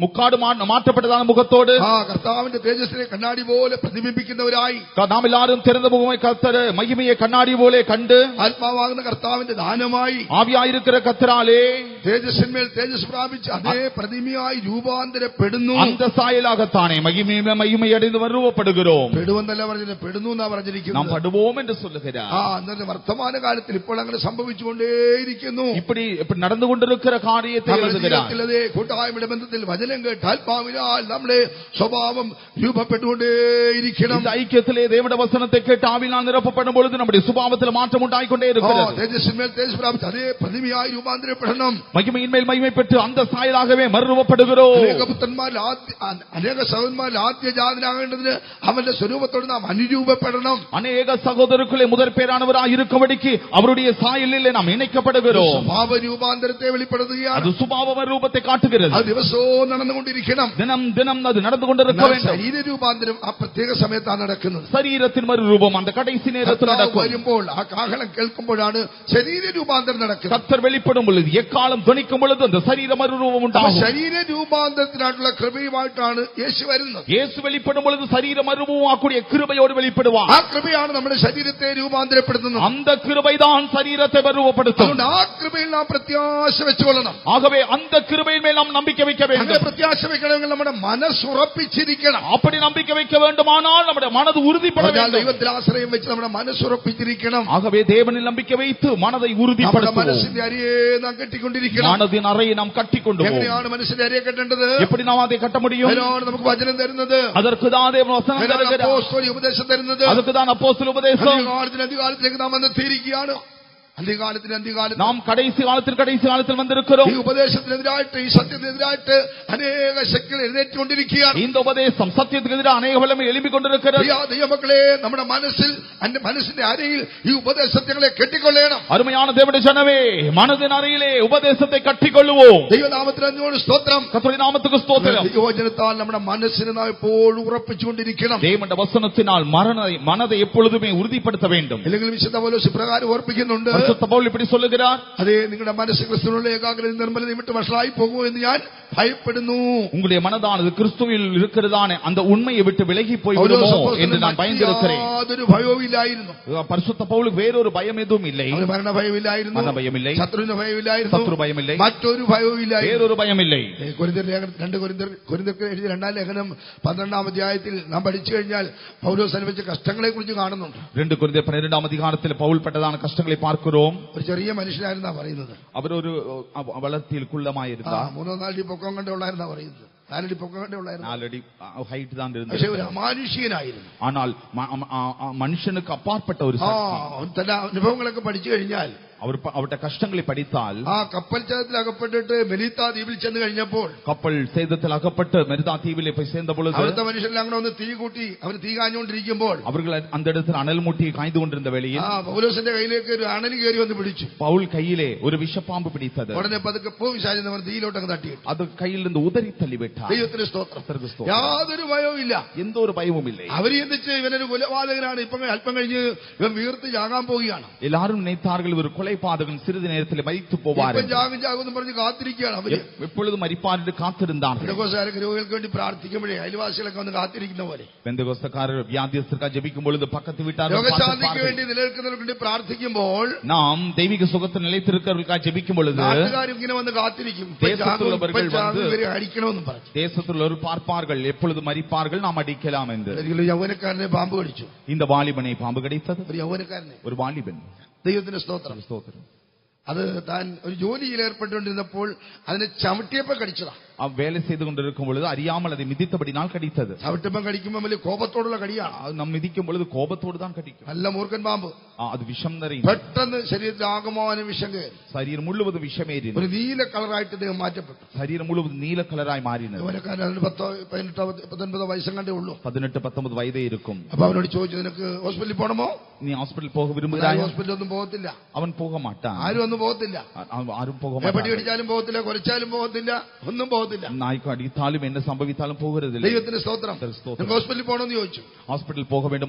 മുക്കാട് മാറ്റപ്പെട്ടതാണ് മുഖത്തോട് കർത്താവിന്റെ തേജസ്സിനെ കണ്ണാടി പോലെ പ്രതിബിംബിക്കുന്നവരായി നാം എല്ലാവരും തിരഞ്ഞ മുഖമായി കർത്തര് മഹിമയെ കണ്ണാടി പോലെ കണ്ട് ആത്മാവാകുന്ന കർത്താവിന്റെ ദാനമായി ആവിയായിരിക്കുന്ന കർത്തരാലേ തേജസ്സിന്മേൽ തേജസ് പ്രാപിച്ച് അതേ പ്രതിമയായി രൂപാന്തരപ്പെടുന്നു. അന്തസായലാകത്താണേ മഹിമയടൈந்து മറുരൂപപ്പെടുகிறோம். പെടുവെന്നല്ല പറഞ്ഞത്, പെടുന്നു എന്നാ പറഞ്ഞിരിക്കുന്നത്. നാം പടുவோം എന്ന് சொல்லுகிறார். അന്നത്തെ വർത്തമാന കാലത്തിൽ ഇപ്പോൾ അങ്ങനെ സംഭവിച്ചുകൊണ്ടേയിരിക്കുന്നു. இப்படி நடந்துകൊണ്ടിருக்கிற காரியத்தை எழுதுகிறார். കൂട്ടായ്മയുടെ ബന്ധത്തിൽ വചനം കേട്ട് ആത്മാവിനാൽ നമ്മുടെ സ്വഭാവം രൂപപ്പെട്ടുകൊണ്ടേയിരിക്കണം. ഐക്യത്തിലെ ദൈവയുടെ വചനത്തെ കേട്ട് ആവിനാൽ നിറപ്പപ്പെടും பொழுது നമ്മുടെ സ്വഭാവത്തിൽ മാറ്റം ഉണ്ടായിക്കൊണ്ടേ இருக்கிறது. തേജസ്സിന്മേൽ തേജസ് പ്രാപിച്ച് അതേ പ്രതിമയായി രൂപാന്തരപ്പെടണം. മഹിമയിന്മേൽ മഹിമ பெற்று அந்த சாயலாகவே மறுரூபப்படுகிறோம். അനേക സഹോദരന്മാരിൽ ആദ്യജാതനാകേണ്ടതിന് അവന്റെ സ്വരൂപത്തോട് നാം അനുരൂപപ്പെടണം. അനേക സഹോദരர்களே முதற் பேரானவராய் இருக்கும்படிக்கு அவருடைய சாயலிலே நாம் இணைக்கப்படுகிறோம். സ്വഭാവ രൂപാന്തരത്തെ വെളിപ്പെടുത്തുകയാണ്. அது சுபாவ ரூபத்தை காட்டுகிறது. അത് ദിവസവും നടന്നുകൊണ്ടിരിക്കണം. ദിനം ദിനം അത് നടന്നുകൊണ്ടിരിக்க வேண்டும். ശരീര രൂപാന്തരം ആ പ്രത്യേക സമയത്താണ് നടക്കുന്നത്. ശരീരത്തിന് മറുരൂപം அந்த கடைசி நேரத்தில் நடக்கும். വരുമ്പോൾ ആ കാഹളം കേൾക്കുമ്പോഴാണ് ശരീര രൂപാന്തരം നടക്കുന്നത്. കർത്തർ വെളിപ്പെടും பொழுது എക്കാലം ധ്വനിക്കും பொழுது அந்த ശരീര മറുരൂപം ഉണ്ടാകും. ശരീര രൂപാന്തരത്തിനായിട്ടുള്ള കൃപയുമായിട്ടാണ് യേശു വരുന്നത്. യേശു വെളിപ്പെടും பொழுது ശരീര മറുരൂപമാക്കിയ കൃപയോട് വെളിപ്പെടുവാൻ. ആ കൃപയാണ് നമ്മുടെ ശരീരത്തെ രൂപാന്തരപ്പെടുത്തുന്നത്. அந்த கிருபைதான் சரீரத்தை மறுரூபப்படுத்தும். ആ കൃപയിൽ നാം പ്രത്യാശ വെച്ചുകൊള്ളണം. ஆகவே அந்த கிருபையின் மேல் நாம் நம்பிக்கை வைக்க வேண்டும். പ്രത്യാശ വെക്കണമെങ്കിൽ നമ്മുടെ മനസ്സുറപ്പിച്ചിരിക്കണം. அப்படி நம்பிக்கை வைக்க வேண்டுமானால் நம்முடைய மனது உறுதிப்பட வேண்டும். ദൈവത്തിൽ ആശ്രയം വെച്ച് നമ്മുടെ മനസ്സുറപ്പിച്ചിരിക്കണം. ஆகவே தேவனில் நம்பிக்கை வைத்து மனதை உறுதிப்படுத்துவோம். മനസ്സിന്റെ അരയെ നാം കെട്ടിക്കൊണ്ടിരിക്കണം. மனதின் அறையை நாம் கட்டிக்கொண்டு എങ്ങനെയാണ് മനസ്സിന്റെ അരയെ കെട്ടേണ്ടത്? எப்படி நாம் அதை கட்ட முடியும்? നമുക്ക് വചനം തരുന്നത്. அதற்கு தான் தேவன் வசனம் தருகிறார். അപ്പോസ്തല ഉപദേശം തരുന്നത്. அதுக்கு தான் அப்போஸ்தல உபதேசம். അന്ത്യകാലത്തിലേക്ക് നാം വന്നെത്തിയിരിക്കുകയാണ്. നാം കടൈസി കാലത്തിൽ വന്നിരിக்கிறோம். ഈ ഉപദേശത്തിനെതിരായിട്ട്, ഈ സത്യത്തിനെതിരായിട്ട് അനേക ശക്തികൾ എഴുന്നേറ്റുകൊണ്ടിരിക്കുകയാണ്. இந்த உபதேசம் சத்தியத்துக்கு அநேக வல்லமை எழும்பிக்கொண்டிருக்கிறது. ദൈവമക്കളെ, നമ്മുടെ മനസ്സിന്റെ അരയിൽ ഈ ഉപദേശങ്ങളെ കെട്ടിക്കൊള്ളണം. அருமையான தேவனுடைய ஜனமே, மனதின் அறையிலே உபதேசத்தை கட்டிக்கொள்ளுவோம். ദൈവനാമത്തിന് സ്തോത്രം. கர்த்தருடைய நாமத்துக்கு ஸ்தோத்திரம். ദൈവവചനത്താൽ നമ്മുടെ മനസ്സിനെ നാം എപ്പോഴും ഉറപ്പിച്ചുകൊണ്ടിരിക്കണം. தேவனுடைய வசனத்தினால் மனதை எப்பொழுதுமே உறுதிப்படுத்த வேண்டும். അല്ലെങ്കിൽ വിശുദ്ധ പൗലോസ് ഇപ്രകാരം ഓർപ്പിക്കുന്നുണ്ട്. പൗൽ இப்படி சொல்லுகிறார். അതേ, നിങ്ങളുടെ മനസ്സ് ക്രിസ്തുവിനുള്ള ഏകാഗ്രതയും നിർമ്മലതയും വിട്ട് വഷളായി പോകുമോ എന്ന് ഞാൻ ഭയപ്പെടുന്നു. உங்களுடைய மனதானது கிறிஸ்துவில் இருக்கிறதான அந்த உண்மையை விட்டு விலகி போய்விடுமோ என்று நான் பயந்திருக்கிறேன். യാതൊരു ഭയവും ഇല്ലായിരുന്നു. பரிசுத்த பவுலுக்கு വേറൊരു ഭയം எதுவும் இல்லை. മരണ ഭയമില്ലായിരുന്നു, മരണ ഭയമില്ല, ശത്രുവിന്റെ ഭയമില്ലായിരുന്നു, ശത്രു ഭയമില്ല, മറ്റൊരു ഭയവും ഇല്ലായിരുന്നു, വേറൊരു ഭയമില്ല. കൊരിന്ത്യർക്ക് എഴുതിയ 2-ാം ലേഖനം 12-ാം അധ്യായത്തിൽ നാം പഠിച്ചു കഴിഞ്ഞാൽ പൗലോസ് അനുഭവിച്ച കഷ്ടങ്ങളെ കുറിച്ച് കാണുന്നുണ്ട്. 2 കൊരിന്ത്യർ 12-ാം അധികാരത്തിൽ പൗൽ പെട്ടതാണ് കഷ്ടങ്ങളെ പാർக்கிறோம். ഒരു ചെറിയ മനുഷ്യനായിരുന്നാ പറയുന്നത്. അവരൊരു വളർത്തിയിൽ കുള്ളമായിരുന്ന 3-4 അടി പൊക്കം കണ്ടുള്ളായിരുന്നാ പറയുന്നത്. 4 അടി പൊക്കം കണ്ടേ ഉള്ളായിരുന്നു. 4 അടി ഹൈറ്റ് தான் പക്ഷെ ഒരു இருந்தது. അമാനുഷികനായിരുന്നു. ஆனால் മനുഷ്യனுக்கு അപ്പാർപ്പെട്ട ഒരു സാക്ഷി. തന്റെ അനുഭവങ്ങളൊക്കെ പഠിച്ചു കഴിഞ്ഞാൽ അവരുടെ കഷ്ടങ്ങളെ പഠിത്താൽ ആ കപ്പൽ ചേതത്തിൽ അകപ്പെട്ടിട്ട് മെലീത്ത ദ്വീപിൽ ചെന്ന് കഴിഞ്ഞപ്പോൾ കപ്പൽ சேதத்தில் അകപ്പെട്ട് മെലിതാ ദ്വീപിലെ പോയി சேர்ந்த பொழுது അവിടുത്തെ മനുഷ്യരെല്ലാം അങ്ങനെ ഒന്ന് തീ കൂട്ടി അവർ തീ കാഞ്ഞുകൊണ്ടിരിക്കുമ്പോൾ അവர்கள் அந்த இடத்தில் അണൽ മൂട്ടി കായ്തു കൊണ്ടിരുന്ന വേളയിൽ പൗലോസിന്റെ കയ്യിലേക്ക് ഒരു അണൽ കയറി വന്ന് പിടിച്ചു. പൗൽ കയ്യിലെ ഒരു വിഷപ്പാമ്പ് പിടിച്ചത് ഉടനെ പതുക്കെ പൂവിശാചെന്നവർ തീയിലോട്ടങ്ങ് തട്ടിയിട്ടു. അത് കയ്യിൽ നിന്ന് ഉദരി തള്ളിവിട്ട. ദൈവത്തിന് സ്തോത്രം. യാതൊരു ഭയവും ഇല്ല. എന്തോ ഒരു ഭയവുമില്ല. അവർ ചിന്തിച്ച് ഇവനൊരു കൊലപാതകനാണ്, ഇപ്പൊ അല്പം കഴിഞ്ഞ് ഇവൻ വീർത്ത് ചാകാൻ പോവുകയാണ്. എല്ലാരും நினைத்தார்கள் ஒரு கொலைபாதகன் சிறிது நேரத்தில் மரித்து போவார். ജാകും പറഞ്ഞ് കാത്തിരിക്കുകയാണ്. അവര് எப்பொழுதும் മരിപ്പാനിട്ട് കാത്തിരുന്നാர்கள். പെന്തക്കോസ്തുകാർക്ക് രോഗികൾക്ക് വേണ്ടി പ്രാർത്ഥിക്കുമ്പോഴേ അയൽവാസികളൊക്കെ വന്ന് കാത്തിരിക്കുന്ന പോലെ பெந்தகோஸ்தக்காரர் வியாதியஸ்தர்க்காக ஜெபிக்கும் பொழுது பக்கத்து வீட்டார்கள் രോഗശാന്തിക്ക് വേണ്ടി നിലനിൽക്കുന്നവർക്ക് വേണ്ടി പ്രാർത്ഥിക്കുമ്പോൾ நாம் தெய்வீக சுகத்தில் நிலைத்திருக்கிறவர்களுக்காக ஜெபிக்கும் பொழுது നാട്ടുകാരും ഇങ്ങനെ വന്ന് കാത്തിരിക്കും. അടിക്കണമെന്ന് പറഞ്ഞു. தேசத்துள்ளவர் பார்ப்பார்கள் எப்பொழுது மரிப்பார்கள் நாம் அடிக்கலாம் என்று. യൗവനക്കാരനെ പാമ്പ് കടിച്ചു. இந்த வாலிபனை பாம்பு கடித்தது. ഒരു യൗവനക്കാരനെ, ഒരു വാലിബൻ. ദൈവത്തിന്റെ സ്തോത്രം. അത് താൻ ഒരു ജോലിയിൽ ഏർപ്പെട്ടുകൊണ്ടിരുന്നപ്പോൾ അതിനെ ചവിട്ടിയപ്പോ കടിച്ചതാ. வேலை செய்து கொண்டிருக்கும் பொழுது அறியாமல் அதை மிதித்தபடினால் கடித்தது. ചവിട്ടുമ്പം കടിക്കുമ്പോൾ വലിയ കോപത്തോടുള്ള കടിയാണ്. நாம் மிதிக்கும் பொழுது கோபத்தோடு தான் கடிக்கும். നല്ല മൂർഖൻ പാമ്പ്. அது விஷம் நிறைந்த. പെട്ടെന്ന് ശരീരത്തിൽ ആകമാനം വിഷം കയറി. ശരീരം മുഴുവതും വിഷമേറി. ഒരു നീല കളറായിട്ട് അദ്ദേഹം മാറ്റപ്പെട്ടു. ശരീരം മുഴുവതും നീല കളറായി മാറിയത്. യൗവനക്കാരൻ 18-19 വയസ്സും കണ്ടേ ഉള്ളൂ. 18-19 വയതേ இருக்கும். അപ്പൊ അവനോട് ചോദിച്ചു, നിനക്ക് ഹോസ്പിറ്റലിൽ പോകണമോ? നീ ഹോസ്പിറ്റലിൽ പോക വിരുമ്പുகிறாയോ? ഹോസ്പിറ്റലിൽ ഒന്നും പോകത്തില്ല. അവൻ പോക മാട്ടാൻ. ആരും ഒന്നും പോകത്തില്ല. ആരും പോക പടി അടിച്ചാലും പോകത്തില്ല, കുറച്ചാലും പോകത്തില്ല, ഒന്നും പോകത്തില്ല. നായ്ക്ക് അടിത്താലും എന്നെ സംഭവിച്ചാലും പോകരുതില്ല. ദൈവത്തിന്റെ സ്തോത്രം. ഹോസ്പിറ്റലിൽ പോകണമെന്ന് ചോദിച്ചു. ഹോസ്പിറ്റലിൽ പോക വേണ്ടും.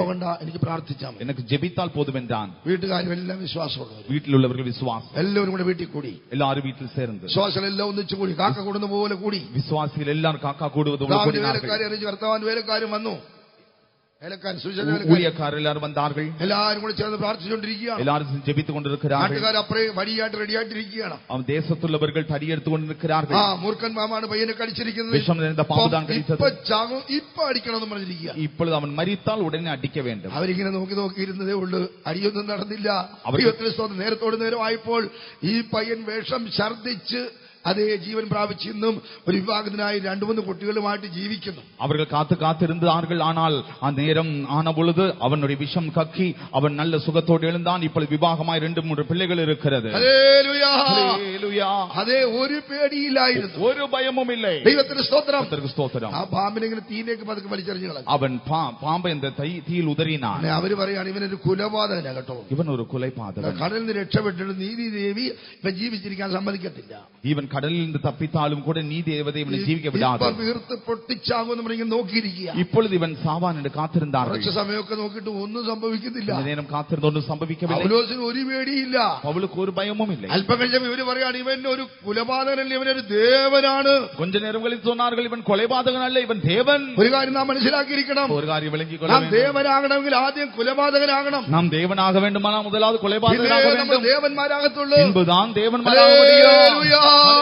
പോകണ്ട, എനിക്ക് പ്രാർത്ഥിച്ചാൽ എനിക്ക് ജപിത്താൽ പോതും എന്താണ്. വീട്ടുകാരും എല്ലാം വിശ്വാസമുള്ളവർ, വീട്ടിലുള്ളവർക്ക് വിശ്വാസം. എല്ലാവരും കൂടെ വീട്ടിൽ കൂടി, എല്ലാവരും വീട്ടിൽ ചേർന്ന് വിശ്വാസം എല്ലാം ഒന്നിച്ചു കൂടി, കാക്ക കൂടുന്ന പോലെ കൂടി. വിശ്വാസികൾ എല്ലാവരും കാക്ക കൂടുന്നത് വേലക്കാരെ അറിയിച്ച് ഭർത്താവിന്റെ വേലക്കാരും വന്നു. ஊழியக்காரர் வந்தார்கள். എല്ലാവരും കൂടെ ചേർന്ന് പ്രാർത്ഥിച്ചുകൊണ്ടിരിക്കുകയാണ്. எல்லாரும் ஜெபித்துக் கொண்டிருக்கிறார்கள். നാട്ടുകാർ അപ്പറേ വടിയായിട്ട് റെഡിയായിട്ടിരിക്കുകയാണ്. அவன் தேசத்துள்ளவர்கள் தடியெடுத்துக் கொண்டிருக்கிறார்கள். മൂർഖൻ പാമ്പാണ് പയ്യനെ കടിച്ചിരിക്കുന്നത്. விஷம் நிறைந்த பாம்பு தான் கடித்தது. ഇപ്പൊ അടിക്കണമെന്ന് പറഞ്ഞിരിക്കുക. இப்பொழுது அவன் மரித்தால் உடனே அடிக்க வேண்டும். അവരിങ്ങനെ നോക്കിയിരുന്നതേ ഉള്ളൂ. അടിയൊന്നും നടന്നില്ല. നേരത്തോട് നേരമായപ്പോൾ ഈ പയ്യൻ വേഷം ഛർദ്ദിച്ച് അതേ ജീവൻ പ്രാപിച്ച് ഇന്നും ഒരു വിവാഹത്തിനായി 2-3 കുട്ടികളുമായിട്ട് ജീവിക്കുന്നു. அவர்கள் காத்திருந்தார்கள். ஆனால் அந்நேரம் ஆன பொழுது அவனுடைய விஷம் கக்கி அவன் நல்ல சுகத்தோடு எழுந்தான். இப்பொழுது விவாகமாய் 2-3 பிள்ளைகள் இருக்கிறது. അതേ ഒരു പേടിയില്ലായിരുന്നു, ഒരു ഭയവും ഇല്ല. ദൈവത്തിന് സ്തോത്രം. സ്തോത്രം. ആ പാമ്പിനെ ഇങ്ങനെ തീയിലേക്ക് പതുക്കെ വലിച്ചെറിഞ്ഞു കളഞ്ഞു. അവൻ പാമ്പ് എന്ന തീയിൽ ഉതറിനാൻ. അവര് പറയാണ് ഇവനൊരു കുലപാതകനാ കേട്ടോ. ഇവൻ ഒരു കൊലപാതകൻ. കടലിൽ നിന്ന് രക്ഷപ്പെട്ടിട്ട് നീതി ദേവി ഇവൻ ജീവിച്ചിരിക്കാൻ സമ്മതിക്കത്തില്ല. ഇവൻ കടലിൽ നിന്ന് തപ്പിത്താലും കൂടെ നീതി ദേവത ഇവനെ ജീവിക്ക വിടാതെ വീർത്ത് പൊട്ടിച്ചാകുമെന്ന് പറഞ്ഞ് നോക്കിയിരിക്കുക. இப்பொழுது ഇവൻ സാവാനുണ്ട് കാത്തിരുന്നാர்கள். കുറച്ച് സമയമൊക്കെ നോക്കിയിട്ട് ഒന്നും സംഭവിക്കുന്നില്ല. നേരം കാത്തിരുന്നൊന്നും സംഭവിക്കവില്ല. പൗലോസിന് ഒരു പേടിയില്ല, പൗലുക്ക് ഒരു ഭയവുമില്ല. അല്പം കഴിഞ്ഞപ്പോൾ ഇവര് പറയാണ് ഇവൻ ഒരു കുലപാതകനല്ല, ഇവനൊരു ദേവനാണ്. கொஞ்ச நேரம் கழித்து சொன்னார்கள் இவன் கொலைபாதகன் அல்ல, இவன் தேவன். ഒരു കാര്യം നാം മനസ്സിലാക്കിയിരിക്കണം. ഒരു കാര്യം വിളങ്ങിക്കൊള്ളണം. നാം ദേവനാകണമെങ്കിൽ ആദ്യം കുലപാതകനാകണം. നാം ദേവനാക വേണ്ടുമാனால் முதலாவது കൊലപാതകനാക வேண்டும். ദേവന്മാരാകത്തുള്ളൂ. പിൻപുதான் ദേവന്മാരാക முடியும்.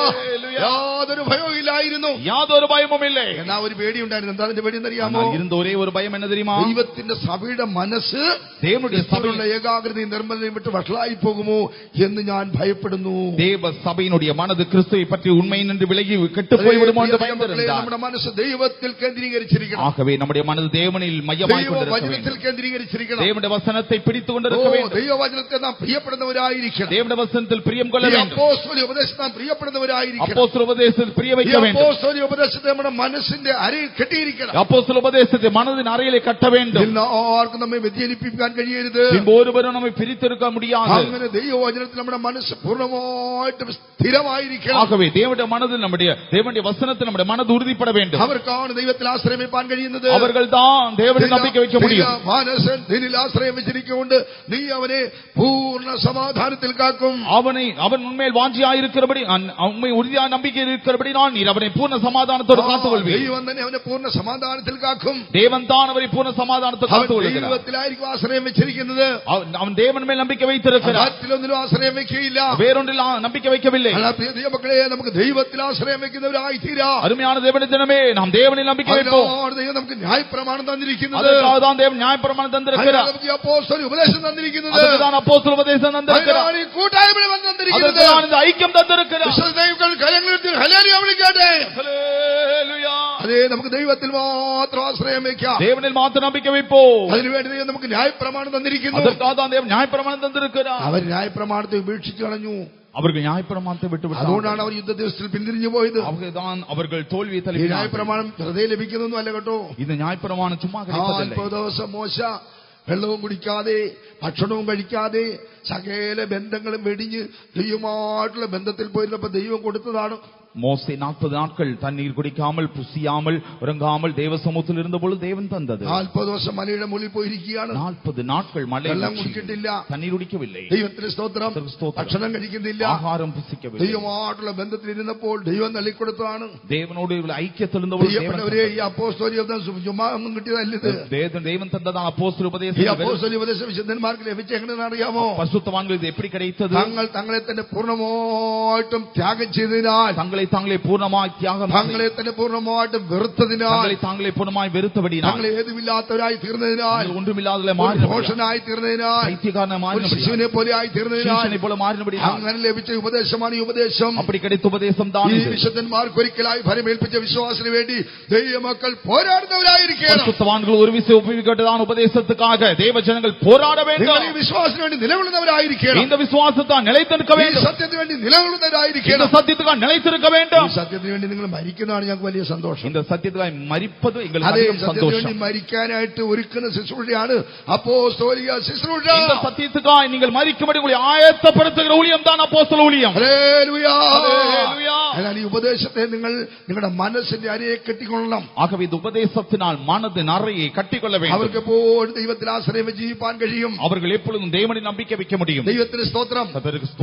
യാതൊരു ഭയവും ഇല്ലായിരുന്നു, യാതൊരു ഭയവുമില്ല. എന്നാ ഒരു പേടിയുണ്ടായിരുന്നു. എന്താ അതിന്റെ പേടി എന്നറിയാമോ? ഇരുന്ന ഒരേ ഒരു ഭയം എന്ന தெரியுமா? ദൈവത്തിന്റെ സഭയുടെ മനസ്സ് ദേവനുடைய സഭയുടെ ഏകാഗ്രതയും നിർമ്മലതയും വിട്ട് വഷളായി പോകുമോ എന്ന് ഞാൻ ഭയപ്പെടുന്നു. தேவ சபையினுடைய மனது கிறிஸ்துவை பற்றி உண்மை என்று விலகி கெட்டுப்போய் விடுமோ என்று பயந்திருந்தார். നമ്മുടെ മനസ്സ് ദൈവത്തിൽ കേന്ദ്രീകരിച്ചിരിക്കണം. ஆகவே நம்முடைய மனது தேவனில் மையமாய் கொண்டிருக்க வேண்டும். കേന്ദ്രീകരിച്ചിരിക്കണം. தேவனுடைய வசனத்தை பிடித்துக் கொண்டிருக்க வேண்டும். ദൈവവചനത്തെ നാം പ്രിയപ്പെടുന്നവരായിരിക്കണം. தேவனுடைய வசனத்தில் பிரியம் கொள்ள வேண்டும். അപ്പോസ്തല ഉപദേശത്തെ നാം പ്രിയപ്പെടുന്നവരായിരിക്കണം. അപ്പോസ്തല ഉപദേശത്തിൽ പ്രിയം வைக்க வேண்டும். അപ്പോസ്തല ഉപദേശത്തെ നമ്മുടെ മനസ്സിന്റെ അരയിൽ കെട്ടിയിരിക്കണം. അപ്പോസ്തല ഉപദേശത്തെ മനதின் അരയിലെ കെട്ട வேண்டும். ആർക്കും നമ്മെ വ്യതിചലിപ്പിക്കാൻ കഴിയരുത്. ഒരുവരും നമ്മെ പിരിച്ചെടുക്കാൻ முடியாது. അങ്ങനെ ദൈവവചനത്തിൽ നമ്മുടെ മനസ്സ് പൂർണ്ണമായിട്ട് സ്ഥിരമായിരിക്കണം. ആകவே தேவனுடைய மனதில் தேவனுடைய வசனத்தில் நம்முடைய மனது உறுதிப்பட வேண்டும். അവർക്കാണ് ദൈവത്തിൽ ആശ്രയം വെക്കാൻ കഴിയുന്നത്. അവர்கள் தான் தேவனில் நம்பிக்கை வைக்க முடியும். മനസ്സൻ നിന്നിൽ ആശ്രയം വെച്ചിരിക്കൊണ്ട് നീ അവനെ പൂർണ്ണ സമാധാനത്തിൽ കാക്കും. அவன் உண்மையில் வாஞ்சியாய் இருக்கிறபடி, உண்மை உறுதியாய் நம்பிக்கை இருக்கிறபடி நான் நீர் அவனை பூர்ண சமாதானத்தோடு காத்துக்கொள்வீர். ദൈവം തന്നെ അവനെ പൂർണ്ണ സമാധാനത്തിൽ കാക്കും. தேவன் தான் அவரை பூர்ண சமாதானத்தோடு காத்துக்கொள்கிறார். ദൈവത്തിലായിരിക്കും ആശ്രയം വെച്ചിരിക്കുന്നത്. அவன் தேவன் மேல் நம்பிக்கை வைத்திருக்கிறார். മറ്റൊന്നിലും ആശ്രയം വെക്കുകയില്ല. വേറൊന്നിൽ നம்பிக்கை வைக்கவில்லை. ദൈവമക്കളെ, നമുക്ക് ദൈവത്തിൽ ആശ്രയം വെക്കുന്നവരായി തീരാ. അരുമയാണ് ദേവന്റെ ജനമേ, നാം ദേവനിൽ നம்பிக்கை வைப்போம். ദൈവം നമുക്ക് ന്യായപ്രമാണം തന്നിരിക്കുന്നത്. அதுதான் தேவன் நியாயப்பிரமாணம் தந்திருக்கிறார். അപ്പോസ്തല ഉപദേശം തന്നിരിക്കുന്നത്. அதுதான் அப்போஸ்தல உபதேசம் தந்திருக்கிறார். കൂട്ടായ്മ തന്നിരിക്കുന്നത്. ஐக்கியம் தந்திருக்கிறார். കരങ്ങളിൽ ഹല്ലേലൂയ വിളിക്കട്ടെ. അതേ നമുക്ക് ദൈവത്തിൽ മാത്രം ആശ്രയം വെക്കാം. தேவனில் மாத்திரம் நம்பிக்கை வைப்போம். അതിനുവേണ്ടി ദൈവം നമുക്ക് ന്യായപ്രമാണം തന്നിരിക്കുന്നു. அதற்காக தான் தேவன் நியாயப்பிரமாணம் தந்திருக்கிறார். അവർ ന്യായപ്രമാണത്തെ ഉപേക്ഷിച്ചു കളഞ്ഞു. அவர்கள் நியாயப்பிரமாணத்தை விட்டுவிட்டார்கள். അതുകൊണ്ടാണ് അവർ യുദ്ധ ദിവസത്തിൽ പിന്തിരിഞ്ഞു പോയത്. அவர்கள் தோல்வியை ഈ தழுவினார்கள். ന്യായപ്രമാണം വെറുതെ ലഭിക്കുന്നൊന്നും അല്ല കേട്ടോ. இந்த நியாயப்பிரமாணம் சும்மா கிடைப்பதில்லை. 40 ദിവസം മോശ വെള്ളവും കുടിക്കാതെ ഭക്ഷണവും കഴിക്കാതെ സകല ബന്ധങ്ങളും വെടിഞ്ഞ് ദൈവമായിട്ടുള്ള ബന്ധത്തിൽ പോയിരുന്നപ്പോ ദൈവം കൊടുത്തതാണ്. மோசே 40 நாட்கள் தண்ணீர் குடிக்காமல் புசியாமல் உறங்காமல் தேவ சமூகத்தில் இருந்த பொழுது தேவன் தந்தது. 40 ദിവസം മലയുടെ മുകളിൽ പോയിരിക്കുകയാണ്. 40 നാட்கள் വെള്ളം കുടിച്ചിട്ടില്ല, தண்ணீர் குடிக்கவில்லை. ദൈവത്തിന് സ്തോത്രം. ഭക്ഷണം കഴിക്കുന്നില്ല, ஆகாரம் புசிக்கவில்லை. ദൈവമായിട്ടുള്ള ബന്ധത്തിലിരുന്നപ്പോൾ ദൈവം നൽകിക്കൊടുത്തതാണ്. தேவனோடு ஐக்கியத்தில் இருந்தപ്പോൾ ഈ അപ്പോസ്തോലിക ചുമ്മാ ഒന്നും കിട്ടിയതല്ലത്. தேவன் தந்ததான் அப்போஸ்தல உபதேசம். ഈ അപ്പോസ്തോലിക ഉപദേശം വിശുദ്ധന്മാർക്ക് ലഭിച്ചെങ്ങനെയെന്ന് അറിയാമോ? பரிசுத்தவான்களுக்கு இது எப்படி கிடைத்தது? തങ്ങളെ തന്നെ പൂർണ്ണമായിട്ടും ത്യാഗം ചെയ്തതിനാൽ, தங்களை பூர்ணமாய் தியாகம், തങ്ങളെ തന്നെ പൂർണ്ണമായിട്ടും വെറുത്തതിനാൽ, தங்களை പൂർണ്ണമായി വെറുത്തபடிയാൽ, തങ്ങൾ ഏതുമില്ലാത്തവരായി തീർന്നതിനാൽ, ஒன்றுமில்லாதவர்களாய் ഘോഷനായി തീർന്നതിനാൽ, ശിശുവിനെ പോലെ ആയി തീർന്നതിനാൽ, അങ്ങനെ ലഭിച്ച ഉപദേശമാണ് ഈ ഉപദേശം. அப்படி கிடைத்த உபதேசம் தான் ഈ വിശുദ്ധന്മാർക്ക് ഒരിക്കലായി ഫലമേൽപ്പിച്ച വിശ്വാസത്തിന് വേണ്ടി ദൈവമക്കൾ പോരാടുന്നവരായിരിക്കണം. பரிசுத்தவான்கள் ஒரு விசை ஒப்புவிக்கப்பட்டதான உபதேசத்துக்காக தேவ ஜனங்கள் போராட வேண்டும். ഈ വിശ്വാസത്തിന് വേണ്ടി നിലകൊള്ളുന്നവരായിരിക്കണം. இந்த விசுவாசத்தால் நிலைத்திருக்க வேண்டும். സത്യത്തിന് വേണ്ടി നിലകൊള്ളുന്നവരായിരിക്കണം. இந்த சத்தியத்துக்காக நிலைத்திருக்க வேண்டும். ഈ സത്യത്തിന് വേണ്ടി നിങ്ങൾ മരിക്കുന്നതാണ് ഞങ്ങൾക്ക് വലിയ സന്തോഷം. இந்த சத்தியத்துக்காய் மரிப்பது எங்களுக்கு அதிகம் சந்தோஷம். മരിക്കാനായിട്ട് ഒരുക്കുന്ന ശുശ്രൂഷയാണ് അപ്പോസ്തോലിക ശുശ്രൂഷ. இந்த சத்தியத்துக்காய் நீங்கள் மரிக்கும்படி உங்களை ஆயத்தப்படுத்துகிற ஊழியம் தான் அப்போஸ்தல ஊழியம். ഹല്ലേലൂയ. ഹല്ലേലൂയ. എന്നാൽ ഈ ഉപദേശത്തെ നിങ്ങൾ നിങ്ങളുടെ മനസ്സിന്റെ അരയെ കെട്ടിക്കൊള്ളണം. ஆகவே இந்த உபதேசத்தினால் மனதின் அறையை கட்டிக்கொள்ள வேண்டும். അവർക്ക് എപ്പോഴും ദൈവത്തിൽ ആശ്രയം ജീവിക്കാൻ കഴിയും. அவர்கள் எப்பொழுதும் தேவனில் நம்பிக்கை வைக்க முடியும். ദൈവത്തിന് സ്തോത്രം.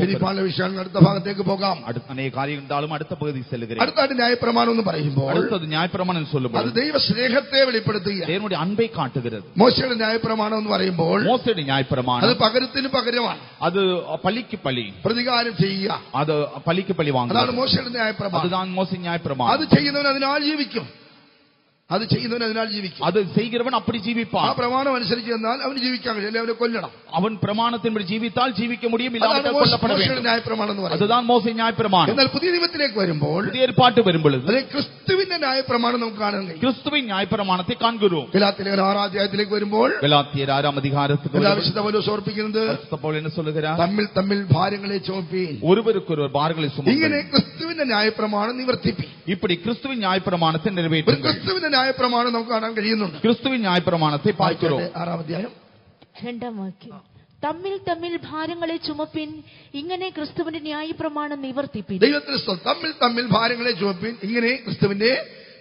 ഇനി പല വിഷയങ്ങൾ അടുത്ത ഭാഗത്തേക്ക് പോകാം. அடுத்த अनेक காரியங்கள் இருந்தாலும் அடுத்த பகுதி செல்கிறேன். അടുത്തായിട്ട് ന്യായപ്രമാണം എന്ന് പറയുമ്പോൾ அடுத்தது நியாயப்பிரமாணம் എന്ന് சொல்லுമ്പോൾ അത് ദൈവ സ്നേഹത്തെ വെളിപ്പെടുത്തുകയാണ്. தேவனுடைய அன்பை காட்டுகிறது. മോശയുടെ ന്യായപ്രമാണം എന്ന് പറയുമ്പോൾ மோசேയുടെ நியாயப்பிரமாணம் അത് പകരത്തിന് പകരമാണ്. அது பலிக்கு பலி, പ്രതികാരം ചെയ്യുക. அது பலிக்கு பலி வாங்குறது. അതാണ് മോശയുടെ ന്യായപ്രമാണം. அதுதான் மோசே நியாயப்பிரமாணம். അത് ചെയ്യുന്നവൻ അതിനാൽ ജീവിക്കും. അത് ചെയ്യുന്നവൻ അതിനാൽ ജീവിക്കും. அது செய்கிறவன் அப்படி ആ ஜீவிப்பான். പ്രമാണം അനുസരിച്ച് എന്നാൽ അവന് ജീവിക്കാൻ കഴിയില്ല, അവനെ കൊല്ലണം. அவன் பிரமாணத்தின்படி ஜீவித்தால் ஜீவிக்க முடியும், അതാണ് இல்லாவிட்டால் கொல்லப்பட മോശയുടെ வேண்டும். ന്യായപ്രമാണം എന്ന് പറയുന്നത്. அதுதான் மோசே நியாயப்பிரமாணம். എന്നാൽ പുതിയ നിയമത്തിലേക്ക് വരുമ്പോൾ புதிய ஏற்பாட்டு வரும் பொழுது അത് ക്രിസ്തുവിന്റെ ന്യായപ്രമാണം നമുക്ക് കാണാൻ കഴിയും. கிறிஸ்துவின் நியாயப்பிரமாணத்தை காண்கிறோம். ഗലാത്യർ 6 അധ്യായത്തിലേക്ക് വരുമ്പോൾ கலாத்தியர் 6 அதிகாரத்துக்கு എല്ലാ വിശുദ്ധ പൗലോസ് ഓർപ്പിക്കുന്നത് பரிசுத்த பவுல் என்ன சொல்லுகிறார்? തമ്മിൽ ഭാരങ്ങളെ ചുമപ്പീൻ. ஒருவருக்கொருவர் பாரங்களை ഇങ്ങനെ சுமந்து ക്രിസ്തുവിന്റെ ന്യായപ്രമാണം നിവർത്തിപ്പി. இப்படி கிறிஸ்துவின் நியாயப்பிரமாணத்தை நிறைவேற்றுங்கள். ക്രിസ്തുവിന്റെ ന്യായപ്രമാണം നമുക്ക് കാണാൻ കഴിയുന്നുണ്ട്. கிறிஸ்துவின் நியாயப்பிரமாணத்தை பார்க்கிறோம். 6 അധ്യായം 2 വാക്യം. തമ്മിൽ ഭാരങ്ങളെ ചുമപ്പിൻ, ഇങ്ങനെ ക്രിസ്തുവിന്റെ ന്യായപ്രമാണം നിവർത്തിപ്പിൻ. ദൈവത്തിന്റെ സ്തോത്രം. തമ്മിൽ ഭാരങ്ങളെ ചുമപ്പിൻ, ഇങ്ങനെ ക്രിസ്തുവിന്റെ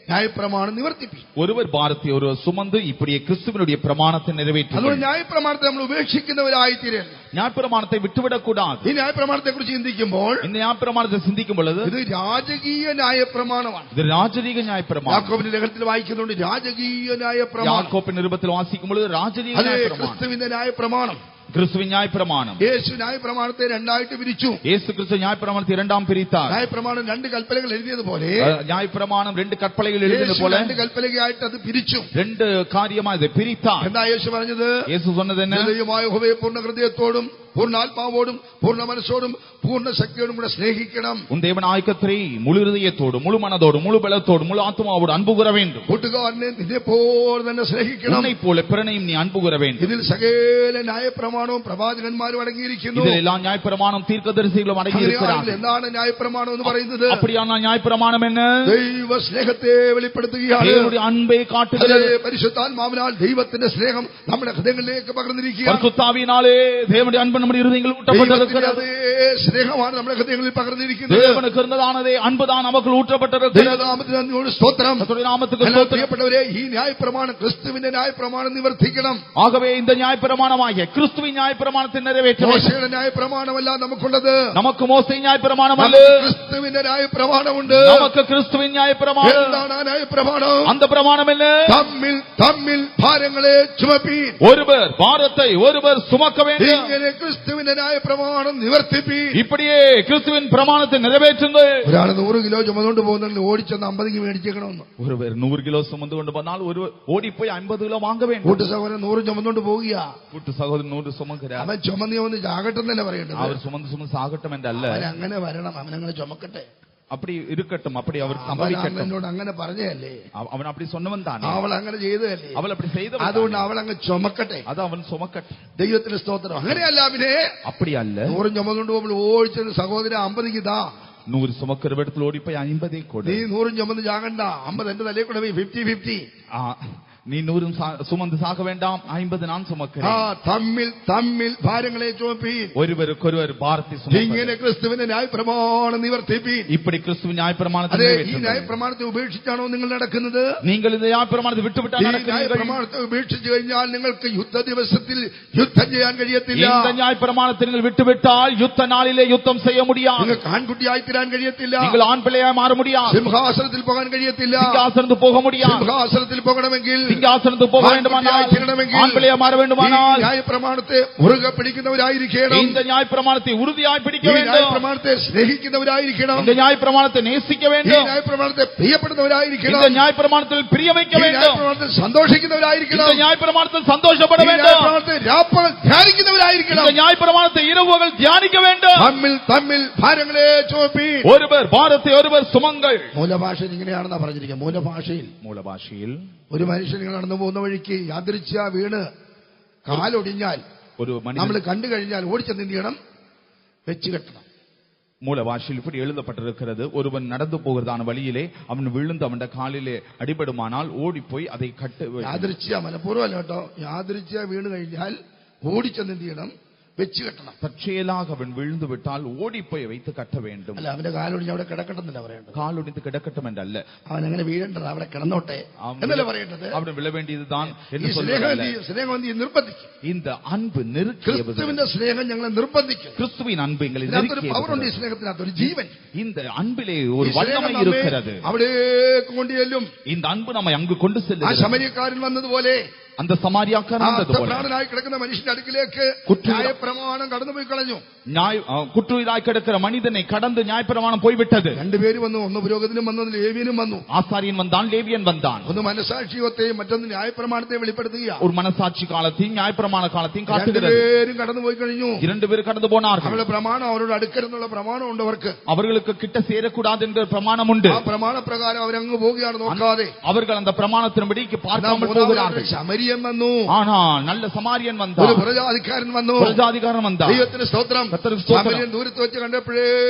ന്യായപ്രമാണം നിവർത്തിപ്പി. ஒருவர் பாரத்தை ஒருவர் சுமந்து இப்படியே கிறிஸ்துவினுடைய பிரமாணத்தை நிறைவேற்றுங்கள். അതുകൊണ്ട് ന്യായപ്രമാണത്തെ നമ്മൾ ഉപേക്ഷിക്കുന്നവരായി തീരരുത്. நியாயப்பிரமாணத்தை விட்டுவிடக் கூடாது. ഈ ന്യായപ്രമാണത്തെ കുറിച്ച് ചിന്തിക്കുമ്പോൾ இந்த நியாயப்பிரமாணத்தை சிந்திக்கும் பொழுது ഇത് രാജകീയ ന്യായപ്രമാണമാണ്. இது ராஜரீக நியாயப்பிரமாணம். യാക്കോബിന്റെ ലേഖനത്തിൽ വായിക്കുന്നുണ്ട് രാജകീയ ന്യായപ്രമാണം. யாக்கோபின் நிருபத்தில் வாசிக்கும் பொழுது ராஜரீக അതെ, நியாயப்பிரமாணம். ക്രിസ്തുവിന്റെ ന്യായപ്രമാണം. கிறிஸ்துவின் நியாயப்பிரமாணம். യേശു ന്യായപ്രമാണത്തെ രണ്ടായിട്ട് പിരിച്ചു. இயேசு கிறிஸ்து நியாயப்பிரமாணத்தை இரண்டாம் பிரித்தார். ന്യായപ്രമാണം 2 കൽപ്പനകൾ എഴുതിയതുപോലെ நியாயப்பிரமாணம் 2 കൽപ്പനകൾ எழுதியது போல 2 കൽപ്പനയായിട്ട് അത് പിരിച്ചു. 2 காரியமாக இதை பிரித்தார். എന്താ യേശു പറഞ്ഞത്? இயேசு சொன்னது என்ன? ദൈവമായ യഹോവയെ പൂർണ്ണ ഹൃദയത്തോടും പൂർണ്ണ ആത്മാവോടും പൂർണ്ണ മനസ്സോടും പൂർണ്ണ ശക്തിയോടും കൂടെ സ്നേഹിക്കണം. உன் தேவனாகிய கர்த்தரை முழு இதயத்தோடு முழு மனதோடு முழு பலத்தோடு முழு ஆத்மாவோடு அன்பு கூற வேண்டும். കൂട്ടുകാരനെ നിന്നെ പോലെ തന്നെ സ്നേഹിക്കണം. உன்னை போல பிறனையும் நீ அன்பு கூற வேண்டும். ഇതിൽ സകല ന്യായപ്രമാണവും പ്രവാചകന്മാരും അടങ്ങിയിരിക്കുന്നു. இதில் எல்லா நியாயப்பிரமாணம் தீர்க்கதரிசிகளும் அடங்கி இருக்கிறார்கள். എന്താണ് ന്യായപ്രമാണം എന്ന് പറയുന്നത്? அப்படியான நியாயப்பிரமாணம் என்ன? ദൈവ സ്നേഹത്തെ വെളിപ്പെടുത്തുകയാണ്. தேவனுடைய அன்பை காட்டுகிறது. പരിശുദ്ധാത്മാവിനാൽ ദൈവത്തിന്റെ സ്നേഹം നമ്മുടെ ഹൃദയങ്ങളിലേക്ക് പകർന്നിരിക്കുകയാണ്. பரிசுத்தாவியினாலே தேவனுடைய அன்பு நம்முடைய இருதயங்களில் ஊற்றப்பட்டிருக்கிறது. സ്നേഹമാണ് നമ്മുടെ ഹൃദയങ്ങളിൽ പകർന്നിരിക്കുന്നത്. தேவனுக்கு இருந்ததானதே அன்புதான் நமக்குள் ஊற்றப்பட்டிருக்கிறது. ദൈവനാമത്തിന് സ്തോത്രം. கர்த்தருடைய நாமத்துக்கு ஸ்தோத்திரம். പ്രിയപ്പെട്ടവരെ, ഈ ന്യായപ്രമാണം ക്രിസ്തുവിന്റെ ന്യായപ്രമാണം നിവർത്തിക്കണം. ஆகவே இந்த நியாயப்பிரமாணமாகிய கிறிஸ்துவின் நியாயப்பிரமாணத்தை நிறைவேற்ற வேண்டும். മോശയുടെ ന്യായപ്രമാണമല്ല നമുക്കുള്ളത്. நமக்கு மோசே நியாயப்பிரமாணம் அல்ல, ക്രിസ്തുവിന്റെ ന്യായപ്രമാണമുണ്ട്. நமக்கு கிறிஸ்துவின் நியாயப்பிரமாணம். എന്താണ് ആ ന്യായപ്രമാണം? அந்த பிரமாணம் என்ன? തമ്മിൽ ഭാരങ്ങളെ ചുമപ്പീൻ. ஒருவர் பாரத்தை ஒருவர் சுமக்க வேண்டும். ഇങ്ങനെ ക്രിസ്തുവിന്റെ ന്യായപ്രമാണം നിവർത്തിപ്പീൻ. இப்படியே கிறிஸ்துவின் பிரமாணத்தை நிறைவேற்றுங்கள். ഒരാൾ 100 കിലോ ചുമന്നുകൊണ്ട് പോകുന്നെങ്കിൽ ഓടിച്ചെന്ന് 50 മേടിച്ചേക്കണമെന്ന്. ஒருவர் 100 கிலோ சுமந்து கொண்டு போனால் ஒருவர் ஓடி போய் 50 கிலோ வாங்க வேண்டும். കൂട്ടു സഹോദരൻ 100 ചുമന്നുകൊണ്ട് പോവുക. கூட்டு சகோதரன் 100 சுமக்கிறார். അവൻ ചുമന്ന് ചാകട്ടെന്നല്ലേ പറയേണ്ടത്. அவர் சுமந்து சாகட்டும் என்றல்ல, അവൻ അങ്ങനെ വരണം, അവനങ്ങനെ ചുമക്കട്ടെ. அப்படி இருக்கட்டும், அப்படி அவர் അവൻ சம்பவிக்கட்டும். എന്നോട് അങ്ങനെ പറഞ്ഞതല്ലേ, அவன் அப்படி சொன்னவன் தானே, അവൾ അങ്ങനെ ചെയ്തതല്ലേ, அவள் அப்படி செய்தவள் അതുകൊണ്ട് தானே. അവൾ അങ്ങ് ചുമക്കട്ടെ. அது അവൻ சுமக்கட்டும். ദൈവത്തിന് സ്തോത്രം. അങ്ങനെയല്ല പിന്നെ அப்படி அல்ல, 100 ചുമന്നുകൊണ്ട് നമ്മൾ ഓടിച്ചത് സഹോദരൻ 50 ഇതാ, 100 சுமக்கிறவரிடத்தில் ஓடி போய் 50 கொடு. നീ 100 ചുമന്ന് ചാകണ്ട, 50 എന്റെ തലയിൽ കൂടെ 50-50. நீ 100 சுமந்து சாக வேண்டாம், 50 நான் சுமக்கிறேன். തമ്മിൽ തമ്മിൽ ഭാരങ്ങളെ ചുമപ്പീൻ, ஒருவருக்கொருவர் பாரத்தை ഇങ്ങനെ சுமப்பது. ക്രിസ്തുവിന്റെ ന്യായപ്രമാണം നിവർത്തിപ്പീൻ. இப்படி கிறிஸ்துவின் நியாயப்பிரமாணத்தை അതെ, ഈ நிறைவேற்றுங்கள். ന്യായപ്രമാണത്തെ ഉപേക്ഷിച്ചാണോ നിങ്ങൾ നടക്കുന്നത്? நீங்கள் இந்த நியாயப்பிரமாணத்தை ഈ விட்டுவிட்டால் நடக்கிறீர்கள். ന്യായപ്രമാണത്തെ ഉപേക്ഷിച്ചു കഴിഞ്ഞാൽ നിങ്ങൾക്ക് യുദ്ധ ദിവസത്തിൽ യുദ്ധം ചെയ്യാൻ കഴിയത്തില്ല. இந்த நியாயப்பிரமாணத்தை நீங்கள் விட்டுவிட்டால் யுத்த நாளிலே யுத்தம் செய்ய முடியாது. നിങ്ങൾക്ക് ആൺകുട്ടിയായി തീരാൻ കഴിയത്തില്ല. நீங்கள் ആൺ പിള്ളയായി മാറ முடியாது. സിംഹാസനത്തിൽ പോകാൻ കഴിയത്തില്ല. சிங்காசனத்துக்கு போக முடியாது. സിംഹാസനത്തിൽ പോകണമെങ്കിൽ சிங்காசனத்துக்கு போக வேண்டுமானால், ஆண் பிள்ளையாய் மாற வேண்டுமானால், ന്യായപ്രമാണത്തെ മുറുകെ പിടിക്കുന്നവരായിരിക്കണം. இந்த நியாயப்பிரமாணத்தை உறுதியாய் பிடிக்க ഈ வேண்டும். ന്യായപ്രമാണത്തെ സ്നേഹിക്കുന്നവരായിരിക്കണം. இந்த நியாயப்பிரமாணத்தை நேசிக்க ഈ வேண்டும். ന്യായപ്രമാണത്തെ പ്രിയപ്പെടുന്നവരായിരിക്കണം. இந்த நியாயப்பிரமாணத்தில் பிரிய வைக்க ഈ வேண்டும். ന്യായപ്രമാണത്തിൽ സന്തോഷിക്കുന്നവരായിരിക്കണം. இந்த நியாயப்பிரமாணத்தில் சந்தோஷப்பட ഈ வேண்டும். ന്യായപ്രമാണത്തെ രാപ്പകൽ ധ്യാനിക്കുന്നവരായിരിക്കണം. இந்த நியாயப்பிரமாணத்தை இரவுகள் தியானிக்க வேண்டும். തമ്മിൽ തമ്മിൽ ഭാരങ്ങളെ ചുമപ്പീൻ. ஒருவர் பாரத்தை ஒருவர் சுமங்கள். മൂലഭാഷയിൽ ഇങ്ങനെയാണെന്നാ പറഞ്ഞിരിക്കുക. മൂലഭാഷയിൽ மூல பாஷையில் ഒരു മനുഷ്യൻ ഇങ്ങനെ നടന്നു പോകുന്ന വഴിക്ക് യാദൃച്ഛ്യാ വീണ് കാലൊടിഞ്ഞാൽ ஒரு നമ്മൾ மனிதன், കണ്ടു കഴിഞ്ഞാൽ ഓടിച്ചെന്ന് എന്ത് ചെയ്യണം? വെച്ച് കെട്ടണം. மூல பாஷையில் இப்படி எழுதப்பட்டிருக்கிறது, ஒருவன் நடந்து போகிறதான வழியிலே அவன் விழுந்து அவன் காலிலே அடிபடுமானால் ஓடி போய் அதை கட்டு. യാദൃച്ഛ്യാ, മനഃപൂർവ്വമല്ല കേട്ടോ, യാദൃച്ഛ്യാ വീണ് കഴിഞ്ഞാൽ ഓടിച്ചെന്ന് എന്ത് ചെയ്യണം? വെച്ച് കെട്ടണം. தற்செயலாக அவன் விழுந்து விட்டால் ஓடி போய் வைத்து கட்ட வேண்டும். അല്ല, അവന്റെ കാലൊടിഞ്ഞ് അവിടെ കിടക്കട്ടെന്നല്ല പറയേണ്ടത്. காலொடிந்து கிடக்கட்டும் என்றல்ல, അവൻ അങ്ങനെ വീഴേണ്ടത്, അവിടെ കിടന്നോട്ടെ എന്നല്ല പറയേണ്ടത്. அவன் விழ வேண்டியதுதான் ഈ என்று സ്നേഹം சொல்லுகிறார். സ്നേഹം എന്ത് ചെയ്യും? നിർബന്ധിക്കും. இந்த അன்பு நெருக்கியது. ക്രിസ്തുവിന്റെ സ്നേഹം ഞങ്ങളെ നിർബന്ധിക്കും. கிறிஸ்துவின் அன்பு எங்களை ഇതിനകത്തൊരു പവറുണ്ട്. ഈ நெருக்கியது. സ്നേഹത്തിനകത്ത് ഒരു ജീവൻ, இந்த അൻபிலே ഈ ஒரு സ്നേഹം வல்லமை നമ്മെ இருக்கிறது. അവിടേക്ക് കൊണ്ടുചെല്ലും. இந்த அன்பு நம்மை அங்கு கொண்டு ആ செல்லுகிறது. ശമരിയക്കാരൻ വന്നതുപോലെ அந்த சமாரியாக்காரன் வந்தது போல പ്രാണനായി കിടക്കുന്ന മനുഷ്യന്റെ അടുക്കിലേക്ക് കുറ്റം- ന്യായപ്രമാണം കടന്നുപോയി കളഞ്ഞു. குற்றுயிராய் கிடக்கிற மனிதனை கடந்து நியாயப்பிரமாணம் போய்விட்டது. രണ്ടുപേരും വന്നു. ഒന്ന് പുരോഹിതനും വന്നു, ഒന്ന് ലേവ്യനും വന്നു. ஆசாரியன் வந்தான், லேவியன் வந்தான். ഒന്ന് മനസാക്ഷിയത്തെയും മറ്റൊന്ന് ന്യായപ്രമാണത്തെ വെളിപ്പെടുത്തുക. ஒரு மனசாட்சி காலத்தையும் நியாயப்பிரமாண காலத்தையும் காட்டுகிறது. രണ്ടുപേരും കടന്നുപോയി കഴിഞ്ഞു. 2 பேர் கடந்து போனார்கள். അവരുടെ പ്രമാണം, അവരോട് അടുക്കരുന്നുള്ള പ്രമാണം ഉണ്ട് അവർക്ക്. அவர்களுக்கு கிட்ட சேரக்கூடாது என்ற பிரமாணம் உண்டு. ആ പ്രമാണപ്രകാരം അവരങ്ങ് പോവുകയാണ് നോക്കാതെ. அவர்கள் அந்த பிரமாணத்தின்படிக்கு பார்க்காமல் போகிறார்கள். ശമരിയൻ വന്നു. ஆனால் நல்ல சமாரியன் ഒരു வந்தான், പുരജാതിക്കാരൻ വന്നു. பிரஜாதிகாரன் வந்தான். ദൈവത്തിന് സ്തോത്രം. கர்த்தருக்கு ஸ்தோத்திரம். ശമരിയൻ ദൂരത്ത് വെച്ച് കണ്ടപ്പോഴേ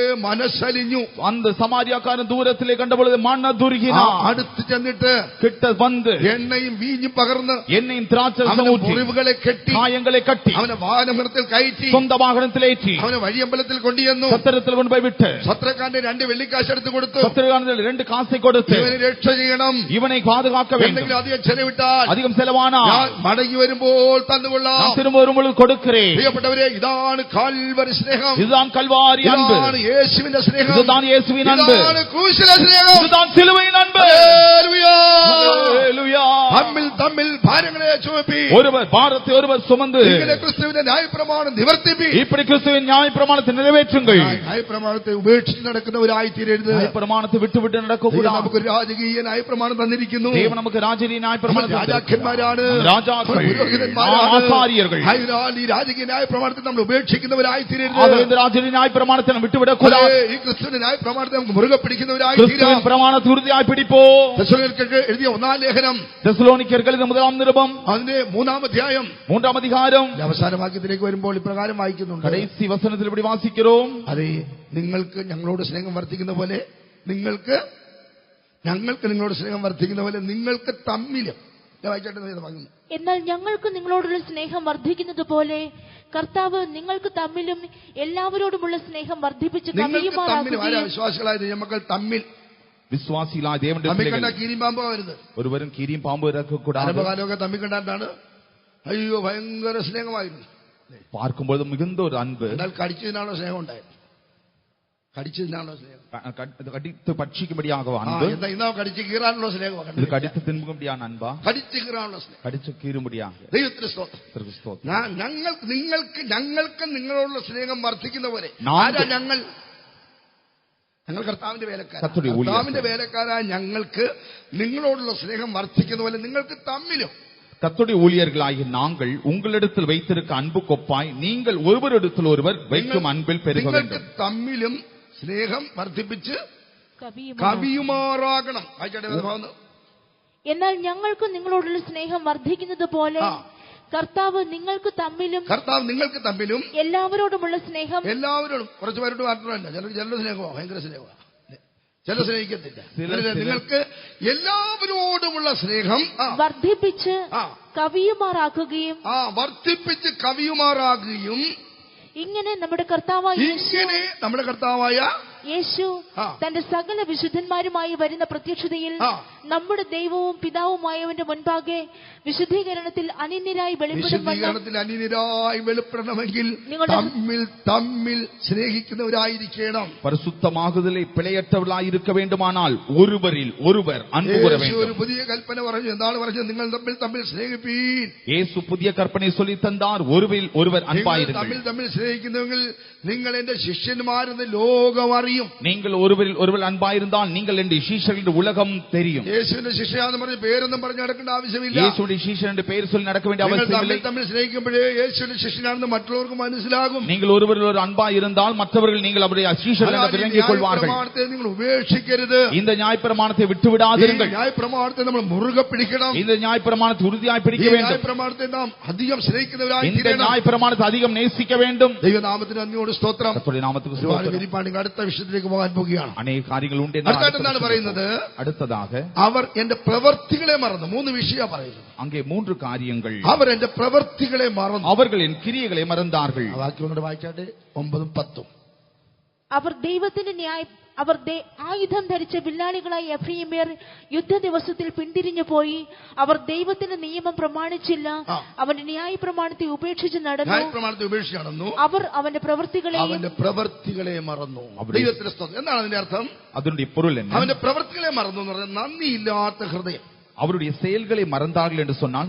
മനസ്സലിഞ്ഞു. அந்த சமாரியாக்காரன் தூரத்திலே கண்டபொழுது மனதுருகினான். അടുത്ത് ചെന്നിട്ട് கிட்ட வந்து എണ്ണയും വീഞ്ഞും പകർന്ന് எண்ணெயும் திராட்சை അവന്റെ ஊற்றி മുറിവുകളെ കെട്ടി காயங்களை கட்டி അവനെ വാഹനമൃത്തിൽ കയറ്റി சொந்த வாகனத்தில் ஏற்றி അവനെ വഴിയമ്പലത്തിൽ കൊണ്ടുചെന്നു. சத்திரத்தில் கொண்டு போய் விட்டு സത്രക്കാരന്റെ 2 വെള്ളിക്കാശ് എടുത്ത് കൊടുത്തു. சத்திரகாரத்தில் 2 காசை கொடுத்து ഇവനെ രക്ഷ ചെയ്യണം. இவனை பாதுகாக்க வேண்டும். എന്തെങ്കിലും അധികം ചെലവിട്ടാൽ அதிகம் செலவானா ഞാൻ മടങ്ങി വരുമ്പോൾ തന്നുകൊള്ളാം. நான் திரும்ப வரும்பொழுது கொடுக்கிறேன். പ്രിയപ്പെട്ടവരെ, ഇതാണ് കാൽവരി സ്നേഹം. இதுதான் கல்வாரி அன்பு. ഇതാണ് യേശുവിന്റെ സ്നേഹം. இதுதான் இயேசுவின் அன்பு. ഇതാണ് ക്രൂശിലെ സ്നേഹം. இதுதான் சிலுவையின் அன்பு. ഹല്ലേലൂയ. ஹல்லேலூயா. തമ്മിൽ തമ്മിൽ ഭാരങ്ങളെ ചുമപ്പി. ஒருவர் பாரத்தை ஒருவர் சுமந்து ഇങ്ങനെ ക്രിസ്തുവിന്റെ ന്യായപ്രമാണം നിവർത്തിപ്പി. இப்படி கிறிஸ்துவின் நியாயப்பிரமாணத்தை நிறைவேற்றுங்கள். ന്യായപ്രമാണത്തെ ഉപേക്ഷിച്ച് നടക്കുന്നവരായി തീരരുത്. நியாயப்பிரமாணத்தை விட்டு விட்டு ദൈവം நடக்கக்கூடாது. നമുക്ക് രാജകീയ ന്യായപ്രമാണം തന്നിരിക്കുന്നു. தேவன் நமக்கு ராஜரீக நியாயப்பிரமாணத்தை രാജാക്കന്മാരാണ്, ராஜாக்கள், പുരോഹിതന്മാരാണ്, ஆசாரியர்கள். അതിനാൽ ഈ രാജകീയ ന്യായപ്രമാണത്തെ നമ്മൾ ഉപേക്ഷിക്കുന്നവരായി തീരരുത്. ஆகவே இந்த ராஜரீக நியாயப்பிரமாணத்தை நாம் விட்டுவிடக் கூடாது. ഈ ക്രിസ്തുവിന്റെ ന്യായപ്രമാണത്തെ നമുക്ക് മുറുകെ പിടിക്കുന്നവരായി തീരാം. கிறிஸ்துவின் பிரமாணத்தை உறுதியாய் பிடிப்போம். തെസ്സലോനിക്കർക്ക് എഴുതിയ 1-ാം ലേഖനം தெசலோனிக்கர்கள் எழுதிய 1-ാം நிருபம் അതിന്റെ 3-ാം അധ്യായം 3-ാം அதிகாரம் അവസാന വാക്യത്തിലേക്ക് വരുമ്പോൾ ഇപ്രകാരം വായിക്കുന്നുണ്ട്. கடைசி வசனத்தில் இப்படி வாசிக்கிறோம். അതെ, നിങ്ങൾക്ക് ഞങ്ങളോട് സ്നേഹം വർദ്ധിക്കുന്ന പോലെ ഞങ്ങൾക്ക് നിങ്ങളോട് സ്നേഹം വർദ്ധിക്കുന്ന പോലെ നിങ്ങൾക്ക് തമ്മിലും. ഞാൻ വായിച്ചോട്ടെ വാങ്ങുന്നു. എന്നാൽ ഞങ്ങൾക്ക് നിങ്ങളോടുള്ള സ്നേഹം വർദ്ധിക്കുന്നത് പോലെ കർത്താവ് നിങ്ങൾക്ക് തമ്മിലും എല്ലാവരോടുമുള്ള സ്നേഹം വർദ്ധിപ്പിച്ച് നിങ്ങൾക്ക് തമ്മിലും. ആരാ കവിയുമാറാക്കുകയും വിശ്വാസികളായ ദൈവമക്കൾ തമ്മിൽ? விசுவாசிகளாய் தேவனுடைய തമ്മിൽ കണ്ട பிள்ளைகள் കീരിയും പാമ്പോ വരുത്. ஒருவரும் கீரியும் பாம்பு இருக்கக்கூடாது. ആരംഭകാലമൊക്കെ തമ്മിൽ കണ്ടാലാണ് അയ്യോ ഭയങ്കര സ്നേഹമായിരുന്നു. பார்க்கும்போது மிகுந்த ஒரு அன்பு. എന്നാൽ കടിച്ചതിനാണോ സ്നേഹം ഉണ്ടായത്? കടിച്ചതിനാണോ സ്നേഹം? கடித்து பட்சிக்கும்படியாக அன்பு. ഇന്നാ കടിച്ച് കീറാനുള്ള സ്നേഹമാണ്. இது கடித்து தின்பும்படியான அன்பா? കടിച്ച് കീറാനുള്ള സ്നേഹം. கடிச்சு கீறும்படியாக. ദൈവത്തിന് സ്തോത്രം. ഞങ്ങൾക്ക് നിങ്ങളോടുള്ള സ്നേഹം വർദ്ധിക്കുന്ന പോലെ. ആരാ ഞങ്ങൾ? ഞങ്ങൾ കർത്താവിന്റെ വേലക്കാരാണ്. കർത്താവിന്റെ വേലക്കാരായ ഞങ്ങൾക്ക് നിങ്ങളോടുള്ള സ്നേഹം വർദ്ധിക്കുന്ന പോലെ നിങ്ങൾക്ക് തമ്മിലും. கர்த்தருடைய ஊழியர்களாகிய நாங்கள் உங்களிடத்தில் வைத்திருக்க அன்பு கொப்பாய் நீங்கள் ஒருவரிடத்தில் ஒருவர் வைக்கும் அன்பில் பெருக வேண்டும். തമ്മിലും സ്നേഹം വർദ്ധിപ്പിച്ച് കവിയുമാറാകണം. എന്നാൽ ഞങ്ങൾക്ക് നിങ്ങളോടുള്ള സ്നേഹം വർദ്ധിക്കുന്നത് പോലെ കർത്താവ് നിങ്ങൾക്ക് തമ്മിലും എല്ലാവരോടുമുള്ള സ്നേഹം, എല്ലാവരോടും, കുറച്ച് പേരോട് മാത്രമല്ല, ചിലരുടെ സ്നേഹമോ ഭയങ്കര സ്നേഹമാണ്, ചില സ്നേഹിക്കത്തില്ല. നിങ്ങൾക്ക് എല്ലാവരോടുമുള്ള സ്നേഹം വർദ്ധിപ്പിച്ച് കവിയുമാറാക്കുകയും ഇങ്ങനെ നമ്മുടെ കർത്താവായ യേശു തന്റെ സകല വിശുദ്ധന്മാരുമായി വരുന്ന പ്രത്യക്ഷതയിൽ നമ്മുടെ ദൈവവും പിതാവുമായവന്റെ മുൻപാകെ വിശുദ്ധീകരണത്തിൽ അനിന്യരായി വെളിപ്പെടണമെങ്കിൽ തമ്മിൽ സ്നേഹിക്കുന്നവരായിരിക്കണം. പരിശുദ്ധമാകുതലെ പിഴയற்றവர்களாயிருக்க வேண்டுமானால் ஒருவரில் ஒருவர் அன்பு கூற வேண்டும். ഒരു പുതിയ കൽപ്പന പറഞ്ഞു. എന്താണ് പറഞ്ഞത്? നിങ്ങൾ തമ്മിൽ സ്നേഹിപ്പീൻ. യേശു പുതിയ കൽപ്പന சொல்லி தந்தார். ஒருவரில் ஒருவர் அன்பாயிருங்கள். തമ്മിൽ സ്നേഹിക്കുന്നെങ്കിൽ നിങ്ങൾ എന്റെ ശിഷ്യന്മാരെന്ന് ലോകം അറിയും. நீங்கள் ஒருவரில் ஒருவர் அன்பாயிருந்தால் நீங்கள் என்ற சீஷர்கள் என்று உலகம் தெரியும். യേശുവിന്റെ ശിഷ്യയാണെന്ന് പറഞ്ഞ് പേരൊന്നും പറഞ്ഞ് നടക്കേണ്ട ആവശ്യമില്ല. യേശുവിന്റെ ശിഷ്യൻ என்று பெயர் சொல்லி நடக்க வேண்டிய அவசியமில்லை. തമ്മിൽ സ്നേഹിക്കുമ്പോഴേ യേശുവിന്റെ ശിഷ്യനാണെന്ന് മറ്റുള്ളവർക്ക് മനസ്സിലാകും. நீங்கள் ஒருவரில் ஒருவர் அன்பாயிருந்தால் மற்றவர்கள் நீங்கள் அவருடைய சீஷர்கள் என்று விளங்கிக் கொள்வார்கள். നിങ്ങൾ ഉപേക്ഷിക്കരുത്. இந்த நியாயப்பிரமாணத்தை விட்டு விடாதீர்கள். நியாயப்பிரமாணத்தை നമ്മൾ മുറുകെ പിടിക്കണം. இந்த நியாயப்பிரமாணத்தை உறுதியாய் பிடிக்க வேண்டும். நியாயப்பிரமாணத்தை நாம் அதிகம் சிநேகிക്കുന്നவராய் இந்த நியாயப்பிரமாணத்தை அதிகம் நேசிக்க வேண்டும். ദൈവനാമത്തിന് നന്ദിയോട് സ്തോത്രം. കർത്താവിന്റെ നാമത്തിന് സ്തോത്രം. അടുത്ത വിഷയത്തിലേക്ക് പോകാൻ പോകുകയാണ്. അനേക കാര്യങ്ങൾ ഉണ്ട്. എന്താണ് പറയുന്നത്? അടുത്തதாக അവർ എന്റെ പ്രവൃത്തികളെ മറന്നു. 3 വിഷയം പറയുന്നത്. அங்கே 3 காரியங்கள். അവർ എന്റെ പ്രവൃത്തികളെ മറന്നു. அவர்கள் என் கிரியைகளை மறந்தார்கள். വാക്യം കൊണ്ട് വായിച്ചാട്ടെ 9ഉം 10ഉം. അവർ ആയുധം ധരിച്ച വില്ലാളികളായ എഫ്രയീമ്യർ യുദ്ധ ദിവസത്തിൽ പിന്തിരിഞ്ഞു പോയി. അവർ ദൈവത്തിന്റെ നിയമം പ്രമാണിച്ചില്ല, അവന്റെ ന്യായപ്രമാണത്തെ ഉപേക്ഷിച്ച് നടന്നു. അവർ അവന്റെ പ്രവൃത്തികളെ മറന്നു. ദൈവത്തിന്റെ സ്തോത്രം. എന്താണ് അതിന്റെ അർത്ഥം? അതിന്റെ പൊരുൾ என்ன? അവന്റെ പ്രവൃത്തികളെ മറന്നു എന്ന് പറഞ്ഞാൽ നന്ദിയില്ലാത്ത ഹൃദയം. அவருடைய செயல்களை மறந்தார்கள் என்று சொன்னால்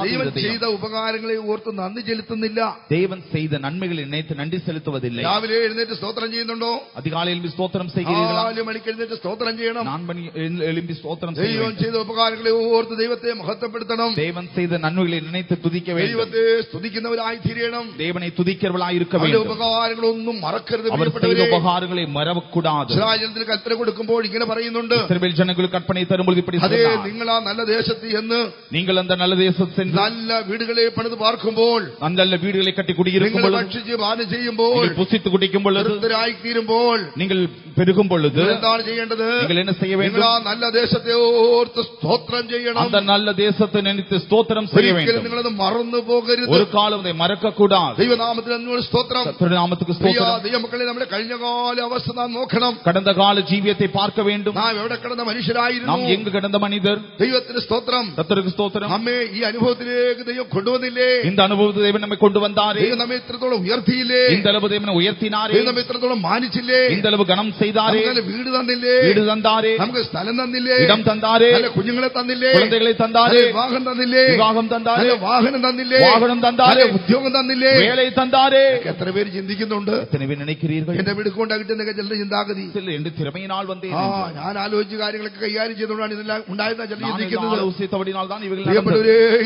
தேவன் செய்த உபகாரங்களை ஓர்த்து நன்றி செலுத்துന്നില്ല. தேவன் செய்த நன்மைகளை நினைத்து நன்றி செலுத்துவதில்லை. രാവിലെ എഴുന്നേറ്റ് സ്തോത്രം ചെയ്യുന്നുണ്ടോ? அதிகாலையில் ஸ்தோத்திரம் செய்கிறீர்களா? 4 മണിക്ക് എഴുന്നേറ്റ് സ്തോത്രം ചെയ്യണം. 4 മണി எழும்பி ஸ்தோத்திரம் செய்ய வேண்டும். ദൈവം ചെയ്ത ഉപകാരങ്ങളെ ഓർത്ത് ദൈവത്തെ മഹത്വപ്പെടുത്തണം. தேவன் செய்த நன்மைகளை நினைத்து துதிக்க வேண்டும். ദൈവത്തെ സ്തുതിക്കുന്നവരായി തീരണം. தேவனை துதிக்கிறவர்களாய் இருக்க வேண்டும். ഉപകാരങ്ങളൊന്നും മറക്കരുത്. அவர் செய்த உபகாரங்களை மறக்கக்கூடாது. ഇസ്രായേലിന് കൽപ്പന കൊടുക്കുമ്പോൾ ഇങ്ങനെ പറയുന്നുണ്ട്. ഇസ്രായേൽ ജനങ്ങൾക്ക് കൽപ്പന തരുമ്പോൾ இப்படி சொன்னார். നിങ്ങൾ നല്ല ദേശത്ത് എന്ന് നിങ്ങൾ அந்த நல்ல தேசத்தில் சென்று നല്ല വീടുകളെ പണിത് പാർക്കുമ്പോൾ, நல்ல വീടുകളെ കെട്ടി കുടിയിരിക്കുമ്പോൾ, ഭക്ഷിച്ച് പാനം ചെയ്യുമ്പോൾ, പുസിത്ത് കുടിക്കുമ്പോൾ, തൃപ്തരായി തീരുമ്പോൾ, നിങ്ങൾ പെരുകുമ്പോൾ എന്താണ് ചെയ്യേണ്ടത്? നിങ്ങൾ என்ன செய்ய வேண்டும்? നല്ല ദേശത്തെ ഓർത്ത് സ്തോത്രം ചെയ്യണം. அந்த நல்ல தேசத்தை நினைத்து ஸ்தோத்திரம் செய்ய வேண்டும். നിങ്ങളത് മറന്നു പോകരുത്. ഒരു കാലം அதை മറക്കக்கூடாது. ദൈവനാമത്തിന് നന്ദി സ്തോത്രം. കർത്താവിന്റെ നാമത്തിന് സ്തോത്രം. ദൈവമക്കളെ, നമ്മുടെ കഴിഞ്ഞകാല അവസ്ഥ നാം നോക്കണം. கடந்த கால ஜீவியத்தை பார்க்க வேண்டும். നാം എവിടെ കിടന്ന മനുഷ്യരായിരുന്നു? നാം എങ്ങ് കിടന്ന മനുഷ്യർ? ദൈവത്തിന് സ്തോത്രം. കർത്താവിന് സ്തോത്രം. നമ്മെ ഈ അനുഭവത്തിലേക്ക് ദൈവം കൊണ്ടുവന്നില്ലേ? இந்த അനുഭവത്തെ ദൈവം നമ്മെ കൊണ്ടുവന്നാരേ? ദൈവം നമ്മെ ഇത്രത്തോളം ഉയർത്തിയില്ലേ? இந்த அளவு ദൈവം ഉയർത്തിനാരേ? ദൈവം നമ്മെ ഇത്രത്തോളം മാനിച്ചില്ലേ? இந்த அளவு ഗണം ചെയ്താരേ? നമുക്ക് വീട് തന്നില്ലേ? വീട് തന്നാരേ? നമുക്ക് സ്ഥലം തന്നില്ലേ? ഇടം തന്നാരേ? നല്ല കുഞ്ഞുങ്ങളെ തന്നില്ലേ? കുഴന്തകളെ തന്നാരേ? വിവാഹം തന്നില്ലേ? വിവാഹം തന്നാരേ? വാഹനം തന്നില്ലേ? വാഹനം തന്നാരേ? ഉദ്യോഗം തന്നില്ലേ? വേലൈ തന്നാരേ? എത്ര പേര് ചിന്തിക്കുന്നുണ്ട്? എത്ര പേര് നിனைக்கிறீர்கள்? എന്റെ വീട് കൊണ്ടാക്കിട്ടെന്നൊക്കെ ചിലരുടെ ചിന്താഗതി. എന്റെ തിരമയിനാൽ വന്നേ. ഞാൻ ആലോചിച്ച കാര്യങ്ങളൊക്കെ കൈകാര്യം ചെയ്തുകൊണ്ടാണ് ഇതെല്ലാം ഉണ്ടായിരുന്ന ചിലർ ചിന്തിക്കുന്നത്.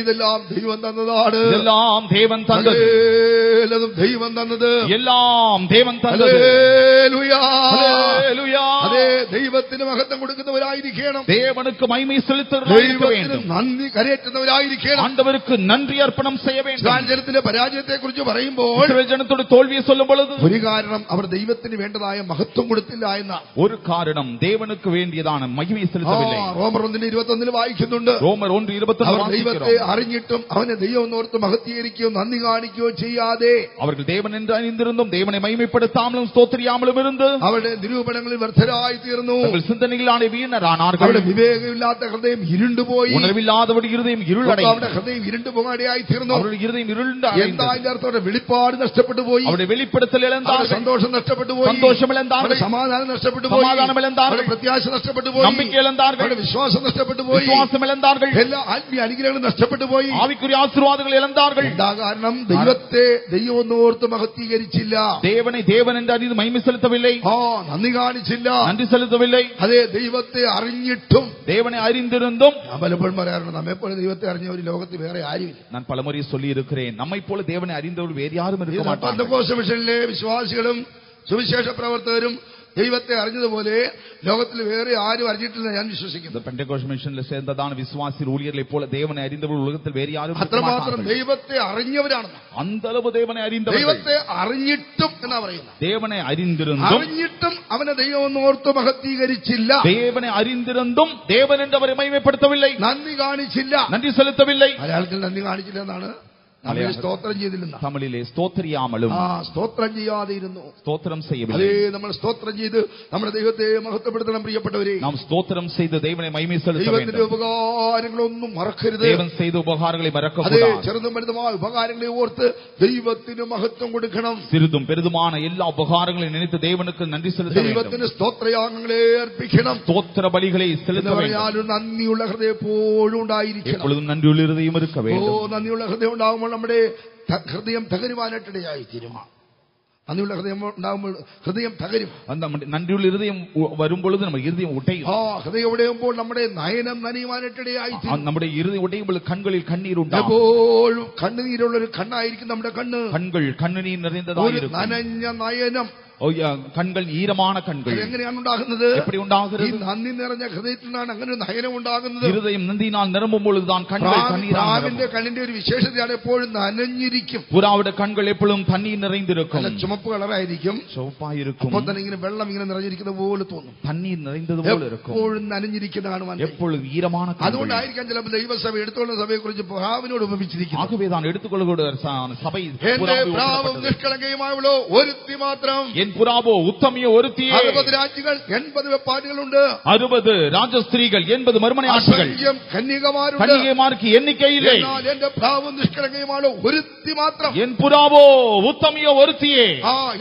ഇതെല്ലാം ദൈവം തന്നതാണ്. എല്ലാം ദൈവം തന്നത്. ദൈവം തന്നത്. എല്ലാം ദൈവം തന്നത്. അതേ, ദൈവത്തിന് മഹത്വം കൊടുക്കുന്നവരായിരിക്കണം. ദേവനുക്ക് മഹിമ സെലുത്തുന്നവരായിരിക്കണം. നന്ദി കരയേറ്റുന്നവരായിരിക്കണം. ആണ്ടവർക്ക് നന്ദി അർപ്പണം ചെയ്യ வேண்டும். ജനത്തിന്റെ പരാജയത്തെ കുറിച്ച് പറയുമ്പോൾ, ജനത്തോട് തോൽവിയെ சொல்லும்போது, ഒരു കാരണം അവർ ദൈവത്തിന് വേണ്ടതായ മഹത്വം കൊടുത്തില്ല എന്ന ഒരു കാരണം ദേവനുക്ക് വേണ്ടിയതാണ് മഹിമ സെലുത്തവിல்லை. റോമർ 1:21 വായിക്കുന്നുണ്ട്. റോമർ 1:21 ദൈവത്തെ അറിഞ്ഞിട്ടും അവനെ ദൈവം ഓർത്ത് മഹത്വീകരിക്കുകയോ നന്ദി കാണിക്കുകയോ ചെയ്യാതെ, അവർക്ക് ദേവൻ എന്ന് അറിഞ്ഞിരുന്നും ദേവനെ മഹിമപ്പെടുത്താമലും സ്തോത്രിയാമലും ഇருந்து അവരുടെ നിരൂപണങ്ങളിൽ വ്യർത്ഥരായി തീർന്നു. சிந்தனைகளான வீணரானார்கள். അവരുടെ വിവേകമില്ലാത്ത ഹൃദയം ഇരുണ്ടുപോയി. ഉണർവില്ലാത്തവരുടെ ഹൃദയം ഇരുളടങ്ങി. അവരുടെ ഹൃദയം ഇരുണ്ടു പോകാതെയായി തീർന്നു. അവരുടെ ഹൃദയം ഇരുളുണ്ടായി. എന്താ അതിന്റെ അർത്ഥം? അവരുടെ വെളിപ്പാട് നഷ്ടപ്പെട്ടു പോയി. അവരുടെ വെളിപ്പെടുത്തൽ എന്തായിരുന്നു? സന്തോഷം നഷ്ടപ്പെട്ടു പോയി. സന്തോഷം എന്തായിരുന്നു? സമാധാനം നഷ്ടപ്പെട്ടു പോയി. സമാധാനം എന്തായിരുന്നു? പ്രത്യാശ നഷ്ടപ്പെട്ടു പോയി. നമ്പിക്കൽ എന്തായിരുന്നു? അവരുടെ വിശ്വാസം നഷ്ടപ്പെട്ടു പോയി. വിശ്വാസം എന്തായിരുന്നു? എല്ലാ ആത്മീയ അനുഗ്രഹങ്ങളും നഷ്ടപ്പെട്ടു പോയി. ആവിക്കുரிய ആശീർവാദങ്ങൾ എന്തായിരുന്നു? എന്താ കാരണം? ദൈവത്തെ ദൈവമെന്നോർത്ത് മഹത്വീകരിച്ചില്ല. ദേവനെ ദേവൻ എന്ന് അറിഞ്ഞ് മഹിമ സെലുത്തവിல்லை. നന്ദി കാണിച്ചില്ല. നന്ദി സെലുത്തവിல்லை. അതേ, ദൈവത്തെ അറിഞ്ഞിട്ടും ദേവനെ അറിഞ്ഞിരുന്നും. ഞാൻ പലപ്പോഴും പറയാറുണ്ട്, നമ്മെപ്പോലെ ദൈവത്തെ അറിഞ്ഞ ഒരു ലോകത്ത് വേറെ ആരുമില്ല. ഞാൻ പലമുறை சொல்லி இருக்கிறேன், நம்மை போல தேவனை அறிந்தவர் வேறு யாரும் இருக்க மாட்டார்கள். പെന്തക്കോസ്ത് മിഷനിലെ വിശ്വാസികളും സുവിശേഷ പ്രവർത്തകരും ദൈവത്തെ അറിഞ്ഞതുപോലെ ലോകത്തിൽ വേറെ ആരും അറിഞ്ഞിട്ടില്ല ഞാൻ വിശ്വസിക്കുന്നു. இந்த பெண்டெகோஸ்ட் மிஷன்ல சேர்ந்ததான விசுவாசி ஊழியர்கள் போல தேவனை அறிந்தவர்கள் உலகத்தில் வேறு யாரும் അത്രമാത്രം ദൈവത്തെ അറിഞ്ഞവരാണ്. அந்த அளவு தேவனை அறிந்தவர்கள். ദൈവത്തെ അറിഞ്ഞിട്ടും എന്നാ പറയുന്നത്. தேவனை அறிந்திருந்தும் അറിഞ്ഞിട്ടും അവനെ ദൈവം ഒന്ന് ഓർത്ത് മഹത്വീകരിച്ചില്ല. தேவனை அறிந்திருந்தும் தேவன் என்று அவரை மகிமைப்படுத்தவில்லை, നന്ദി കാണിച്ചില്ല, നന്ദി செலுத்தவில்லை. മലയാളത്തിൽ നന്ദി കാണിച്ചില്ല എന്നാണ്, സ്തോത്രം ചെയ്തില്ല. തമിഴിലെ സ്തോത്രിയാമലും സ്തോത്രം ചെയ്യാതെ ഇരുന്നു. സ്തോത്രം ചെയ്യவில்லை. അതേ നമ്മൾ സ്തോത്രം ചെയ്ത് നമ്മുടെ ദൈവത്തെ മഹത്വപ്പെടുത്തണം പ്രിയപ്പെട്ടവരെ. നാം സ്തോത്രം ചെയ്ത് ദൈവനെ മഹിമ സെലുത്ത வேண்டும். ദൈവത്തിന്റെ ഉപകാരങ്ങളൊന്നും മറക്കരുത്. ദൈവം ചെയ്ത ഉപകാരങ്ങളെ മറക്കக்கூடாது. അതേ ചെറുതും വലുതുമായ ഉപകാരങ്ങളെ ഓർത്ത് ദൈവത്തിന് മഹത്വം കൊടുക്കണം. சிறிதும் பெரிதுமான எல்லா உபகாரங்களையும் நினைத்து தேவனுக்கு நன்றி செலுத்த வேண்டும். ദൈവത്തിന് സ്തോത്രയാഗങ്ങളെ അർപ്പിക്കണം. സ്തോത്ര ബലിகளை செலுத்த வேண்டும். നന്ദിയുള്ള ഹൃദയം എപ്പോഴും ഉണ്ടായിരിക്കണം. எப்பொழுதும் நன்றியுள்ள இருதயம் இருக்க வேண்டும். നന്ദിയുള്ള ഹൃദയം ഉണ്ടാകുമ്പോൾ നമ്മുടെ ഹൃദയം തകരുവാനായിട്ടിടയായി തീരും. നന്ദിയുള്ള ഹൃദയം ഉണ്ടാകുമ്പോൾ ഹൃദയം തകരും. നന്ദിയുള്ള ഹൃദയം വരുമ്പൊழுது നമ്മുടെ ഹൃദയം ഉടയും. ഹൃദയം ഉടയുമ്പോൾ നമ്മുടെ നയനം നനയുവാനായിട്ടിടയായി തീരും. നമ്മുടെ ഹൃദയം ഉടയുമ്പോൾ കണ്ണുകളിൽ കണ്ണീരുണ്ടാകും. എപ്പോഴും കണ്ണുനീരുള്ള ഒരു കണ്ണായിരിക്കും നമ്മുടെ കണ്ണ്. കണ്ണുകൾ കണ്ണുനീർ നിറഞ്ഞതായിരിക്കും. നനഞ്ഞ നയനം, കണ്ണുകൾ ഈരமான കണ്ണുകൾ എങ്ങനെയാണ് ഉണ്ടാകുന്നത്? எப்படி ഉണ്ടാകുന്നത്? ഈ നന്ദി നിറഞ്ഞ ഹൃദയത്തിലാണ് അങ്ങനെ ഒരു നയനം ഉണ്ടാകുന്നത്. ഹൃദയം നന്ദിനാൽ നിറമ്പുമ്പോഴുதான் കണ്ണുകൾ കണ്ണീരാകും. പ്രാവിന്റെ കണ്ണിന്റെ ഒരു വിശേഷതയാണ് എപ്പോഴും നനഞ്ഞിരിക്കും. പുറാവുടെ കണ്ണുകൾ എപ്പോഴും തണ്ണീർ നിറഞ്ഞിരിക്കും. ചുമപ്പ് കളറായിരിക്കും, ചുവപ്പായിരിക്കും. അപ്പോൾ തന്നെ ഇങ്ങനെ വെള്ളം ഇങ്ങനെ നിറഞ്ഞിരിക്കുന്ന പോലെ തോന്നും. തണ്ണീർ നിറഞ്ഞതുപോലെ இருக்கும். എപ്പോഴും നനഞ്ഞിരിക്കുന്നതാണ്. എപ്പോഴും ഈരமான കണ്ണുകൾ. അതുകൊണ്ടായിരിക്കാം ചിലപ്പോൾ ദൈവസഭ എടുത്തുകൊള്ളുന്ന സഭയെ കുറിച്ച് പ്രാവിനോട് ഉപമിച്ചിരിക്കുന്നു. ആകവേதான் എടുത്തുകൊള്ളുക സഭை നിഷ്കളങ്കയുമായുള്ള ഒരുത്തി മാത്രം, എൻ പുറാവോ ഉത്തമിയോ ഒരുത്തിയെ. 60 രാജ്ഞികൾ 80 വെപ്പാട്ടികളുണ്ട്. 60 രാജസ്ത്രീകൾ 80 മറുമനയാട്ടികൾ. കന്യകമാർക്ക് എണ്ണിക്കയില്ലേ. എന്റെ പ്രാവും നിഷ്കളങ്കയുമാണ് ഒരുത്തി മാത്രം. എൻ പുറാവോ ഉത്തമിയോ ഒരുത്തിയെ.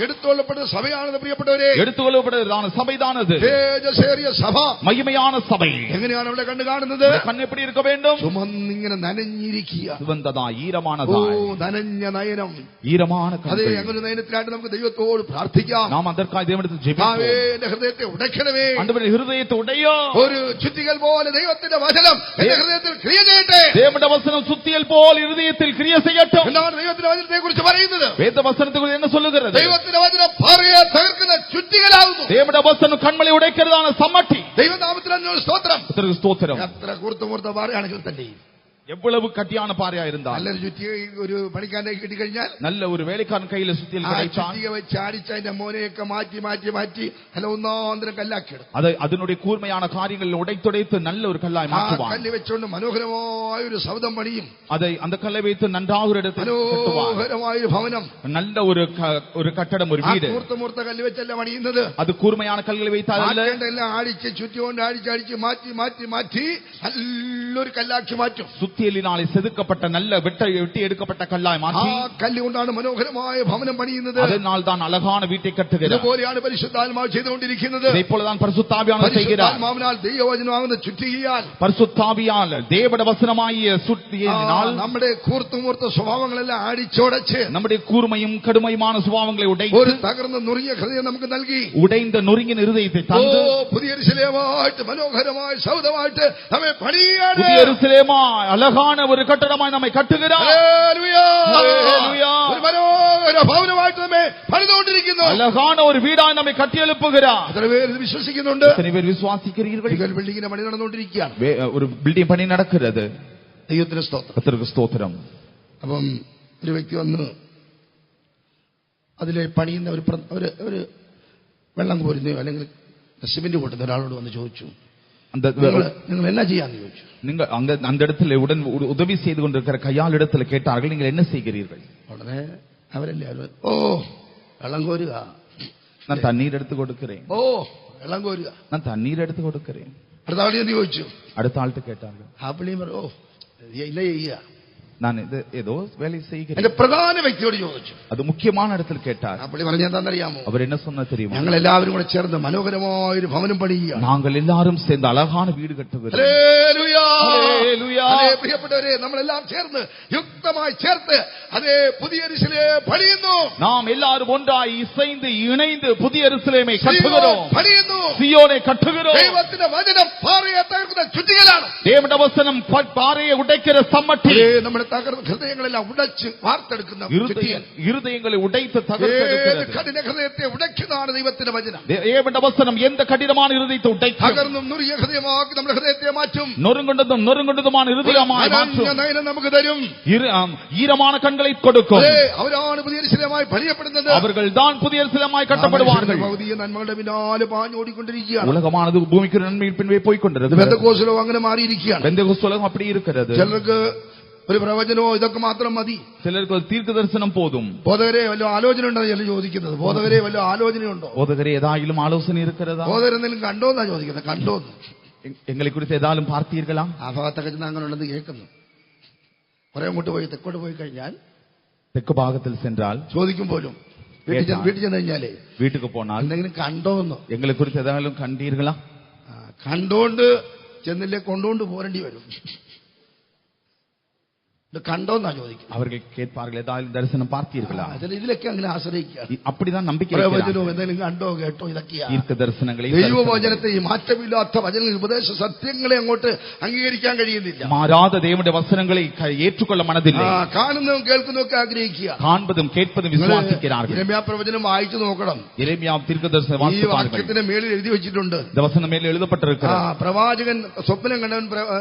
എടുത്തുകൊള്ളപ്പെട്ട സഭയാണെന്ന് പ്രിയപ്പെട്ടവരെ. എടുത്തുകൊള്ളപ്പെട്ടതാണ് സഭയാണത്. തേജസ്സേറിയ സഭ, മഹിമயான സഭை. എങ്ങനെയാണ് അവിടെ കണ്ടു കാണുന്നത്? കണ്ണ് എപ്പടി இருக்க வேண்டும்? ചുമന്നിങ്ങനെ നനഞ്ഞിരിക്കുക. സുഗന്ധതാ ഈരമാനതായി. നനഞ്ഞ നയനം, ഈരமான കണ്ണുകൾ. അതേ അങ്ങനെ നയനത്തിലായിട്ട് നമുക്ക് ദൈവത്തോട് പ്രാർത്ഥിക്കാം. നാം അതற்காയി ദൈവത്തെ ജപിക്കാം. എന്റെ ഹൃദയത്തെ ഉടയ്ക്കണമേ. ആണ്ടവരേ ഹൃദയത്തെ ഉടയോ. ഒരു ചുറ്റികൽ പോലെ ദൈവത്തിന്റെ വചനം എന്റെ ഹൃദയത്തിൽ ക്രിയ ചെയ്യട്ടെ. ദൈവത്തിന്റെ വചനം സുത്തിയൽ പോലെ ഹൃദയത്തിൽ ക്രിയ ചെയ്യട്ടെ. എന്താണ് ദൈവത്തിന്റെ വചനത്തെ കുറിച്ച് പറയുന്നത്? വേദവചനത്തെ കുറിച്ച് என்ன சொல்லுகிறது? ദൈവത്തിന്റെ വചനം പാറയെ തകർക്കുന്ന ചുറ്റികലാകുന്നു. ദൈവത്തിന്റെ വചനം കൺമലയെ ഉടയ്ക്കുന്നതാണ് സമ്മട്ടി. ദൈവനാമത്തിൽ സ്തോത്രം. സ്തോത്രം. എത്ര കൂർത്തുമൂർത്ത പാറയാണെങ്കിൽ തന്നെ, എவ்வளவு കട്ടിയാണ് പാറയായിരുന്നാ, നല്ലൊരു ചുറ്റിക ഒരു പണിക്കാരനെ കിട്ടിക്കഴിഞ്ഞാൽ, നല്ല ഒരു വേലക്കാരൻ കയ്യിൽ സുത്തിയിൽ ചുറ്റിക വെച്ച് അടിച്ച് അതിന്റെ മോനെയൊക്കെ മാറ്റി മാറ്റി മാറ്റി നല്ല ഒന്നാന്തരം കല്ലാക്കിയിടും. അത് അതിനുடைய കൂർമയാണ് കാര്യങ്ങളിൽ ഉടയ്ത്തുടയ്ത്ത് നല്ല ഒരു കല്ലായി മാറ്റുവാൻ. കല്ല് വെച്ചുകൊണ്ട് മനോഹരമായ ഒരു സൗധം പണിയും. അത് அந்த കല്லை வைத்து நன்றாக ஒரு இடத்தில் മനോഹരമായ ഒരു ഭവനം, നല്ല ഒരു കട്ടടം, ഒരു വീട്. കൂർത്തുമൂർത്ത കല്ല് വെച്ചല്ല പണിയുന്നത്. അത് കൂർമയാണ് കല്ലുകൾ வைத்தால் എല്ലാം അടിച്ച് ചുറ്റിക്കൊണ്ട് അടിച്ചടിച്ച് മാറ്റി മാറ്റി മാറ്റി നല്ലൊരു കല്ലാക്കി മാറ്റും. சுத்தியலினாலே செதுக்கப்பட்ட நல்ல வெட்டி எடுக்கப்பட்ட கல்லாய் மாற்றி കല്ല് കൊണ്ടാണ് മനോഹരമായ ഭവനം പണിയുന്നത്. அதனால் தான் அழகான வீட்டை கட்டுகிறார். അതുപോലെയാണ് പരിശുദ്ധാത്മാവ് ചെയ്തുകൊണ്ടിരിക്കുന്നത്. ഇതേപോലെதான் பரிசுத்தாவியானவர் செய்கிறார். പരിശുദ്ധാത്മാവിനാൽ ദൈവവചനമാകുന്ന ചുറ്റികയാൽ, பரிசுத்தாவியால் தேவட வசனமாகிய சுத்தியினால் നമ്മുടെ കൂർത്തുമൂർത്ത സ്വഭാവങ്ങളെല്ലാം അടിച്ചോടച്ച് நம்முடைய கூர்மையும் கடுமையுமான சுபாவங்களை உடைத்து ഒരു തകർന്ന നുറുങ്ങിയ ഹൃദയം നമുക്ക് നൽകി. ഉടൈந்த നുറുങ്ങിയ ഹൃദയത്തെ തന്നു പുതിയ യെരൂശലേമായിട്ട് മനോഹരമായ സൗധമായിട്ട് നമ്മെ പണിയാണ്. പുതിയ യെരൂശലേമായി അഴகான ഒരു കെട്ടിടമായി നമ്മെ കട്ടുகிறார். ഹല്ലേലൂയ. ഒരു മനോഹര ഭവനമായിട്ട് നമ്മെ പണിതുകൊണ്ടിരിക്കുന്നു. അഴகான ഒരു വീടായി നമ്മെ കെട്ടിയെഴുപ്പുகிறார். എത്ര പേര് വിശ്വസിക്കുന്നുണ്ട്? എത്ര പേര് വിശ്വസിக்கிறீர்கள்? ബിൽഡിങ്ങിന്റെ പണി നടന്നുകൊണ്ടിരിക്കുകയാണ്. ഒരു ബിൽഡിംഗ് പണി നടക്കുന്നത്. ദൈവത്തിന് സ്തോത്രം. കർത്തർക്ക് സ്തോത്രം. അപ്പം ഒരു വ്യക്തി വന്ന് അതിലെ പണിയുന്ന ഒരു വെള്ളം കോരുന്നയോ അല്ലെങ്കിൽ സിമെന്റ് കൂട്ടുന്ന ഒരാളോട് വന്ന് ചോദിച്ചു, നിങ്ങൾ എന്നാ ചെയ്യാന്ന് ചോദിച്ചു. நீங்கள் அந்த இடத்துல உடன் உதவி செய்து கொண்டிருக்கிற கையாளிடத்தில் கேட்டார்கள், நீங்கள் என்ன செய்கிறீர்கள்? உடனே அவரല്ലേ ഓ വെള്ളം കോരുക, நான் தண்ணீர் எடுத்து கொடுக்கிறேன். ഓ വെള്ളം കോരുക, நான் தண்ணீர் எடுத்து கொடுக்கிறேன். അടുത്ത ആളി എന്ന് ചോദിച്ചു. അടുത്ത ആൾട്ട് കേട്ടാர்கள். ആ പുള്ളി ഓ ഇല്ല ചെയ്യുക, நான் இது ஏதோ வேலை செய்கிறேன். എന്റെ പ്രധാന വ്യക്തിയോട് ചോദിച്ചു. அது முக்கியமான இடத்தில் கேட்டார். ആ പുള്ളി പറഞ്ഞ എന്താണെന്നറിയാമോ? அவர் என்ன சொன்னா தெரியுமா? ഞങ്ങൾ എല്ലാവരും കൂടെ ചേർന്ന് മനോഹരമായൊരു ഭവനം പണിയുക. நாங்கள் எல்லாரும் சேர்ந்து அழகான வீடு கட்டுகிறோம். ഹല്ലേലൂയ. ഹല്ലേലൂയ. അതേ പ്രിയപ്പെട്ടവരെ, നമ്മളെല്ലാം ചേർന്ന് യുക്തമായി ചേർത്ത് അതേ പുതിയ യെരൂശലേം പണിയുന്നു. நாம் எல்லாரும் ஒன்றாய் இசைந்து இணைந்து புதிய യെരൂശലേமை கட்டுகிறோம். പണിയുന്നു. സിയോനെ கட்டுகிறோம். ദൈവത്തിന്റെ വചനം പാറയെ തകർക്കുന്ന ചുറ്റികലാണ്. தேவனுடைய வசனம் பாறையை உடைக்கிற சம்மட்டி. നമ്മുടെ ഹൃദയങ്ങളെല്ലാം ഉടച്ച് വാർത്തെടുക്കുന്ന இருதயங்களை உடைத்து ഏത് தகர்த்தெடுக்கிறது. കഠിന ഹൃദയത്തെ ഉടയ്ക്കുന്നതാണ് ദൈവത്തിന്റെ വചനം. தேவனுடைய வசனம் எந்த கடினமான இருதயத்தை உடைக்கும், തകർന്നും നുറിയ ഹൃദയമാക്കി നമ്മുടെ ഹൃദയത്തെ മാറ്റും. நொறுங்குண்டதுமான இருதயமாய் மாற்றும், നയനം നമുക്ക് തരും. ஈரமான கண்களை கொடுக்கும். അവരാണ് പുതിയ യെരൂശലേമായി പണിയപ്പെടുന്നത്. அவர்கள் தான் புதிய எருசலேமாய் கட்டப்படுவார்கள். ഭൗതിക നന്മകളുടെ പിന്നാലെ പാഞ്ഞോടിക്കൊണ്ടിരിക്കുകയാണ്. உலகமானது பூமிக்கு நன்மையின் பின்பே போய் கொண்டிருக்கிறது. പെന്തക്കോസ്തലോ അങ്ങനെ മാറിയിരിക്കുകയാണ്. பெந்தேகோஸ்து உலகம் அப்படி இருக்கிறது. ചിലർക്ക് ഒരു പ്രവചനമോ ഇതൊക്കെ മാത്രം മതി. ചിലർക്ക് തീർക്ക ദർശനം പോതും. ബോധകരെ വല്ല ആലോചന ഉണ്ടോ ചില ചോദിക്കുന്നത്. ബോധകരെ വല്ല ആലോചനയുണ്ടോ? ബോധകരെ ഏതായാലും ആലോചന இருக்கிறதா? ബോധകരെന്തെങ്കിലും കണ്ടോന്നാ ചോദിക്കുന്നത്. കണ്ടോന്ന് എങ്ങളെ കുറിച്ച് ഏതായാലും പാർത്തീர்களா? ആ ഭാഗത്തൊക്കെ ചെന്ന് അങ്ങനെ ഉണ്ടെന്ന് കേൾക്കുന്നു. കുറെ അങ്ങോട്ട് പോയി തെക്കോട്ട് പോയി കഴിഞ്ഞാൽ, തെക്ക് ഭാഗത്തിൽ സെൻട്രാൽ ചോദിക്കും പോലും. വീട്ടിൽ ചെന്ന് കഴിഞ്ഞാലേ വീട്ടിക്ക് പോണാൽ എന്തെങ്കിലും കണ്ടോന്നോ? എങ്ങളെ കുറിച്ച് ഏതായാലും കണ്ടീர்களா? കണ്ടോണ്ട് ചെന്നില്ലേ കൊണ്ടോണ്ട് പോരേണ്ടി വരും. കണ്ടോന്നാ ചോദിക്കും. അവർക്ക് കേൾപ്പാர்கள் ഏതായാലും ദർശനം പാർത്തീர்களா? ഇതിലൊക്കെ അങ്ങനെ ആശ്രയിക്കുക. அப்படிதான் நம்பிக்கை. പ്രവചനവും എന്തെങ്കിലും കണ്ടോ കേട്ടോ ഇതൊക്കെയാണ്. തീർക്ക ദർശനങ്ങളെ, ദൈവവചനത്തെ ഈ മാറ്റമില്ലാത്ത വചനങ്ങൾ, ഉപദേശ സത്യങ്ങളെ അങ്ങോട്ട് അംഗീകരിക്കാൻ കഴിയുന്നില്ല. മാറാத தேவனுடைய வசனங்களை ஏற்றுக்கொள்ள மனதில்லை. കാണുന്നതും കേൾക്കുന്നതും ഒക്കെ ആഗ്രഹിക്കുക. காண்பதும் கேட்பதும் விசுவாசிக்கிறார்கள். യെരമ്യാ പ്രവചനം വായിച്ചു നോക്കണം. യെരമ്യാ തീർക്കദർശനം ഈ വാசித்து பாருங்கள். വാക്യത്തിന് മേളിൽ എഴുതി വെച്ചിട്ടുണ്ട്. இந்த வசனம் மேல் எழுதப்பட்டிருக்கிறது. പ്രവാചകൻ സ്വപ്നം കണ്ടവൻ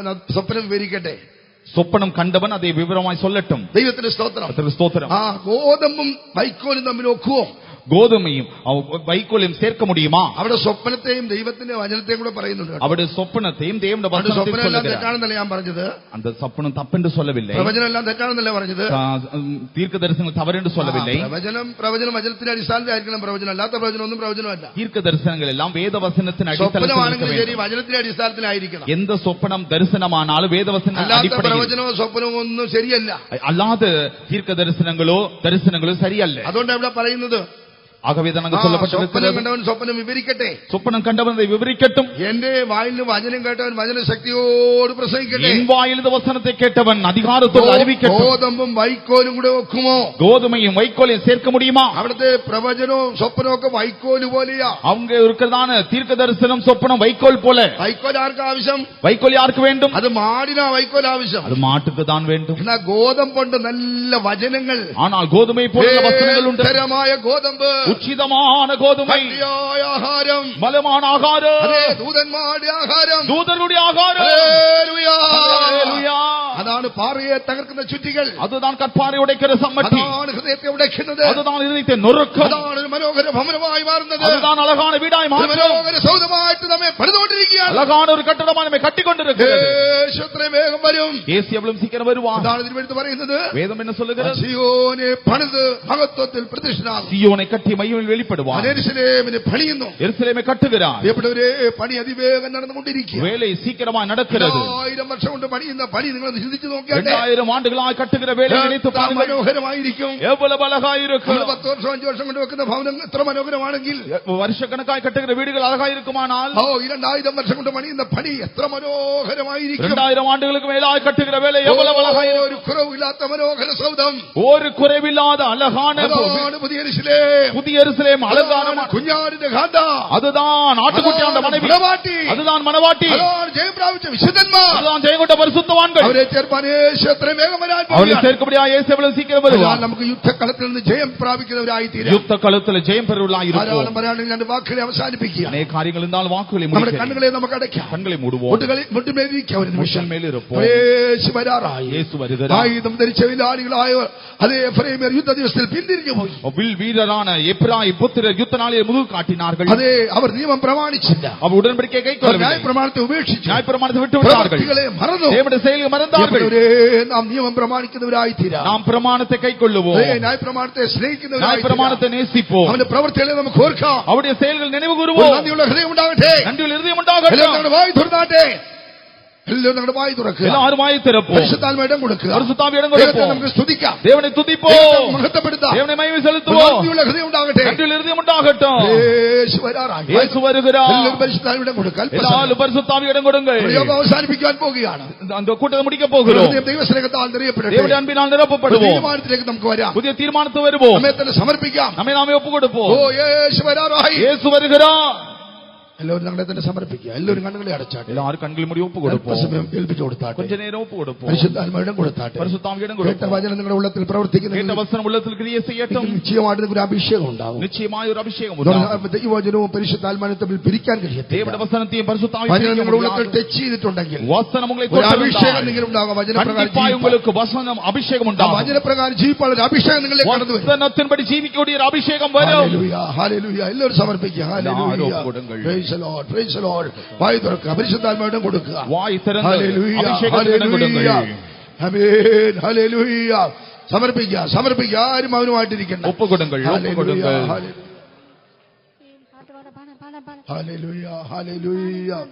സ്വപ്നം വിവരിക്കട്ടെ. சொப்பனம் கண்டவன் அதை விவரமாய் சொல்லட்டும். ദൈവത്തിന്റെ സ്തോത്രം. ஸ்தோத்திரம். ഗോതമ്പും വൈക്കോലും തമ്മിൽ ഒക്കുവോ? கோதுமையும் வைக்கோலையும் சேர்க்க முடியுமா? അവിടെ സ്വപ്നത്തെയും ദൈവത്തിന്റെ വചനത്തെയും കൂടെ പറയുന്നുണ്ട്. അവിടെ സ്വപ്നത്തെയും ദൈവന്റെ വചനത്തെയും സ്വപ്നമെല്ലാം തെറ്റാണെന്നല്ല ഞാൻ പറഞ്ഞത്. அந்த സ്വപ്നം തപ്പെന്ന് சொல்லவில்லை. പ്രവചനമെല്ലാം തെറ്റാണെന്നല്ല പറഞ്ഞത്. தீர்க்கதரிசனம் தவறு சொல்லவில்லை. പ്രവചനം വചനത്തിന്റെ അടിസ്ഥാനത്തിലായിരിക്കണം. പ്രവചനം അല്ലാത്ത പ്രവചനം ഒന്നും പ്രവചനമല്ല. தீர்க்கதரிசனங்கள் எல்லாம் வேதவசனத்தின் அடிസ്ഥാനத்தில் ശരി, വചനത്തിന്റെ അടിസ്ഥാനത്തിലായിരിക്കണം. எந்த சொப்பனம் தரிசனமானாலும் வேதவசன அடிப்படையில். പ്രവചനമോ സ്വപ്നമോ ഒന്നും ശരിയല്ല. அல்லாத தீர்க்கதரிசனங்களோ சரியல்ல. അതുകൊണ്ട് ഇവിടെ പറയുന്നത്, ஆகவே தான் அங்கு சொல்லப்பட்டிருக்கிறது, കണ്ടവൻ സ്വപ്നം വിവരിക്കട്ടെ. சொப்பனம் கண்டவன் அதை விவரிக்கட்டும். എന്റെ വായിൽ നിന്ന് വചനം കേട്ടവൻ വചനശക്തിയോട് പ്രസംഗിക്കട്ടെ. என் வாயிலிருந்து வசனத்தை கேட்டவன் அதிகாரத்தோடு அறிவிக்கட்டும். ഗോതമ്പും വൈക്കോലും കൂടെ വെക്കുമോ? கோதுமையும் வைக்கோலையும் சேர்க்க முடியுமா? അവിടുത്തെ പ്രവചനവും സ്വപ്നവും ഒക്കെ വൈക്കോല് പോലെയാ. அவங்க இருக்கிறதான தீர்க்க தரிசனம் சொப்பனம் வைக்கோல் போல. വൈക്കോൽ ആർക്ക് ആവശ്യം? வைக்கோல் யாருக்கு வேண்டும்? അത് മാടിനാ വൈക്കോൽ ആവശ്യം. அது മാட்டுக்கு தான் வேண்டும். എന്നാ ഗോതമ്പുണ്ട് നല്ല വചനങ്ങൾ. ஆனால் கோதுமை போல வசனங்கள் உண்டு. ഉത്തരമായ ഗോതമ്പ്, உச்சிதமான கோதுமை, ആഹാരം, பலமான ஆகாரம், അതേ ദൂതന്മാരുടെ ആഹാരം, தூதர்களுடைய ஆகாரம். ഹല്ലേലൂയ. ஹல்லேலூயா. അതാണ് പാറയെ തകർക്കുന്ന ചുറ്റികൾ. அதுதான் கற்பாறை உடைக்கிற சம்மட்டி. അതാണ് ഹൃദയത്തെ ഉടയ്ക്കുന്നത്. அதுதான் இதயத்தை நொறுக்கும். അതാണ് ഒരു മനോഹര ഭവനമായി മാറുന്നത്. அதுதான் അழகான വീടായി മാറും. മനോഹര സൗധമായിട്ട് നമ്മെ പണിതുകൊണ്ടിരിക്കുകയാണ്. அழகான ஒரு கட்டடமாக നമ്മെ கட்டிக்கொண்டிருக்கிறது. യേശു എത്രയും വേഗം വരും. യേശു എவ்வளவு சீக்கிரம் வருவார். അതാണ് ഇതിനെടുത്ത് പറയുന്നത്. വേദം என்ன சொல்லுகிறது? സിയോനെ പണിത് മഹത്വത്തിൽ പ്രതിഷ്ഠനാകും. സിയോനെ കട്ടി മഹിമയിൽ വെളിപ്പെടുവാൻ യെരൂശലേമിനെ പണിയുന്നു. യെരൂശലേമെ കട്ടുகிறார். പ്രിയപ്പെട്ടവരെ, പണി അതിവേഗം നടന്നുകൊണ്ടിരിക്കുക. വേല சீக்கிரമായി നടക്കുന്നത്. 1000 വർഷം കൊണ്ട് പണിയുന്ന പണി നിങ്ങൾ ചിന്തിച്ചു നോക്കിയാൽ 2000 ആണ്ടുകളായി കട്ടുகிற വേല நினைத்து பாருங்கள். മനോഹരമായിരിക്കും. எவ்வளவு அழகாய் இருக்கும். 10 വർഷം 5 വർഷം കൊണ്ട് വെക്കുന്ന ഭവനം എത്ര മനോഹരമാണെങ്കിൽ, വർഷക്കണക്കായി കട്ടുகிற വീടുകൾ അഴகாய் இருக்குமானால், 2000 വർഷം കൊണ്ട് പണിയുന്ന പണി എത്ര മനോഹരമായിരിക്കും. 2000 ആണ്ടുகளுக்கு மேலாய் கட்டுகிற வேலை எவ்வளவு அழகாய். ഒരു കുറവില്ലാത്ത മനോഹര സൗധം, ഒരു കുറവില്ലാத அழகான പുതിയ യെരൂശലേം. புதிய எருசலேம் அழகான കുഞ്ഞാടിന്റെ കാന്ത, அதுதான் ஆட்டுக்குட்டியாண்ட மனைவி, அதுதான் மணவாட்டி, ജയം പ്രാപിച്ച വിശുദ്ധന്മാർ, அதுதான் ஜெயம் கொண்ட பரிசுத்தவான்கள். അവരെ ചേർപ്പാൻ യേശു എത്രയും വേഗം വരാൻ அவரை പോകുകയാണ്. சேர்க்கபடியா இயேசு எவ்வளவு சீக்கிரம் வருவார். നമുക്ക് യുദ്ധക്കളത്തിൽ നിന്ന് ജയം പ്രാപിക്കുന്നവരായി തീരാം. யுத்த களத்தில் ஜெயம் பெறுவர்களாய் இருப்போம். ധാരാളം പറയാണെങ്കിൽ രണ്ട് വാക്കുകളെ അവസാനിപ്പിക്കുക. அநேக காரியங்கள் இருந்தால் வாக்குகளை നമ്മുടെ முடிக்க കണ്ണുകളെ നമുക്ക് അടയ്ക്കാം. கண்களை மூடுவோம். മുട്ടുമേലിരിക്കാം. ഒരു നിമിഷം. மேல் இருப்போம். യേശു വരാറായി. இயேசு வருகிறார். ആയുധം ധരിച്ച വില്ലാളികളായവർ അതേ എഫ്രൈമ്യർ യുദ്ധ ദിവസത്തിൽ പിന്തിരിഞ്ഞു പോയി. வில் வீரரான எப்பிராயி புத்திரர் யுத்த நாளில் முதுகு காட்டினார்கள். അതേ അവർ നിയമം പ്രമാണിച്ചില്ല. அவர் உடன்படிக்கை கைக்கொள்ளவில்லை. ന്യായപ്രമാണത്തെ ഉപേക്ഷിച്ചു. நியாயப்பிரமாணத்தை விட்டு விட்டார்கள். പ്രവൃത്തികളെ മറന്നു. தேவனுடைய செயல்களை மறந்தார்கள். നാം നിയമം പ്രമാണിക്കുന്നവരായി തീരാം. நாம் பிரமாணத்தை கைக்கொள்ளுவோம். ന്യായപ്രമാണത്തെ സ്നേഹിക്കുന്നവരായി நியாயப்பிரமாணத்தை நேசிப்போம். അവന്റെ പ്രവൃത്തികളെ നമുക്ക് ഓർക്കാം. அவருடைய செயல்கள் நினைவு கூறுவோம். നന്ദിയുള്ള ഹൃദയം ഉണ്ടാകട്ടെ. நன்றியுள்ள இருதயம் உண்டாகட்டும். എല്ലാവരും വായി തുറന്നാട്ടെ. എല്ലാവരും നമ്മുടെ വായി തുറക്കുക. எல்லாரும் வாயை திறப்போம். പരിശുദ്ധാത്മാവിനെ ഇടം കൊടുക്കുക. பரிசுத்தாவியை இடம் ദൈവത്തെ கொடுப்போம். നമുക്ക് സ്തുതിക്കാം. தேவனை துதிப்போம். ദൈവത്തെ മഹത്വപ്പെടുത്താം. தேவனை மகிமை செலுத்துவோம். നന്ദിയുള്ള ഹൃദയം ഉണ്ടാകട്ടെ. நன்றியுள்ள இருதயம் உண்டாகட்டும். യേശു വരാറായി. இயேசு வருகிறார். എല്ലാവരും പരിശുദ്ധാത്മാവിനെ ഇടം കൊടുക്കുക. எல்லாரும் பரிசுத்தாவியை இடம் கொடுங்கள். യോഗം അവസാനിപ്പിക്കാൻ പോകുകയാണ്. அந்த കൂട്ടத்தை முடிக்க போகிறோம். ദൈവസ്നേഹത്താൽ നിറയപ്പെടട്ടെ. தேவனுடைய அன்பினால் நிரப்பப்படுவோம். തീരുമാനത്തിലേക്ക് നമുക്ക് വരാം. புதிய தீர்மானத்தை வருவோம். നമ്മെ തന്നെ സമർപ്പിക്കാം. நம்மை நாமே ஒப்புக் கொடுப்போம். ഓ യേശു വരാറായി. இயேசு வருகிறார். എല്ലാവരും ഞങ്ങളെ തന്നെ സമർപ്പിക്കുക. എല്ലാവരും കണ്ണുകളെ അടച്ചാട്ടെ. എല്ലാവരും കണ്ണുകൾ മുടി ഒപ്പ് കൊടുപ്പോ. ഏൽപ്പിച്ചു കൊടുത്താട്ടെ. கொஞ்ச நேரம் ஒப்பு கொடுப்போம். പരിശുദ്ധാത്മാവിடம் കൊടുത്താട്ടെ. പരിശുദ്ധാത്മാവിடம் കേട്ട കൊടുப்போம். വചനം നിങ്ങളുടെ ഉള്ളത്തിൽ പ്രവർത്തിക്കുന്നു. കേട്ട വചനം ഉള്ളത്തിൽ ക്രിയ ചെയ്യട്ടെ. നിശ്ചയമായിട്ട് ഒരു അഭിഷേകം ഉണ്ടാവും. നിശ്ചയമായ ഒരു അഭിഷേകം ഉണ്ടാവും. ദൈവവചനവും പരിശുദ്ധാത്മാവിനെ തമ്മിൽ പിരിക്കാൻ കഴിയട്ടെ. ദൈവത്തിന്റെ വചനത്തെയും പരിശുദ്ധാത്മാവിനെയും വചനം നിങ്ങളുടെ ഉള്ളത്തിൽ ടച്ച് ചെയ്തിട്ടുണ്ടെങ്കിൽ വചനം ഉങ്ങളെ ഒരു അഭിഷേകം നിങ്ങൾക്ക് ഉണ്ടാകും. വചനപ്രകാരം உங்களுக்கு വചനം അഭിഷേകം ഉണ്ടാകും. വചനപ്രകാരം ജീവിപ്പാനുള്ള ഒരു അഭിഷേകം നിങ്ങളിലേക്ക് കടന്നു വരും. വചനത്തിൻപടി ജീവിക്കக்கூடிய ഒരു അഭിഷേകം വരും. ഹല്ലേലൂയ ഹല്ലേലൂയ. എല്ലാവരും സമർപ്പിക്കുക. ഹല്ലേലൂയ. Praise the lord praise the lord. വായി തുറക്കുക. പരിശുദ്ധാത്മാവിനെ കൊടുക്കുക. വായി തുറന്ന് ഹല്ലേലൂയ അഭിഷേകത്തിന് കൊടുക്കുക. ആമേൻ ഹല്ലേലൂയ. സമർപ്പിക്കുക സമർപ്പിക്കുക. ആരും അവനുമായിട്ടിരിക്കണ്ട. ഒപ്പ് കൊടുങ്ങൾ ഒപ്പ് കൊടുങ്ങൾ. ഹല്ലേലൂയ ഹല്ലേലൂയ.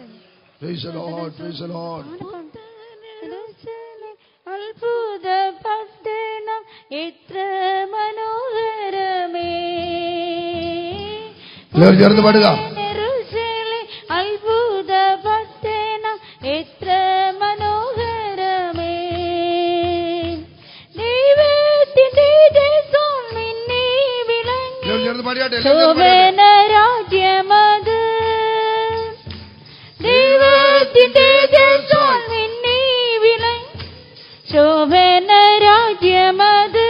Praise the lord praise the lord. അത്ഭുത പട്ടണം എത്ര മനോഹരമേ. എല്ലാവരും ചേർന്ന് പാടുക. അത്ഭുത പട്ടണം എത്ര മനോഹരമേ. ദൈവത്തിന്റെ ദേശം മിന്നി വിളങ്ങി ശോഭന രാജ്യമത്. ദൈവത്തിന്റെ ദേശം മിന്നി വിളങ്ങി ശോഭന രാജ്യമത്.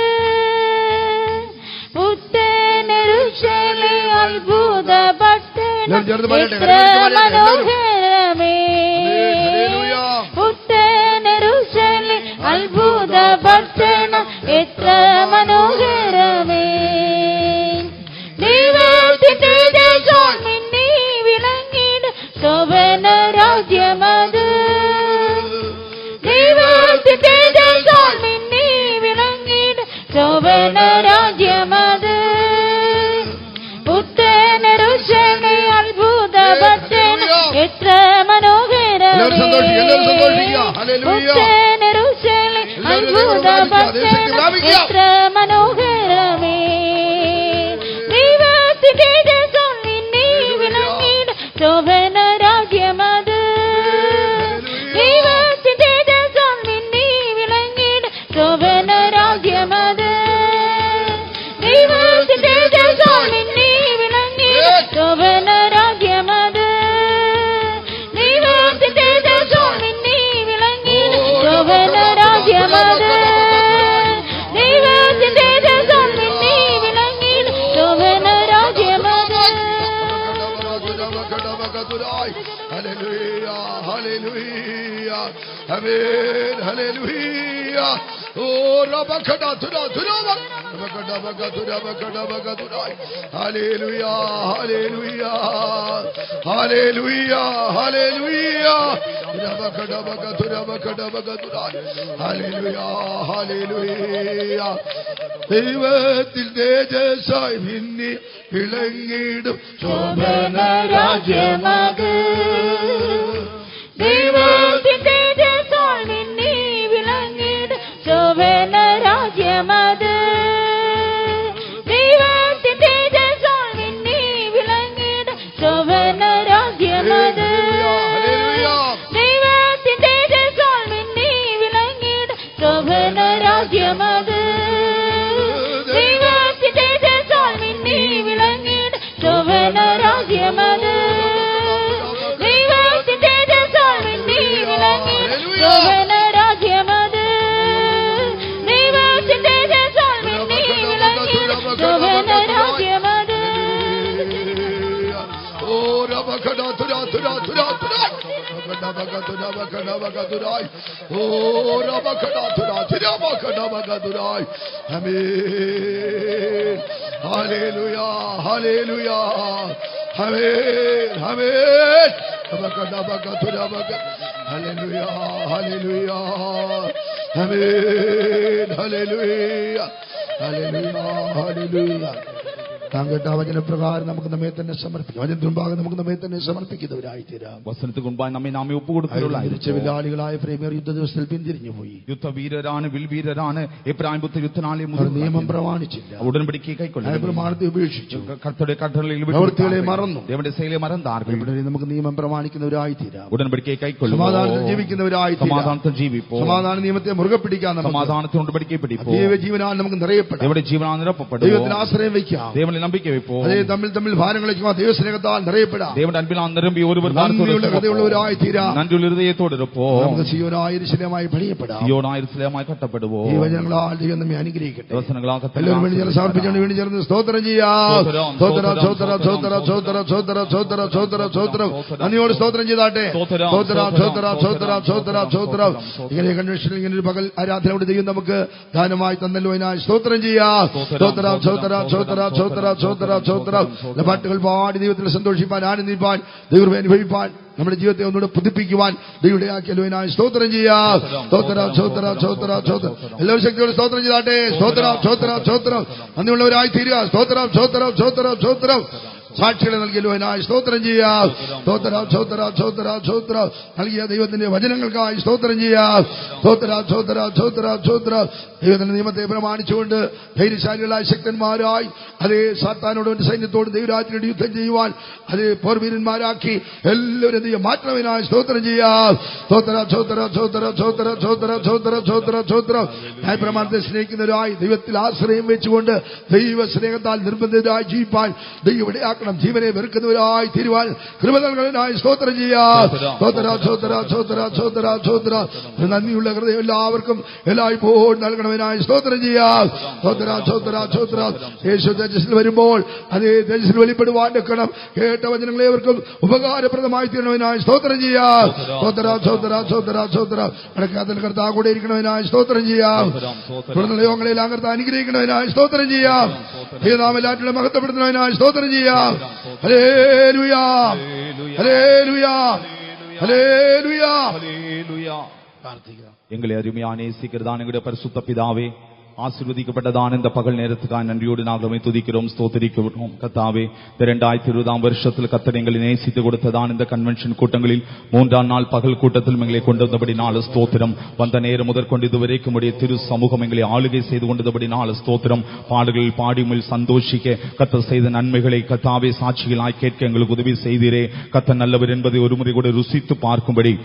പുത്തനരുശലേം അത്ഭുത പട്ടണം എത്ര മനോഹരമേ. പുത്തനരുശലേം അത്ഭുത പട്ടണം എത്ര മനോഹരമേ. ദൈവത്തിന്റെ ദേശം മിന്നി വിളങ്ങിട് ശോഭന രാജ്യമത്. ദൈവത്തിന്റെ ദേശം മിന്നി വിളങ്ങിട് ശോഭന രാജ്യമത്. പുത്തനരുശലേം അത്ഭുത പട്ടണം എത്ര മനോഹരമേ. പുത്തനരുശലേം അത്ഭുത പട്ടണം എത്ര മനോഹരമേ. ദൈവത്തിന്റെ ദേശം മിന്നി വിളങ്ങിട് ശോഭന രാജ്യമത്. ദൈവത്തിന്റെ ദേശം മിന്നി വിളങ്ങിട് ശോഭന രാജ്യമത്. ദൈവത്തിന്റെ ദേശം മിന്നി വിളങ്ങിട് ശോഭന രാജ്യമത്. ദൈവത്തിന്റെ ദേശം മിന്നി വിളങ്ങിട് ശോഭന രാജ്യമത്. ദൈവത്തിന്റെ ദേശം മിന്നി വിളങ്ങിട് ശോഭന രാജ്യമത്. ഹല്ലേലൂയ ഹല്ലേലൂയ. ആമേൻ ഹല്ലേലൂയ. ഓ റബഖട തുര തുര റബഖട ബഖ തുര ബഖട ബഖ തുര. ഹല്ലേലൂയ ഹല്ലേലൂയ ഹല്ലേലൂയ ഹല്ലേലൂയ. റബഖട ബഖ തുര ബഖട ബഖ തുര. ഹല്ലേലൂയ ഹല്ലേലൂയ. ദൈവത്തിൽ തേജസ്സായി മിന്നി വിളങ്ങിടും ശോഭന രാജ്യമത്. ദൈവത്തിന്റെ ദേശം മിന്നി വിളങ്ങിട് ശോഭന രാജ്യമത്. ദൈവത്തിന്റെ ദേശം മിന്നി വിളങ്ങിട് ശോഭന രാജ്യമത്. ദൈവത്തിന്റെ ദേശം മിന്നി വിളങ്ങിട് ശോഭന രാജ്യമത്. ദൈവത്തിന്റെ ദേശം മിന്നി വിളങ്ങിട് ശോഭന രാജ്യമത്. ദൈവത്തിന്റെ ദേശം മിന്നി വിളങ്ങിട് ശോഭന രാജ്യമത്. ദൈവത്തിന്റെ ദേശം മിന്നി വിളങ്ങിട് ശോഭന രാജ്യമത്. ഓ റബഖട തുര തുര തുര തുര. റബഖട ബഖ തുര ബഖട ബഖ തുര. ഓ റബഖട തുര തുര ബഖട ബഖ തുര. ആമേൻ ഹല്ലേലൂയ ഹല്ലേലൂയ. ആമേൻ ആമേൻ. റബഖട ബഖ തുര ബഖ. ഹല്ലേലൂയ ഹല്ലേലൂയ. ആമേൻ ഹല്ലേലൂയ ഹല്ലേലൂയ ഹല്ലേലൂയ. താങ്കേട്ട വചനപ്രകാരം നമുക്ക് നമ്മെ തന്നെ സമർപ്പിക്കാം. വചനത്തിന് മുമ്പാകെ നമുക്ക് നമ്മെ തന്നെ സമർപ്പിക്കുന്നവരായി തീരാം. വസനത്തിന് മുമ്പായി നമ്മെ നാമെ ഒപ്പുകൊടുക്കുന്നവരായിരിക്കും. വില്ലാളികളായ പ്രേമിയർ യുദ്ധ ദിവസത്തിൽ പിന്തിരിഞ്ഞു പോയി. യുദ്ധവീരരാണ് വിൽവീരരാണ്. എബ്രാഹിം പുത്ര യുദ്ധനാളിൽ നിയമം പ്രമാണിച്ചില്ല. ഉടன்பടിക്കை കൈക്കൊള്ളില്ല. പ്രമാണത്തെ ഉപേക്ഷിച്ചു. കർത്തരുടെ കട്ടളയിൽ പ്രവൃത്തികളെ മറന്നു. ദേവന്റെ ശൈലിയെ മറന്നാர்கள். ഇവിടെ നമുക്ക് നിയമം പ്രമാണിക്കുന്നവരായി തീരാം. ഉടன்பടിക്കை കൈക്കൊള്ളും. സമാധാനത്തിൽ ജീവിക്കുന്നവരായി തീരാം. സമാധാനത്തിൽ ജീവിപ്പോ. സമാധാന നിയമത്തെ മുറുകെ പിടിക്കാൻ. സമാധാനത്തിൽ ഉടன்பടിക്കை പിടിപ്പോ. ദൈവ ജീവനാൽ നമുക്ക് നിറയപ്പെടാം. ദൈവത്തിന്റെ ജീവനാൽ നിറയപ്പെടാം. ദൈവത്തിന് ആശ്രയം വയ്ക്കാം. சொல்லி நம்பிக்கை வைப்போம். அதே தமிழ் பாரங்களை தேவஸ்நேகத்தால் நிறையப்படா தேவன் அன்பினால் நிரம்பி ஒருவர் நன்றியுள்ள கதையுள்ளவராய் தீரா நன்றியுள்ள இருதயத்தோடு இருப்போம். நமக்கு சீயோனாய் எருசலேமாய் பணியப்படா சீயோனாய் எருசலேமாய் கட்டப்படுவோம். ഈ വചനങ്ങളാൽ ദൈവം നമ്മെ അനുഗ്രഹിക്കട്ടെ. വചനങ്ങളാൽ എല്ലാവരും വേണ്ടി ഞാൻ സമർപ്പിച്ചുകൊണ്ട് വേണ്ടി ചേർന്ന് സ്തോത്രം ചെയ്യാം. സ്തോത്രം സ്തോത്രം സ്തോത്രം സ്തോത്രം സ്തോത്രം സ്തോത്രം സ്തോത്രം സ്തോത്രം നന്ദിയോട് സ്തോത്രം ചെയ്താട്ടെ. സ്തോത്രം സ്തോത്രം സ്തോത്രം സ്തോത്രം സ്തോത്രം. ഇങ്ങനെ കൺവെൻഷനിൽ ഇങ്ങനെ ഒരു പകൽ ആരാധനയോട് ദൈവം നമുക്ക് ദാനമായി തന്നല്ലോ, അതിനായി സ്തോത്രം ചെയ്യാം. സ്തോത്രം സ്തോത്രം സ്തോത്രം സ്തോത്രം സ്തോത്രം സ്തോത്രം. പാട്ടുകൾ പാടി ദൈവത്തിൽ സന്തോഷിപ്പാൻ, ആനന്ദിപ്പാൻ, ദൈവം അനുഭവിപ്പാൻ, നമ്മുടെ ജീവിതത്തെ ഒന്നുകൂടെ പുതുപ്പിക്കുവാൻ ദൈവത്തിനായി സ്തോത്രം ചെയ്യാം. സ്തോത്രം സ്തോത്രം സ്തോത്രം സ്തോത്രം. എല്ലാവരും ശക്തിയോട് സ്തോത്രം ചെയ്താട്ടെ. സ്തോത്രം സ്തോത്രം സ്തോത്രം. നന്ദിയുള്ളവരായി തീരുക. സ്തോത്രം സ്തോത്രം സ്തോത്രം സ്തോത്രം. സാക്ഷികളെ നൽകിയല്ലോ, അതിനായി സ്തോത്രം ചെയ്യാം. സ്തോത്രം സ്തോത്രം സ്തോത്രം സ്തോത്രം. നൽകിയ ദൈവത്തിന്റെ വചനങ്ങൾക്കായി സ്തോത്രം ചെയ്യാം. സ്തോത്രം സ്തോത്രം സ്തോത്രം സ്തോത്രം. ദൈവത്തിന്റെ നിയമത്തെ പ്രമാണിച്ചുകൊണ്ട് ധൈര്യശാലികളായ ശക്തന്മാരായി അതേ സാത്താനോടും സൈന്യത്തോടും ദൈവരാജ്യത്തോട് യുദ്ധം ചെയ്യുവാൻ അതേ പോർവീരന്മാരാക്കി എല്ലാവരും ദൈവം മാറ്റണതിനായി സ്തോത്രം ചെയ്യാം. സ്തോത്രം സ്തോത്രം സ്തോത്രം സ്തോത്രം സ്തോത്രം സ്തോത്രം സ്തോത്രം സ്തോത്രം. ന്യായപ്രമാണത്തെ സ്നേഹിക്കുന്നവരായി ദൈവത്തിൽ ആശ്രയം വെച്ചുകൊണ്ട് ദൈവ സ്നേഹത്താൽ നിർബന്ധിതരായി ജീവിപ്പാൻ ദൈവം ഇടയാക്കണം. ജീവനെ വെറുക്കുന്നവരായി തീരുവാൻ കൃപ നൽകുന്നതിനായി സ്തോത്രം ചെയ്യാം. സ്തോത്രം സ്തോത്രം സ്തോത്രം സ്തോത്രം സ്തോത്രം. നന്ദിയുള്ള ഹൃദയം എല്ലാവർക്കും എല്ലായ്പ്പോഴും നൽകണതിനായി സ്തോത്രം ചെയ്യാം. സ്തോത്രം സ്തോത്രം സ്തോത്രം. യേശു തേജസ്സിൽ വരുമ്പോൾ അതേ തേജസ്സിൽ വെളിപ്പെടുവാൻ നിൽക്കണം. കേട്ട വചനങ്ങളേവർക്കും ഉപകാരപ്രദമായി തീരണതിനായി സ്തോത്രം ചെയ്യാം. സ്തോത്രം സ്തോത്രം സ്തോത്രം സ്തോത്രം. അടക്കാത്തിൽ കർത്താവ് കൂടെ ഇരിക്കണതിനായി സ്തോത്രം ചെയ്യാം. തുടർന്നുള്ള യോഗങ്ങളെല്ലാം കർത്താവ് അനുഗ്രഹിക്കണതിനായി സ്തോത്രം ചെയ്യാം. ദൈവനാമല്ലാറ്റുള്ള മഹത്വപ്പെടുത്തുന്നതിനായി സ്തോത്രം ചെയ്യാം. ഹല്ലേലൂയ ഹല്ലേലൂയ ഹല്ലേലൂയ. പ്രാർത്ഥിക്കുക. எங்களை அருமையான நேசிக்கிறதான எங்களுடைய பரிசுத்த பிதாவே, ஆசீர்வதிக்கப்பட்டதான இந்த பகல் நேரத்துக்காக நன்றியோடு நாங்கள் துதிக்கிறோம், ஸ்தோத்திரிக்கிறோம். கர்த்தாவே, 2020 வருஷத்தில் கர்த்தர் எங்களை நேசித்து கொடுத்ததான இந்த கன்வென்ஷன் கூட்டங்களில் 3ஆம் நாள் பகல் கூட்டத்தில் எங்களை கொண்டு வந்தபடினால ஸ்தோத்திரம். வந்த நேரம் முதற்கொண்டு இதுவரைக்கும் உடைய திரு சமூகம் எங்களை ஆளுகை செய்து கொண்டபடினால ஸ்தோத்திரம். பாடுகளில் பாடி உம்மில் சந்தோஷிக்க கர்த்தர் செய்த நன்மைகளை கர்த்தாவே சாட்சிகளாய் கேட்க எங்களுக்கு உதவி செய்தீரே. கர்த்தர் நல்லவர் என்பதை ஒருமுறை கூட ருசித்து பார்க்கும்படி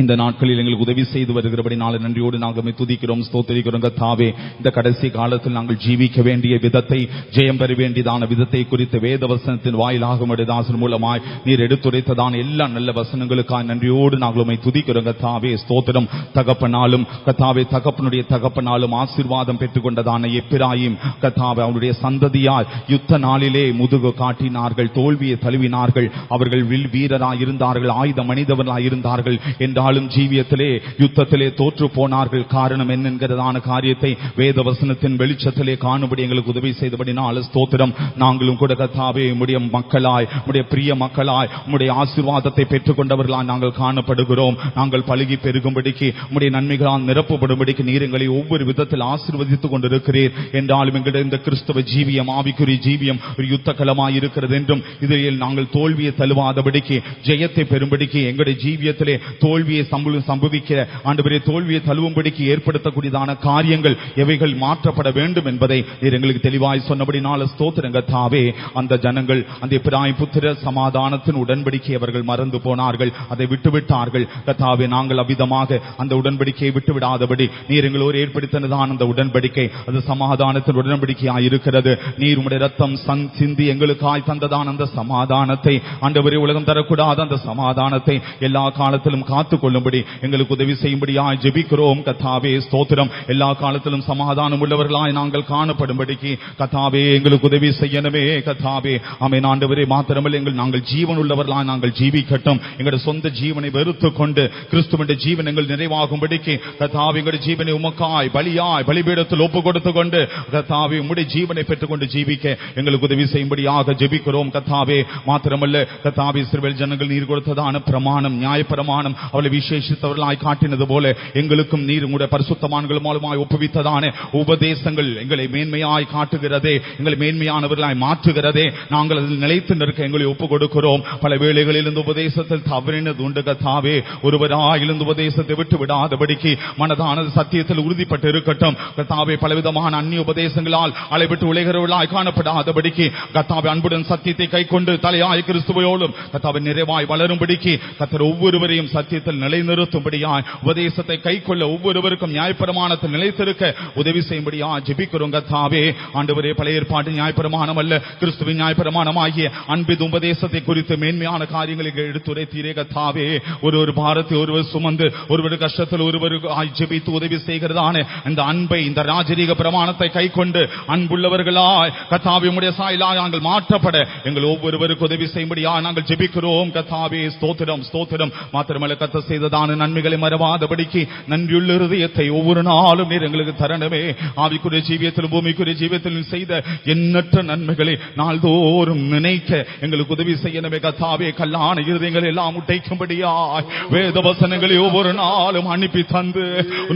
இந்த நாட்களில் எங்களுக்கு உதவி செய்து வருகிறபடினால நன்றியோடு நாங்கள் துதிக்கிறோம், ஸ்தோத்திரிக்கிறோம். கர்த்தாவே, இந்த கடைசி காலத்தில் நாங்கள் ஜீவிக்க வேண்டிய விதத்தை, ஜெயம் பெற வேண்டியதான விதத்தை குறித்து வேத வசனத்தின் வாயிலாக தாசன் மூலமாய் நீர் எடுத்துரைத்ததான எல்லா நல்ல வசனங்களுக்காக நன்றியோடு நாங்கள் துதிக்கிறோம். கர்த்தாவே, ஸ்தோத்திரம். தகப்பனாலும் கர்த்தாவே, தகப்பனுடைய தகப்பனாலும் ஆசீர்வாதம் பெற்றுக்கொண்டதான எப்பிராயிம் கர்த்தாவே, அவருடைய சந்ததியால் யுத்த நாளிலே முதுகு காட்டினார்கள், தோல்வியை தழுவினார்கள். அவர்கள் வில் வீரராய் இருந்தார்கள், ஆயுத மனிதவர்களாய் இருந்தார்கள். என்றாலும் ஜீவியத்திலே யுத்தத்திலே தோற்று போனார்கள். காரணம் என்னென்கிறதான காரியத்தை வேத வசனத்தின் வெளிச்சத்திலே காணும்படி எங்களுக்கு உதவி செய்தபடினால் ஸ்தோத்திரம். நாங்களும் கூட கர்த்தாவே, உம்முடைய மக்களாய், உம்முடைய பிரிய மக்களாய், உம்முடைய ஆசீர்வாதத்தை பெற்றுக்கொண்டவர்களாய் நாங்கள் காணப்படுகிறோம். நாங்கள் பழுகி பெருகும்படிக்கு, உம்முடைய நன்மைகளால் நிரப்பப்படும்படிக்கு நீர் எங்களை ஒவ்வொரு விதத்தில் ஆசீர்வதித்துக் கொண்டிருக்கிறீர். என்றாலும் எங்களுடைய இந்த கிறிஸ்தவ ஜீவியம், ஆவிக்குரிய ஜீவியம் ஒரு யுத்த களமாய் இருக்கிறது என்றும், இதில் நாங்கள் தோல்வியை தழுவாதபடிக்கு, ஜெயத்தை பெறும்படிக்கு, எங்களுடைய ஜீவியத்திலே தோல்வியை சம்பவிக்கிற ஆண்டவரே, தோல்வியை தழுவும்படிக்கு ஏற்படுத்தக்கூடியதான காரியங்கள் எவைகள் மாற்றப்பட வேண்டும் என்பதை நீர் எங்களுக்கு தெளிவாய் சொன்னபடினால ஸ்தோத்திரம். கர்த்தாவே, அந்த ஜனங்கள் அந்த எப்பிராயீம் புத்திர சமாதானத்தின் உடன்படிக்கை அவர்கள் மறந்து போனார்கள், அதை விட்டுவிட்டார்கள். கர்த்தாவே, நாங்கள் அவ்விதமாக அந்த உடன்படிக்கையை விட்டுவிடாதபடி நீர் எங்களோடு ஏற்படுத்தினதான அந்த உடன்படிக்கை அது சமாதானத்தின் உடன்படிக்கையாய் இருக்கிறது. நீர் உம்முடைய ரத்தம் சிந்தி எங்களுக்காய் தந்ததான அந்த சமாதானத்தை, ஆண்டவரே, உலகம் தரக்கூடாத அந்த சமாதானத்தை எல்லா காலத்திலும் காத்துக் கொள்ளும்படி எங்களுக்கு உதவி செய்யும்படியாய் ஜெபிக்கிறோம். கர்த்தாவே, ஸ்தோத்திரம். எல்லா காலத்திலும் சமாதானம் உள்ளவர்களாய் நாங்கள் காணப்படும்படிக்கு கர்த்தாவே எங்களுக்கு உதவி செய்யணுமே. கர்த்தாவே, ஆமென். ஆண்டவரே, மாத்திரமல்ல, நாங்கள் ஜீவன் உள்ளவர்களாய் நாங்கள் ஜீவிக்கட்டும். எங்களுடைய சொந்த ஜீவனை வெறுத்துக் கொண்டு கிறிஸ்துவின் ஜீவன் எங்கள் நிறைவாகும்படிக்கு கர்த்தாவே, எங்களுடைய ஜீவனை உமக்காய் பலியாய் பலிபீடத்தில் ஒப்பு கொடுத்துக் கொண்டு கர்த்தாவே, உம்முடைய ஜீவனை பெற்றுக்கொண்டு ஜீவிக்க எங்களுக்கு உதவி செய்யும்படியாக ஜெபிக்கிறோம். கர்த்தாவே, மாத்திரமல்ல, கர்த்தாவே, இஸ்ரவேல் ஜனங்கள் நீர் கொடுத்ததான பிரமாணம், நியாயப்பிரமாணம் அவளை விசேஷித்தவர்களாய் காட்டினது போல எங்களுக்கும் நீர் உம்முடைய பரிசுத்தவான்கள் மூலமாய் ஒப்புவித்ததான உபதேசங்கள் எங்களை மேன்மையாய் காட்டுகிறதே, எங்களை மேன்மையானவர்களாய் மாற்றுகிறதே. நாங்கள் அதில் நிலைத்து நிற்க எங்களை ஒப்புக் கொடுக்கிறோம். பல வேளைகளில் இந்த உபதேசத்தில் தவறினது உண்டு. கர்த்தாவே, ஒருவராய் இந்த உபதேசத்தை விட்டு விடாதபடிக்கு மனதானது சத்தியத்தில் உறுதிப்பட்டு இருக்கட்டும். கர்த்தாவே, பலவிதமான அந்நிய உபதேசங்களால் அலைவிட்டு உலகிறவர்களாய் காணப்படாதபடிக்கு கர்த்தாவே, அன்புடன் சத்தியத்தை கைக்கொண்டு தலையாய் கிறிஸ்துவோடும் கர்த்தாவே நிறைவாய் வளரும்படிக்கு கர்த்தர் ஒவ்வொருவரையும் சத்தியத்தில் நிலைநிறுத்தும்படியாய் உபதேசத்தை கைக்கொள்ள ஒவ்வொருவருக்கும் நியாயப்பிரமாணத்தில் நிலைத்திருக்க உதவி செய்யும்படியாய் ஜெபிக்கிறோம் கர்த்தாவே. ஆண்டவரே, பழைய ஏற்பாட்டு நியாயப்பிரமாணம் அல்ல, கிறிஸ்துவின் நியாயப்பிரமாணமாகிய அன்பின் உபதேசத்தை குறித்து மேன்மையான காரியங்களை எடுத்துரைத்தீரே கர்த்தாவே. ஒரு பாரத்தை ஒருவர் சுமந்து ஒருவர் கஷ்டத்தில் ஒருவருக்கு ஜெபித்து உதவி செய்கிறதான இந்த அன்பை, இந்த ராஜரீக பிரமாணத்தை கை கொண்டு அன்புள்ளவர்களாய் கர்த்தாவே உம்முடைய சாயலாய் நாங்கள் மாற்றப்பட எங்கள் ஒவ்வொருவருக்கு உதவி செய்யும்படியா நாங்கள் ஜெபிக்கிறோம் கர்த்தாவே. ஸ்தோத்திரம் ஸ்தோத்திரம். மாத்திரமல்ல, கர்த்தர் செய்ததான நன்மைகளை மறவாதபடிக்கு நன்றியுள்ள இருதயத்தை ஒவ்வொரு நாளும் நீர் எங்களுக்கு தரணுமே. ஆவிக்குரிய ஜீவியத்திலும் பூமிக்குரிய ஜீவியத்திலும் செய்த எண்ணற்ற நன்மைகளை நாள்தோறும் நினைக்க எங்களுக்கு உதவி செய்யணுமே கர்த்தாவே. கல்லான இருதயங்களை எல்லாம் உடைக்கும்படியாய் வேத வசனங்களை ஒவ்வொரு நாளும் அனுப்பி தந்து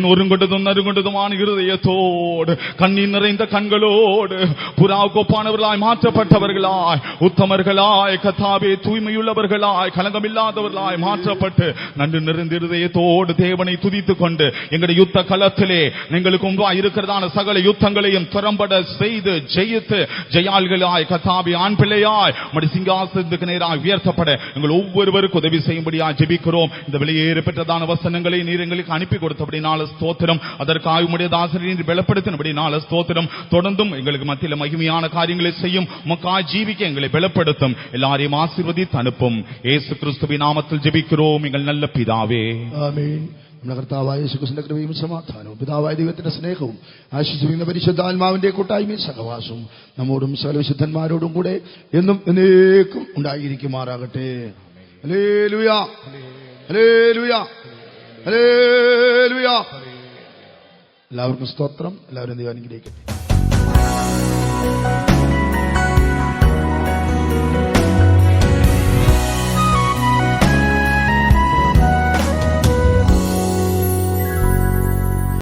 நொறுங்கொண்டதும் நறுங்கொண்டதுமான இருதயத்தோடு கண்ணீர் நிறைந்த கண்களோடு புறா கோப்பானவர்களாய் மாற்றப்பட்டவர்களாய் உத்தமர்களாய் கர்த்தாவே தூய்மையுள்ளவர்களாய் கலங்கமில்லாதவர்களாய் மாற்றப்பட்டு நன்றி நிறைந்த இருதயத்தோடு தேவனை துதித்துக் கொண்டு எங்களுடைய யுத்த களத்திலே எங்களுக்கு முன்பாய் இருக்கிறதான சகல யுத்தங்களையும் திறம்பட செய்து ஜெயித்து ஜெயால்களாய் கர்த்தாவே ஆண் பிள்ளையாய் உம்முடைய சிங்காசனத்துக்கு நேராக உயர்த்தப்பட எங்கள் ஒவ்வொருவருக்கும் உதவி செய்யும்படியா ஜெபிக்கிறோம். இந்த வெளியேற பெற்றதான வசனங்களை நீர் எங்களுக்கு அனுப்பி கொடுத்தபடினால ஸ்தோத்திரம். அதற்காக உம்முடைய தாசரை நீர் பலப்படுத்தினபடினால ஸ்தோத்திரம். தொடர்ந்தும் எங்களுக்கு மத்தியில் மகிமையான காரியங்களை செய்யும், உமக்காய் ஜீவிக்க எங்களை பலப்படுத்தும். எல்லாரையும் ஆசீர்வதித்து அனுப்பும். இயேசு கிறிஸ்துவின் நாமத்தில் ஜெபிக்கிறோம் எங்கள் நல்ல பிதாவே, ആമേൻ. നമ്മുടെ കർത്താവായ യേശുക്രിസ്തുവിന്റെ കൃപയും സമാധാനവും പിതാവായ ദൈവത്തിന്റെ സ്നേഹവും ആശിച്ചുവീഴുന്ന പരിശുദ്ധാത്മാവിന്റെ കൂട്ടായ്മയും സഹവാസവും നമ്മോടും സകല വിശുദ്ധന്മാരോടും കൂടെ എന്നും എന്നേക്കും ഉണ്ടായിരിക്കുമാറാകട്ടെ. ഹല്ലേലൂയ, ഹല്ലേലൂയ, ഹല്ലേലൂയ. എല്ലാവർക്കും സ്തോത്രം. എല്ലാവരും ദൈവം അനുഗ്രഹിക്കട്ടെ.